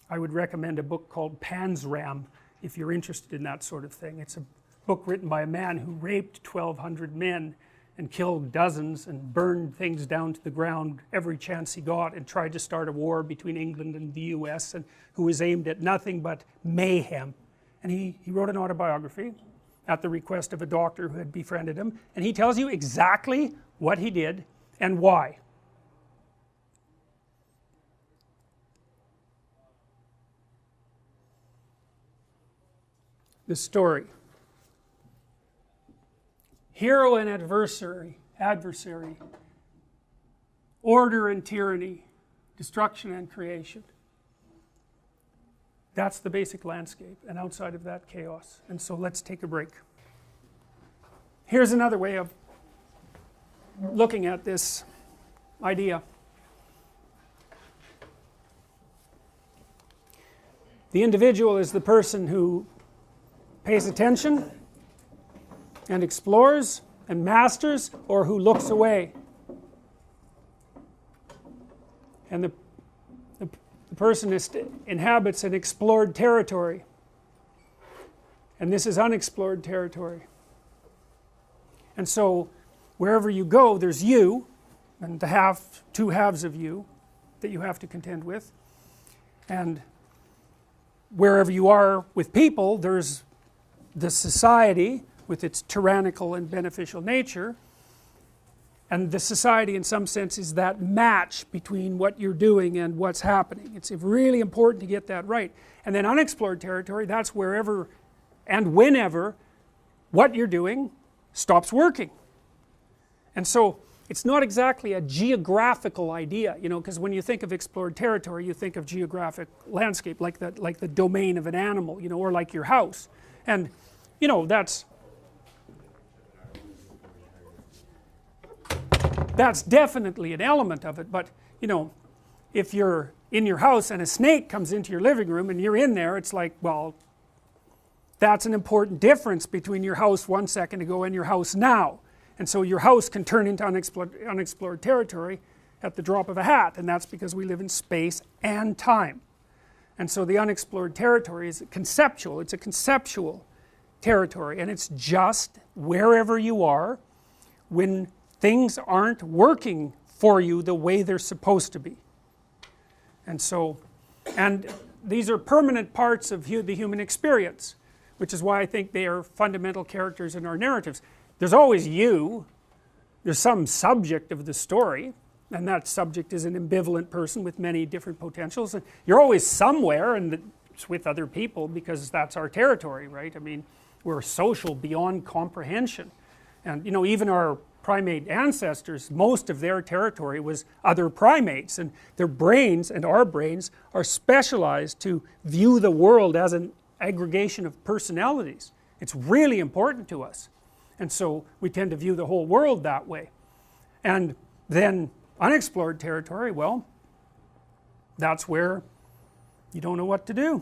I would recommend a book called Panzram if you're interested in that sort of thing. It's a book written by a man who raped 1,200 men and killed dozens and burned things down to the ground every chance he got, and tried to start a war between England and the US, and who was aimed at nothing but mayhem. And he wrote an autobiography at the request of a doctor who had befriended him, and he tells you exactly what he did and why. The story. Hero and adversary, order and tyranny, destruction and creation. That's the basic landscape, and outside of that, chaos. And so let's take a break. Here's another way of looking at this idea. The individual is the person who pays attention and explores and masters, or who looks away. And the person inhabits an explored territory, and this is unexplored territory. And so wherever you go, there's you, and the two halves of you that you have to contend with. And wherever you are with people, there's the society with its tyrannical and beneficial nature, and the society in some sense is that match between what you're doing and what's happening. It's really important to get that right. And then unexplored territory, that's wherever and whenever what you're doing stops working. And so it's not exactly a geographical idea, you know, because when you think of explored territory, you think of geographic landscape, like the domain of an animal, you know, or like your house. And, you know, that's definitely an element of it. But, you know, if you're in your house and a snake comes into your living room and you're in there, it's like, well, that's an important difference between your house 1 second ago and your house now. And so your house can turn into unexplored territory at the drop of a hat, and that's because we live in space and time. And so the unexplored territory is conceptual. It's a conceptual territory, and it's just wherever you are when things aren't working for you the way they're supposed to be. And so, and these are permanent parts of the human experience, which is why I think they are fundamental characters in our narratives. There's always you, there's some subject of the story, and that subject is an ambivalent person with many different potentials, and you're always somewhere, and it's with other people because that's our territory, right? I mean, we're social beyond comprehension. And you know, even our primate ancestors, most of their territory was other primates, and their brains and our brains are specialized to view the world as an aggregation of personalities. It's really important to us. And so we tend to view the whole world that way. And then unexplored territory, well, that's where you don't know what to do.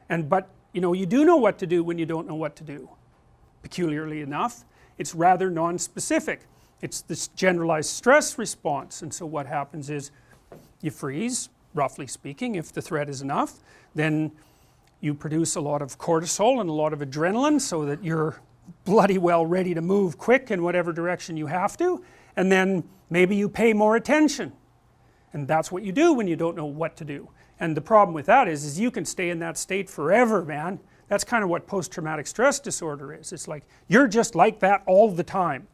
But you know, you do know what to do when you don't know what to do. Peculiarly enough, it's rather non-specific. It's this generalized stress response. And so what happens is you freeze, roughly speaking, if the threat is enough. Then you produce a lot of cortisol and a lot of adrenaline so that you're bloody well ready to move quick in whatever direction you have to, and then maybe you pay more attention, and that's what you do when you don't know what to do. And the problem with that is you can stay in that state forever, man. That's kind of what post-traumatic stress disorder is. It's like you're just like that all the time,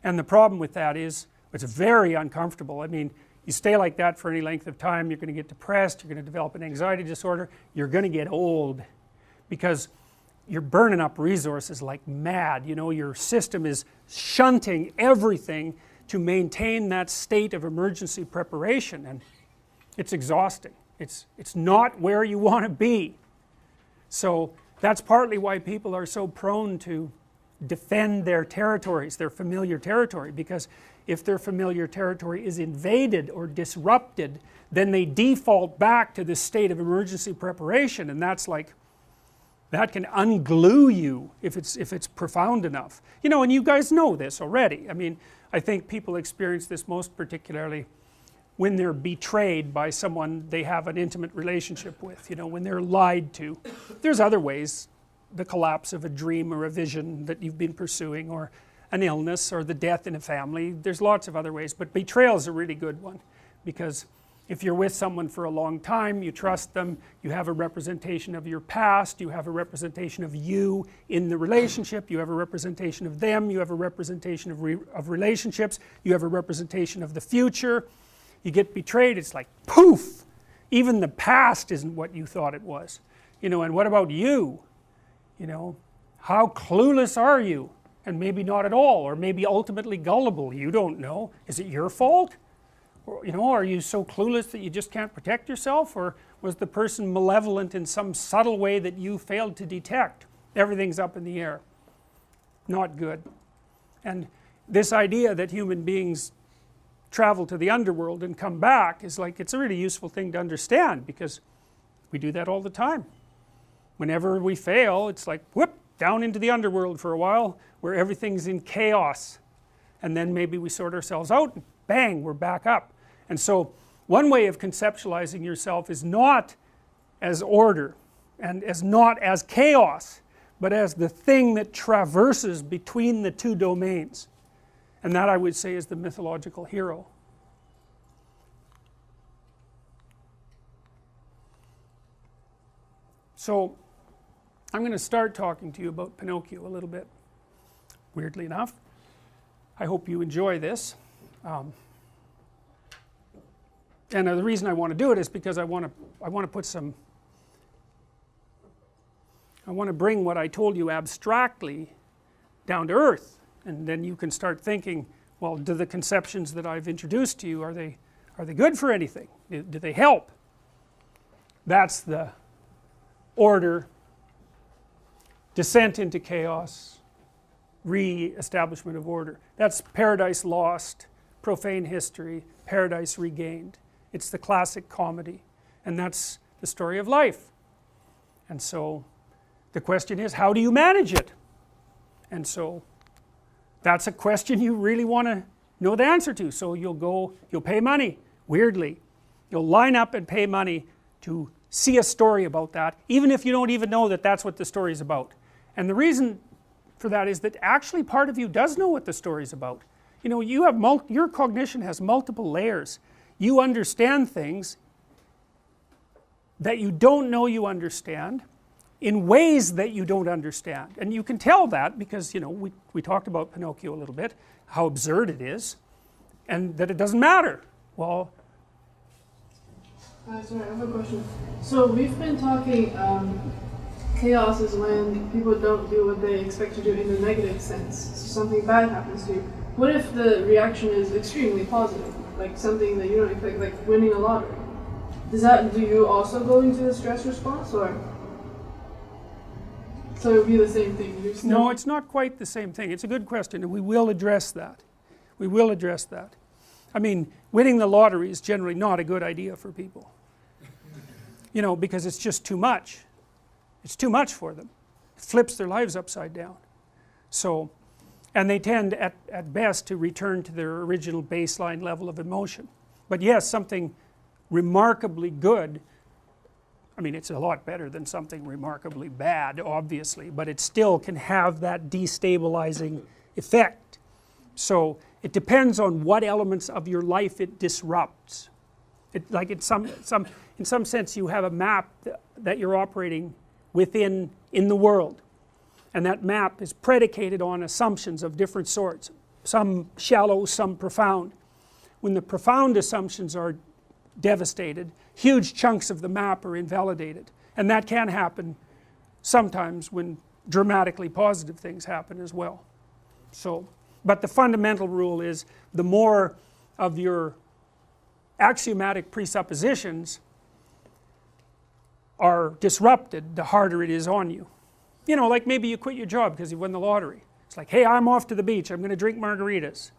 and the problem with that is it's very uncomfortable. I mean, you stay like that for any length of time, you're going to get depressed, you're going to develop an anxiety disorder, you're going to get old, because you're burning up resources like mad. You know, your system is shunting everything to maintain that state of emergency preparation, and it's exhausting. It's not where you want to be. So that's partly why people are so prone to defend their territories, their familiar territory, because if their familiar territory is invaded or disrupted, then they default back to this state of emergency preparation, and that's like, that can unglue you if it's profound enough. You know, and you guys know this already. I mean, I think people experience this most particularly when they're betrayed by someone they have an intimate relationship with, you know, when they're lied to. There's other ways, the collapse of a dream or a vision that you've been pursuing, or an illness, or the death in a family. There's lots of other ways, but betrayal is a really good one, because if you're with someone for a long time, you trust them, you have a representation of your past, you have a representation of you in the relationship, you have a representation of them, you have a representation of relationships, you have a representation of the future. You get betrayed, it's like poof, even the past isn't what you thought it was. You know, and what about you? You know, how clueless are you? And maybe not at all, or maybe ultimately gullible, you don't know. Is it your fault? Or, you know, are you so clueless that you just can't protect yourself, or was the person malevolent in some subtle way that you failed to detect? Everything's up in the air. Not good. And this idea that human beings travel to the underworld and come back is like, it's a really useful thing to understand, because we do that all the time. Whenever we fail, it's like whoop, down into the underworld for a while where everything's in chaos, and then maybe we sort ourselves out and bang, we're back up. And so one way of conceptualizing yourself is not as order and as not as chaos, but as the thing that traverses between the two domains. and that I would say is the mythological hero. So I'm going to start talking to you about Pinocchio a little bit, weirdly enough. I hope you enjoy this. And the reason I want to do it is because I want to put some, I want to bring what I told you abstractly down to earth, and then you can start thinking, well, do the conceptions that I've introduced to you, are they good for anything? Do they help? That's the order, descent into chaos, re-establishment of order. That's Paradise Lost, Profane History, Paradise Regained. It's the classic comedy, and that's the story of life. And so the question is, how do you manage it? And so that's a question you really want to know the answer to. So you'll pay money, weirdly. You'll line up and pay money to see a story about that, even if you don't even know that that's what the story is about. And the reason for that is that actually part of you does know what the story is about. You know, you have your cognition has multiple layers. You understand things that you don't know you understand in ways that you don't understand, and you can tell that because, you know, we talked about Pinocchio a little bit, how absurd it is, and that it doesn't matter. Well, sorry, I have a question. So we've been talking, chaos is when people don't do what they expect to do in the negative sense. So something bad happens to you. What if the reaction is extremely positive, like something that you don't expect, like winning a lottery? Do you also go into the stress response, or? So it would be the same thing? No, it's not quite the same thing. It's a good question, and we will address that. We will address that. I mean, winning the lottery is generally not a good idea for people. You know, because it's just too much. It's too much for them. It flips their lives upside down. So, and they tend at best to return to their original baseline level of emotion. But yes, something remarkably good, I mean, it's a lot better than something remarkably bad, obviously, but it still can have that destabilizing effect. So it depends on what elements of your life it disrupts. Like in some sense you have a map that you're operating within in the world, and that map is predicated on assumptions of different sorts, some shallow, some profound. When the profound assumptions are devastated, huge chunks of the map are invalidated, and that can happen sometimes when dramatically positive things happen as well. So, but the fundamental rule is the more of your axiomatic presuppositions are disrupted, the harder it is on you. You know, like maybe you quit your job because you won the lottery. It's like, hey, I'm off to the beach, I'm going to drink margaritas.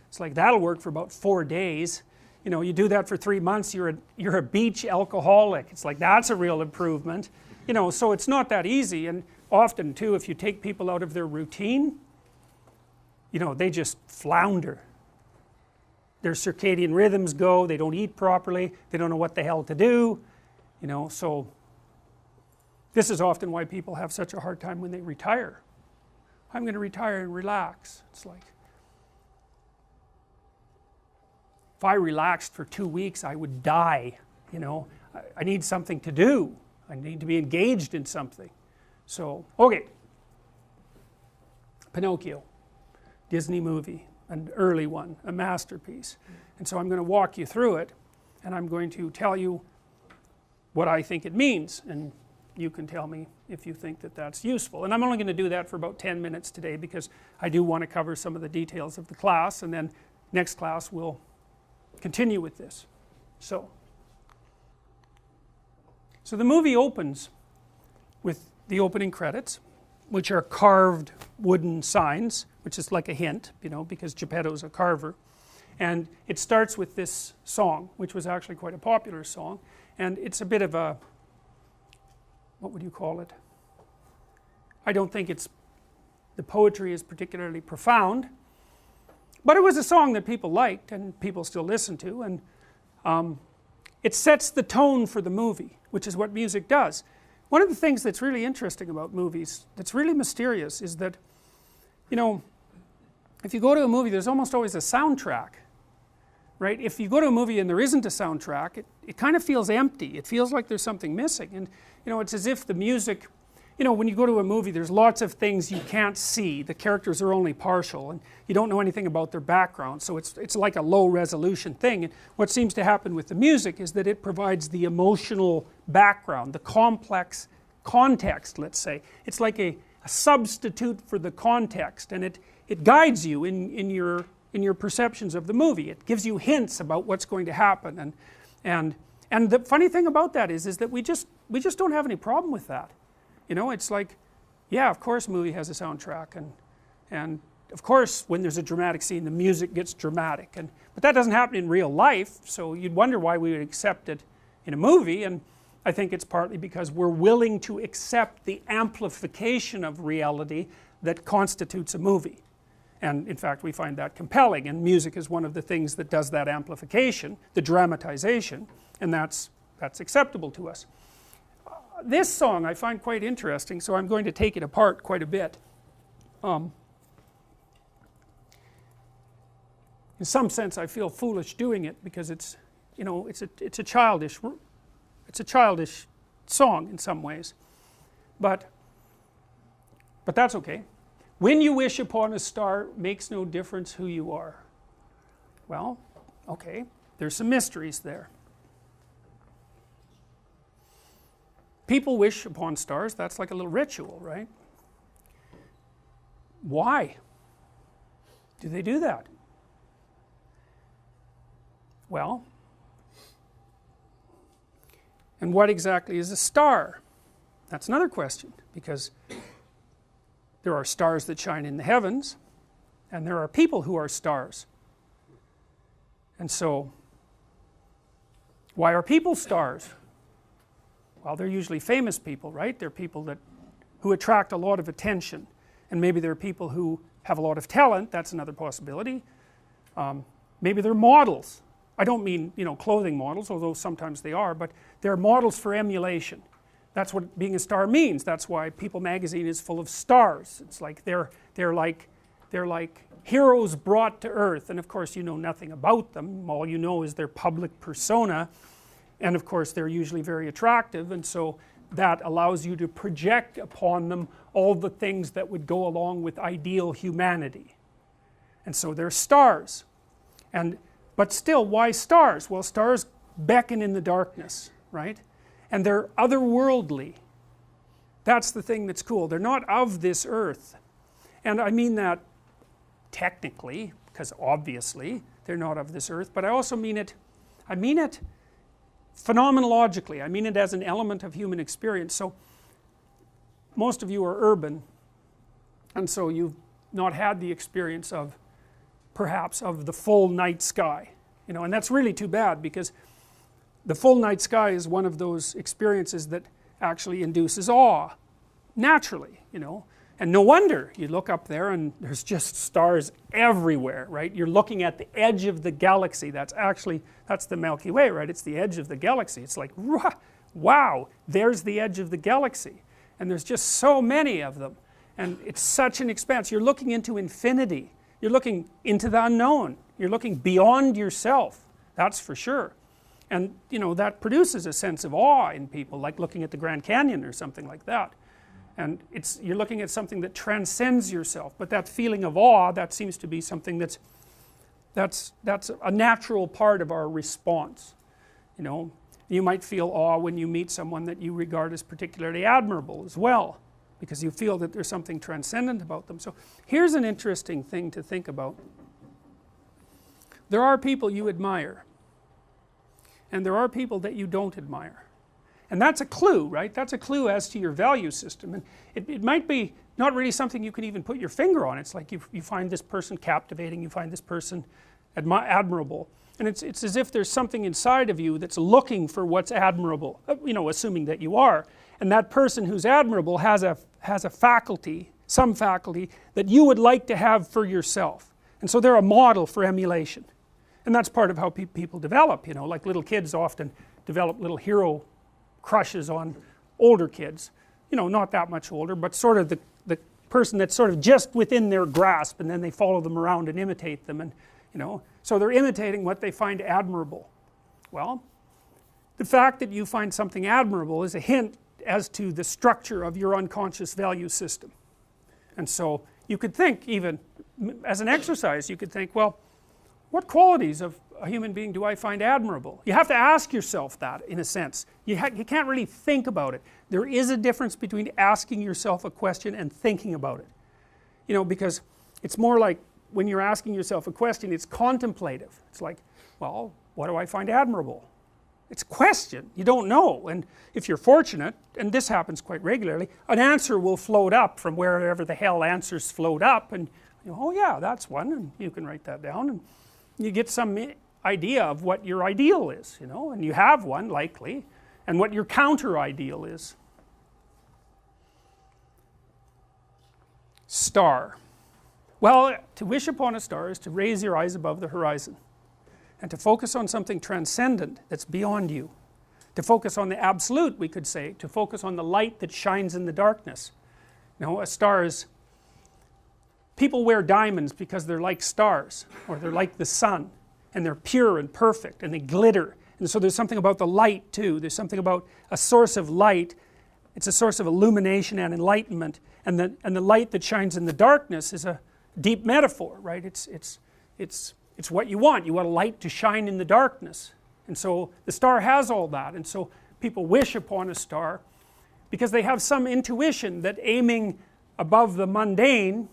It's like, that'll work for about 4 days. You know, you do that for 3 months, you're a beach alcoholic. It's like, that's a real improvement. You know, so it's not that easy. And often too, if you take people out of their routine, you know, they just flounder. Their circadian rhythms go, they don't eat properly, they don't know what the hell to do. You know, so this is often why people have such a hard time when they retire. I'm going to retire and relax. It's like, if I relaxed for 2 weeks, I would die. You know, I need something to do. I need to be engaged in something. So, okay. Pinocchio, Disney movie, an early one, a masterpiece. And so I'm going to walk you through it, and I'm going to tell you what I think it means, and you can tell me if you think that that's useful. And I'm only going to do that for about 10 minutes today because I do want to cover some of the details of the class, and then next class we'll continue with this. So the movie opens with the opening credits, which are carved wooden signs, which is like a hint, you know, because Geppetto's a carver. And it starts with this song, which was actually quite a popular song, and it's a bit of a, what would you call it? I don't think the poetry is particularly profound, but it was a song that people liked and people still listen to, and it sets the tone for the movie, which is what music does. One of the things that's really interesting about movies, that's really mysterious, is that, you know, if you go to a movie, there's almost always a soundtrack, right? If you go to a movie and there isn't a soundtrack, it kind of feels empty. It feels like there's something missing. And you know, it's as if the music, you know, when you go to a movie, there's lots of things you can't see. The characters are only partial, and you don't know anything about their background, so it's like a low resolution thing. And what seems to happen with the music is that it provides the emotional background, the complex context, let's say. It's like a substitute for the context, and it guides you in your perceptions of the movie. It gives you hints about what's going to happen, and the funny thing about that is that we just don't have any problem with that. You know, it's like, yeah, of course a movie has a soundtrack, and of course when there's a dramatic scene the music gets dramatic, but that doesn't happen in real life, so you'd wonder why we would accept it in a movie. And I think it's partly because we're willing to accept the amplification of reality that constitutes a movie. And in fact we find that compelling, and music is one of the things that does that amplification, the dramatization, and that's acceptable to us. This song I find quite interesting, so I'm going to take it apart quite a bit. In some sense I feel foolish doing it, because it's, you know, it's a childish song in some ways, but that's okay. When you wish upon a star, makes no difference who you are. Well, okay, there's some mysteries there. People wish upon stars, that's like a little ritual, right? Why do they do that? Well, and what exactly is a star? That's another question, because there are stars that shine in the heavens, and there are people who are stars. And so, why are people stars? Well, they're usually famous people, right? They're people who attract a lot of attention, and maybe they're people who have a lot of talent. That's another possibility. Maybe they're models. I don't mean, you know, clothing models, although sometimes they are, but they're models for emulation. That's what being a star means. That's why People magazine is full of stars. It's like they're like heroes brought to earth, and of course you know nothing about them. All you know is their public persona, and of course they're usually very attractive, and so that allows you to project upon them all the things that would go along with ideal humanity. And so they're stars. But still, why stars? Well, stars beckon in the darkness, right? And they're otherworldly. That's the thing that's cool. They're not of this earth. And I mean that technically, because obviously they're not of this earth, but I also mean it phenomenologically. I mean it as an element of human experience. So most of you are urban, and so you've not had the experience of, perhaps, of the full night sky, you know, and that's really too bad, because the full night sky is one of those experiences that actually induces awe naturally, you know. And no wonder you look up there and there's just stars everywhere, right? You're looking at the edge of the galaxy. That's the Milky Way, right? It's the edge of the galaxy. It's like, wow, there's the edge of the galaxy, and there's just so many of them, and it's such an expanse. You're looking into infinity. You're looking into the unknown. You're looking beyond yourself, that's for sure. And you know, that produces a sense of awe in people, like looking at the Grand Canyon or something like that. And you're looking at something that transcends yourself. But that feeling of awe, that seems to be something that's a natural part of our response. You know, you might feel awe when you meet someone that you regard as particularly admirable as well, because you feel that there's something transcendent about them. So here's an interesting thing to think about. There are people you admire, and there are people that you don't admire. And that's a clue, right? That's a clue as to your value system. And it might be not really something you can even put your finger on. It's like you find this person captivating, you find this person admirable. And it's as if there's something inside of you that's looking for what's admirable, you know, assuming that you are. And that person who's admirable has a faculty, some faculty, that you would like to have for yourself. And so they're a model for emulation. And that's part of how people develop, you know, like little kids often develop little hero crushes on older kids, you know, not that much older, but sort of the person that's sort of just within their grasp, and then they follow them around and imitate them, and you know, so they're imitating what they find admirable. Well, the fact that you find something admirable is a hint as to the structure of your unconscious value system. And so you could think, even as an exercise, you could think, well, what qualities of a human being do I find admirable? You have to ask yourself that, in a sense. You can't really think about it. There is a difference between asking yourself a question and thinking about it. You know, because it's more like when you're asking yourself a question, it's contemplative. It's like, well, what do I find admirable? It's a question, you don't know, and if you're fortunate, and this happens quite regularly, an answer will float up from wherever the hell answers float up, and you know, oh yeah, that's one, and you can write that down, and you get some idea of what your ideal is, you know, and you have one likely, and what your counter ideal is. Star. Well, to wish upon a star is to raise your eyes above the horizon, and to focus on something transcendent that's beyond you, to focus on the absolute, we could say, to focus on the light that shines in the darkness. You know, a star is, people wear diamonds because they're like stars, or they're like the sun, and they're pure and perfect, and they glitter, and so there's something about the light too. There's something about a source of light. It's a source of illumination and enlightenment, and the light that shines in the darkness is a deep metaphor, right? It's what you want. You want a light to shine in the darkness, and so the star has all that, and so people wish upon a star because they have some intuition that aiming above the mundane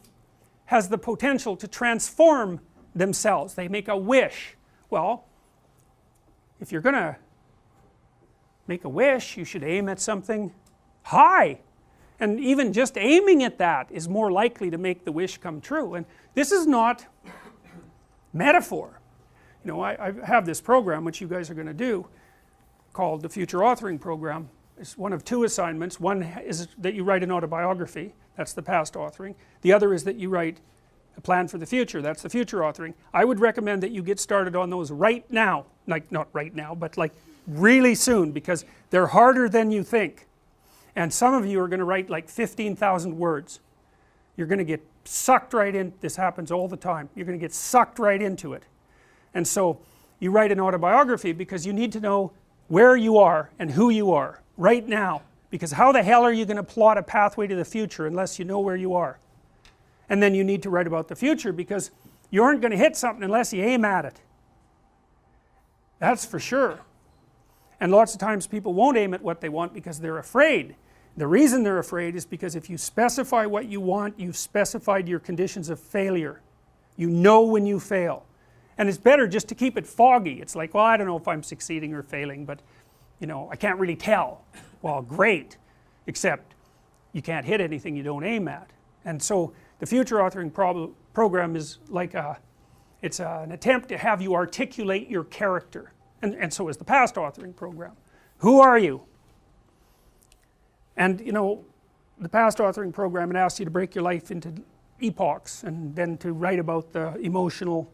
has the potential to transform themselves. They make a wish. Well, if you're going to make a wish, you should aim at something high, and even just aiming at that is more likely to make the wish come true. And this is not metaphor. You know, I have this program which you guys are going to do called the Future Authoring Program. It's one of two assignments. One is that you write an autobiography, that's the past authoring. The other is that you write a plan for the future, that's the future authoring. I would recommend that you get started on those right now, like not right now, but like really soon, because they're harder than you think. And some of you are going to write like 15,000 words. You're going to get sucked right in. This happens all the time. You're going to get sucked right into it. And so you write an autobiography because you need to know where you are and who you are right now, because how the hell are you going to plot a pathway to the future unless you know where you are? And then you need to write about the future because you aren't going to hit something unless you aim at it. That's for sure. And lots of times people won't aim at what they want because they're afraid. The reason they're afraid is because if you specify what you want, you've specified your conditions of failure. You know when you fail. And it's better just to keep it foggy. It's like, well, I don't know if I'm succeeding or failing, but you know, I can't really tell. Well, great, except you can't hit anything you don't aim at. And so the future authoring program is like it's an attempt to have you articulate your character. And so is the past authoring program. Who are you? And you know, the past authoring program, it asks you to break your life into epochs and then to write about the emotional,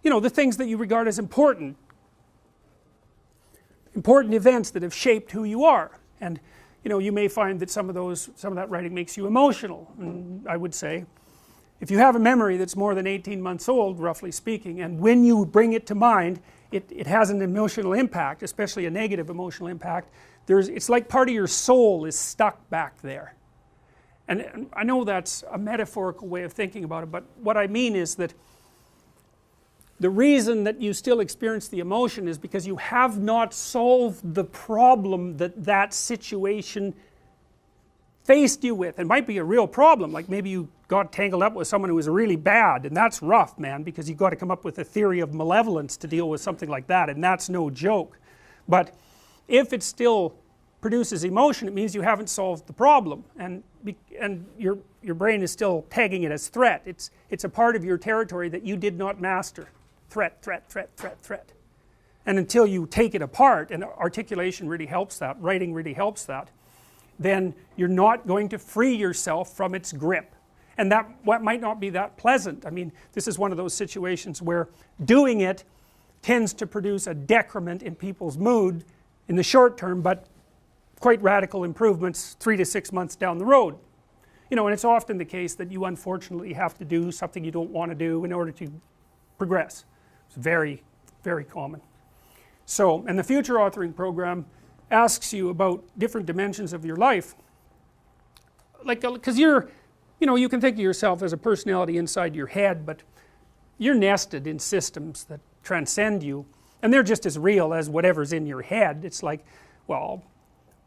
you know, the things that you regard as important events that have shaped who you are. And you know, you may find that some of that writing makes you emotional. And I would say, if you have a memory that's more than 18 months old, roughly speaking, and when you bring it to mind, it has an emotional impact, especially a negative emotional impact. It's like part of your soul is stuck back there. And I know that's a metaphorical way of thinking about it, but what I mean is that the reason that you still experience the emotion is because you have not solved the problem that situation faced you with. It might be a real problem, like maybe you got tangled up with someone who was really bad, and that's rough, man, because you've got to come up with a theory of malevolence to deal with something like that, and that's no joke. But if it still produces emotion, it means you haven't solved the problem, and your brain is still tagging it as threat. It's a part of your territory that you did not master. Threat, threat, threat, threat, threat. And until you take it apart, and articulation really helps that, writing really helps that, then you're not going to free yourself from its grip. And that might not be that pleasant. I mean, this is one of those situations where doing it tends to produce a decrement in people's mood in the short term, but quite radical improvements 3 to 6 months down the road. you know, and it's often the case that you unfortunately have to do something you don't want to do in order to progress. It's very, very common. So, and the future authoring program asks you about different dimensions of your life, like, because you're, you know, you can think of yourself as a personality inside your head, but you're nested in systems that transcend you, and they're just as real as whatever's in your head. It's like, well,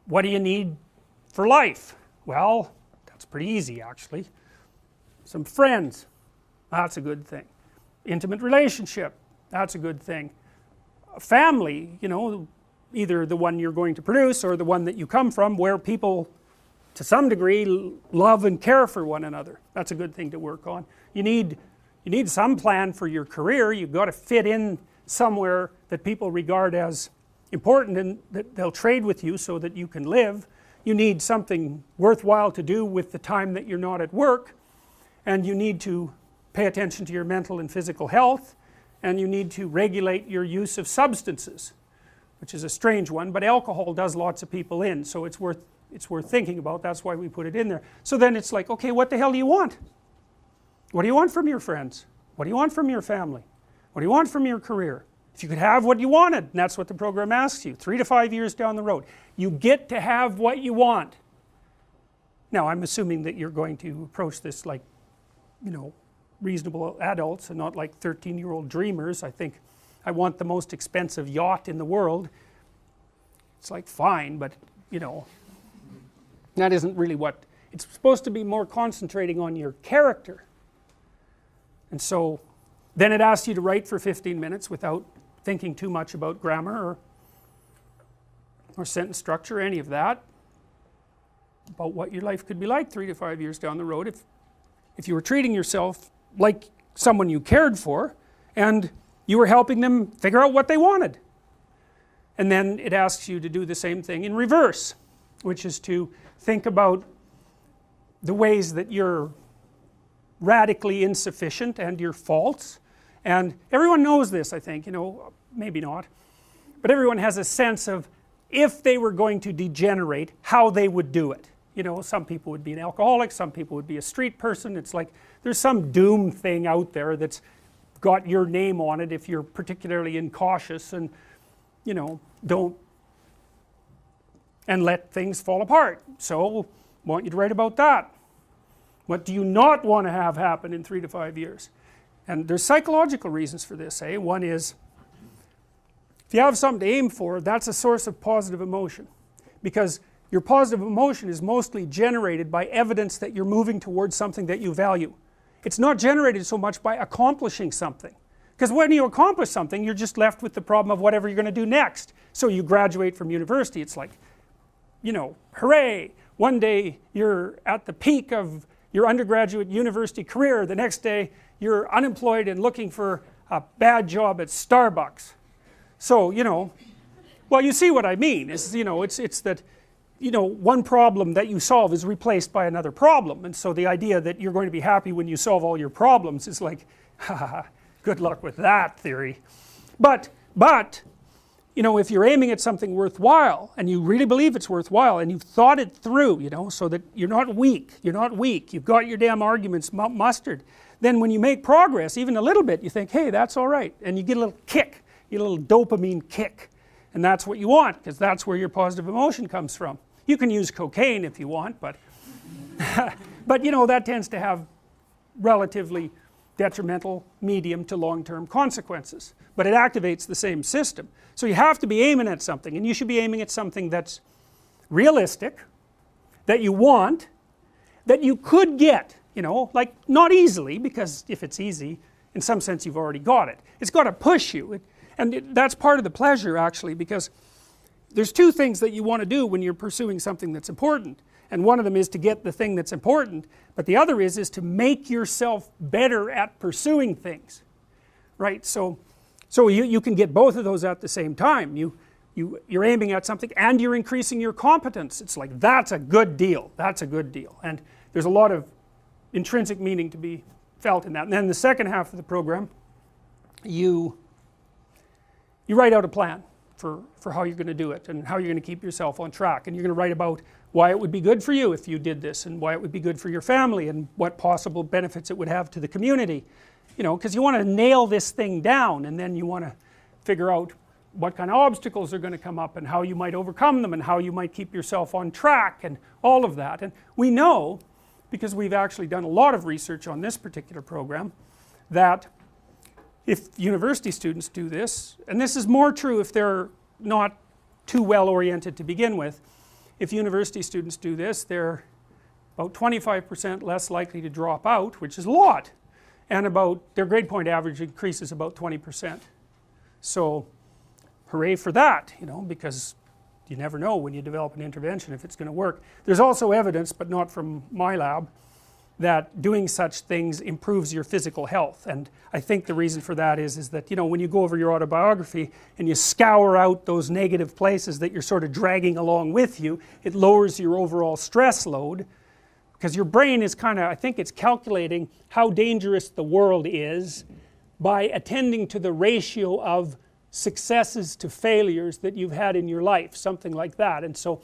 what do you need for life? Well, that's pretty easy actually. Some friends, that's a good thing. Intimate relationship, that's a good thing. A family, you know, either the one you're going to produce or the one that you come from, where people to some degree love and care for one another. That's a good thing to work on. You need some plan for your career. You've got to fit in somewhere that people regard as important and that they'll trade with you so that you can live. You need something worthwhile to do with the time that you're not at work, and you need to pay attention to your mental and physical health, and you need to regulate your use of substances, which is a strange one, but alcohol does lots of people in, so it's worth thinking about. That's why we put it in there. So then it's like, okay, what the hell do you want? What do you want from your friends? What do you want from your family? What do you want from your career? If you could have what you wanted, and that's what the program asks you, 3 to 5 years down the road, you get to have what you want. Now, I'm assuming that you're going to approach this like, you know, reasonable adults and not like 13-year-old dreamers. I think I want the most expensive yacht in the world. It's like, fine, but, you know, that isn't really what, it's supposed to be more concentrating on your character. And so then it asks you to write for 15 minutes without thinking too much about grammar or sentence structure, any of that, about what your life could be like 3 to 5 years down the road if you were treating yourself like someone you cared for and you were helping them figure out what they wanted. And then it asks you to do the same thing in reverse, which is to think about the ways that you're radically insufficient and your faults. And everyone knows this, I think, you know, maybe not, but everyone has a sense of if they were going to degenerate, how they would do it. You know, some people would be an alcoholic, some people would be a street person. It's like there's some doom thing out there that's got your name on it if you're particularly incautious and, you know, don't and let things fall apart. So I want you to write about that. What do you not want to have happen in 3 to 5 years? And there's psychological reasons for this. One is, if you have something to aim for, that's a source of positive emotion, because your positive emotion is mostly generated by evidence that you're moving towards something that you value. It's not generated so much by accomplishing something, because when you accomplish something, you're just left with the problem of whatever you're going to do next. So you graduate from university, it's like, you know, hooray, one day you're at the peak of your undergraduate university career, the next day you're unemployed and looking for a bad job at Starbucks. So, you know, well, you see what I mean, is, you know, it's that, you know, one problem that you solve is replaced by another problem, and so the idea that you're going to be happy when you solve all your problems is like, haha, good luck with that theory. But, you know, if you're aiming at something worthwhile, and you really believe it's worthwhile, and you've thought it through, you know, so that you're not weak, you've got your damn arguments mustered, then when you make progress, even a little bit, you think, hey, that's all right, and you get a little kick, you get a little dopamine kick, and that's what you want, because that's where your positive emotion comes from. You can use cocaine if you want, but but you know, that tends to have relatively detrimental medium to long-term consequences, but it activates the same system. So you have to be aiming at something, and you should be aiming at something that's realistic, that you want, that you could get, you know, like not easily, because if it's easy, in some sense you've already got it. It's got to push you, that's part of the pleasure actually, because there's two things that you want to do when you're pursuing something that's important, and one of them is to get the thing that's important, but the other is to make yourself better at pursuing things, right? So you can get both of those at the same time. You're aiming at something and you're increasing your competence. It's like, that's a good deal, that's a good deal, and there's a lot of intrinsic meaning to be felt in that. And then the second half of the program, you write out a plan for how you're going to do it and how you're going to keep yourself on track, and you're going to write about why it would be good for you if you did this, and why it would be good for your family, and what possible benefits it would have to the community, you know, because you want to nail this thing down, and then you want to figure out what kind of obstacles are going to come up and how you might overcome them and how you might keep yourself on track and all of that. And we know, because we've actually done a lot of research on this particular program, that if university students do this, and this is more true if they're not too well oriented to begin with, if university students do this, they're about 25% less likely to drop out, which is a lot, and about their grade point average increases about 20%. So hooray for that, you know, because you never know when you develop an intervention if it's going to work. There's also evidence, but not from my lab, that doing such things improves your physical health, and I think the reason for that is that, you know, when you go over your autobiography and you scour out those negative places that you're sort of dragging along with you, it lowers your overall stress load, because your brain is kind of, I think it's calculating how dangerous the world is by attending to the ratio of successes to failures that you've had in your life, something like that. And so,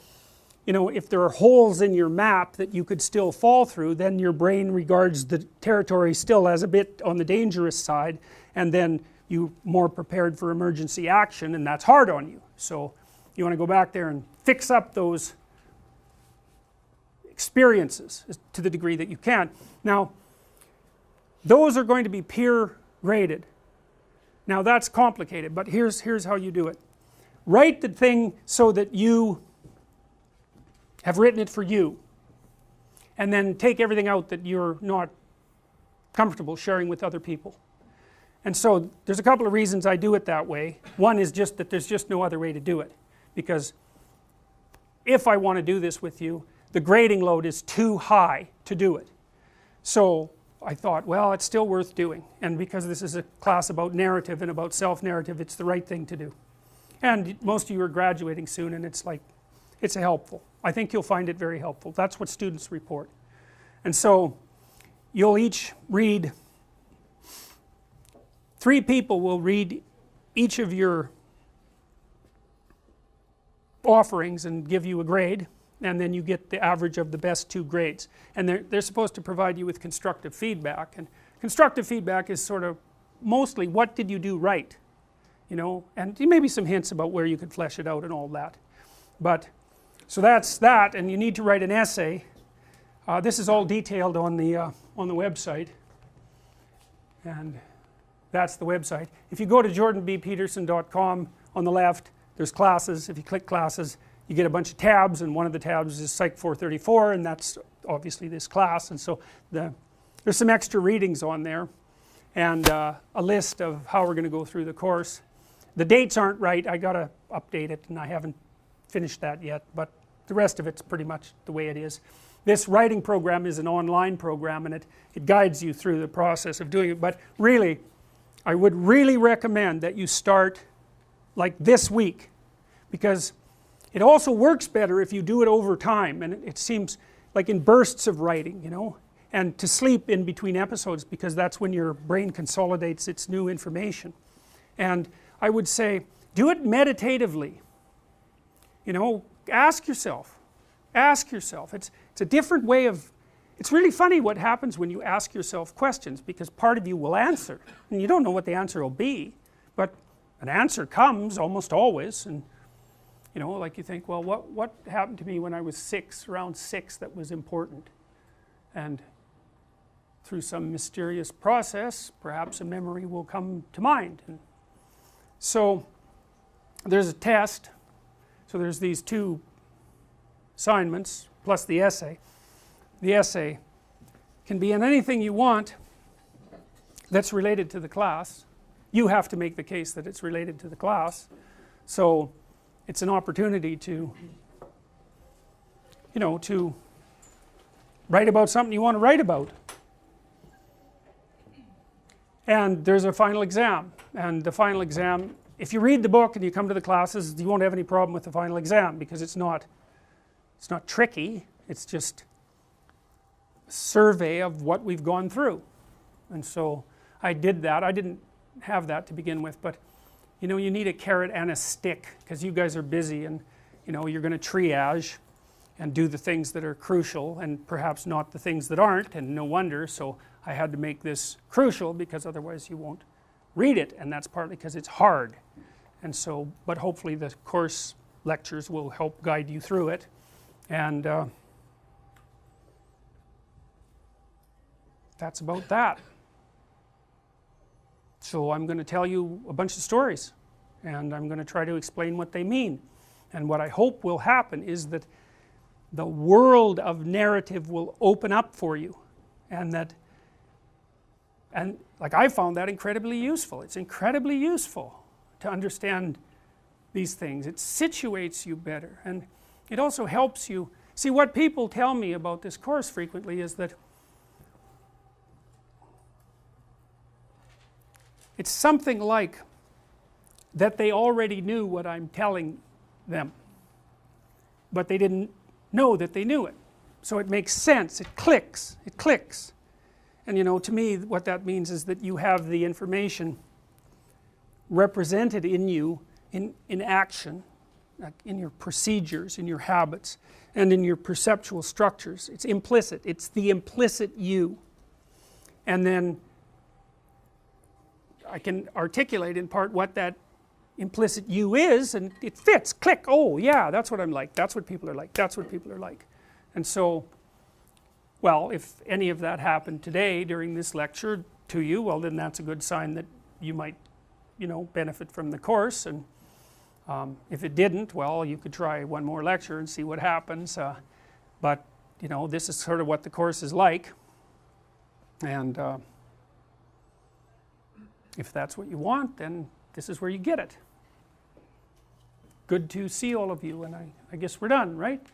you know, if there are holes in your map that you could still fall through, then your brain regards the territory still as a bit on the dangerous side, and then you're more prepared for emergency action, and that's hard on you. So you want to go back there and fix up those experiences to the degree that you can. Now, those are going to be peer graded. Now that's complicated, but here's how you do it. Write the thing so that you have written it for you, and then take everything out that you're not comfortable sharing with other people. And so there's a couple of reasons I do it that way. One is just that there's just no other way to do it, because if I want to do this with you, the grading load is too high to do it. So I thought, well, it's still worth doing, and because this is a class about narrative and about self-narrative, it's the right thing to do. And most of you are graduating soon, and it's like, it's helpful. I think you'll find it very helpful. That's what students report. And so you'll each read, 3 people will read each of your offerings and give you a grade, and then you get the average of the best 2 grades, and they're supposed to provide you with constructive feedback. And constructive feedback is sort of mostly what did you do right, you know, and maybe some hints about where you could flesh it out and all that. But so that's that, and you need to write an essay. This is all detailed on the website, and that's the website. If you go to jordanbpeterson.com, on the left there's classes. If you click classes, you get a bunch of tabs, and one of the tabs is Psych 434, and that's obviously this class. And so there's some extra readings on there, and a list of how we're going to go through the course. The dates aren't right. I got to update it, and I haven't finished that yet, but the rest of it's pretty much the way it is. This writing program is an online program, and it guides you through the process of doing it. But really, I would really recommend that you start like this week, because it also works better if you do it over time, and it seems like in bursts of writing, you know, and to sleep in between episodes, because that's when your brain consolidates its new information. And I would say do it meditatively, you know, ask yourself, it's a different way of, it's really funny what happens when you ask yourself questions, because part of you will answer, and you don't know what the answer will be, but an answer comes almost always. And you know, like you think, well, what happened to me when I was 6, around 6, that was important? And through some mysterious process, perhaps a memory will come to mind. And so there's a test. So there's these 2 assignments plus the essay. The essay can be in anything you want that's related to the class. You have to make the case that it's related to the class. So it's an opportunity to, you know, to write about something you want to write about. And there's a final exam, and the final exam, if you read the book and you come to the classes, you won't have any problem with the final exam, because it's not tricky, it's just a survey of what we've gone through. And so I did that. I didn't have that to begin with, but you know, you need a carrot and a stick, because you guys are busy, and you know, you're going to triage and do the things that are crucial and perhaps not the things that aren't, and no wonder. So I had to make this crucial, because otherwise you won't read it, and that's partly because it's hard. And so, but hopefully the course lectures will help guide you through it. And that's about that. So I'm going to tell you a bunch of stories, and I'm going to try to explain what they mean. And what I hope will happen is that the world of narrative will open up for you, and that, and like I found that incredibly useful. It's incredibly useful to understand these things. It situates you better, and it also helps you see. What people tell me about this course frequently is that it's something like that they already knew what I'm telling them, but they didn't know that they knew it. So it makes sense, it clicks, and you know, to me what that means is that you have the information represented in you in action, like in your procedures, in your habits, and in your perceptual structures. It's implicit, it's the implicit you. And then I can articulate in part what that implicit you is, and it fits, click, oh yeah, that's what I'm like, that's what people are like, that's what people are like. And so, well, if any of that happened today during this lecture to you, well then that's a good sign that you might, you know, benefit from the course. And if it didn't, well, you could try one more lecture and see what happens. But you know, this is sort of what the course is like, and if that's what you want, then this is where you get it. Good to see all of you, and I guess we're done, right?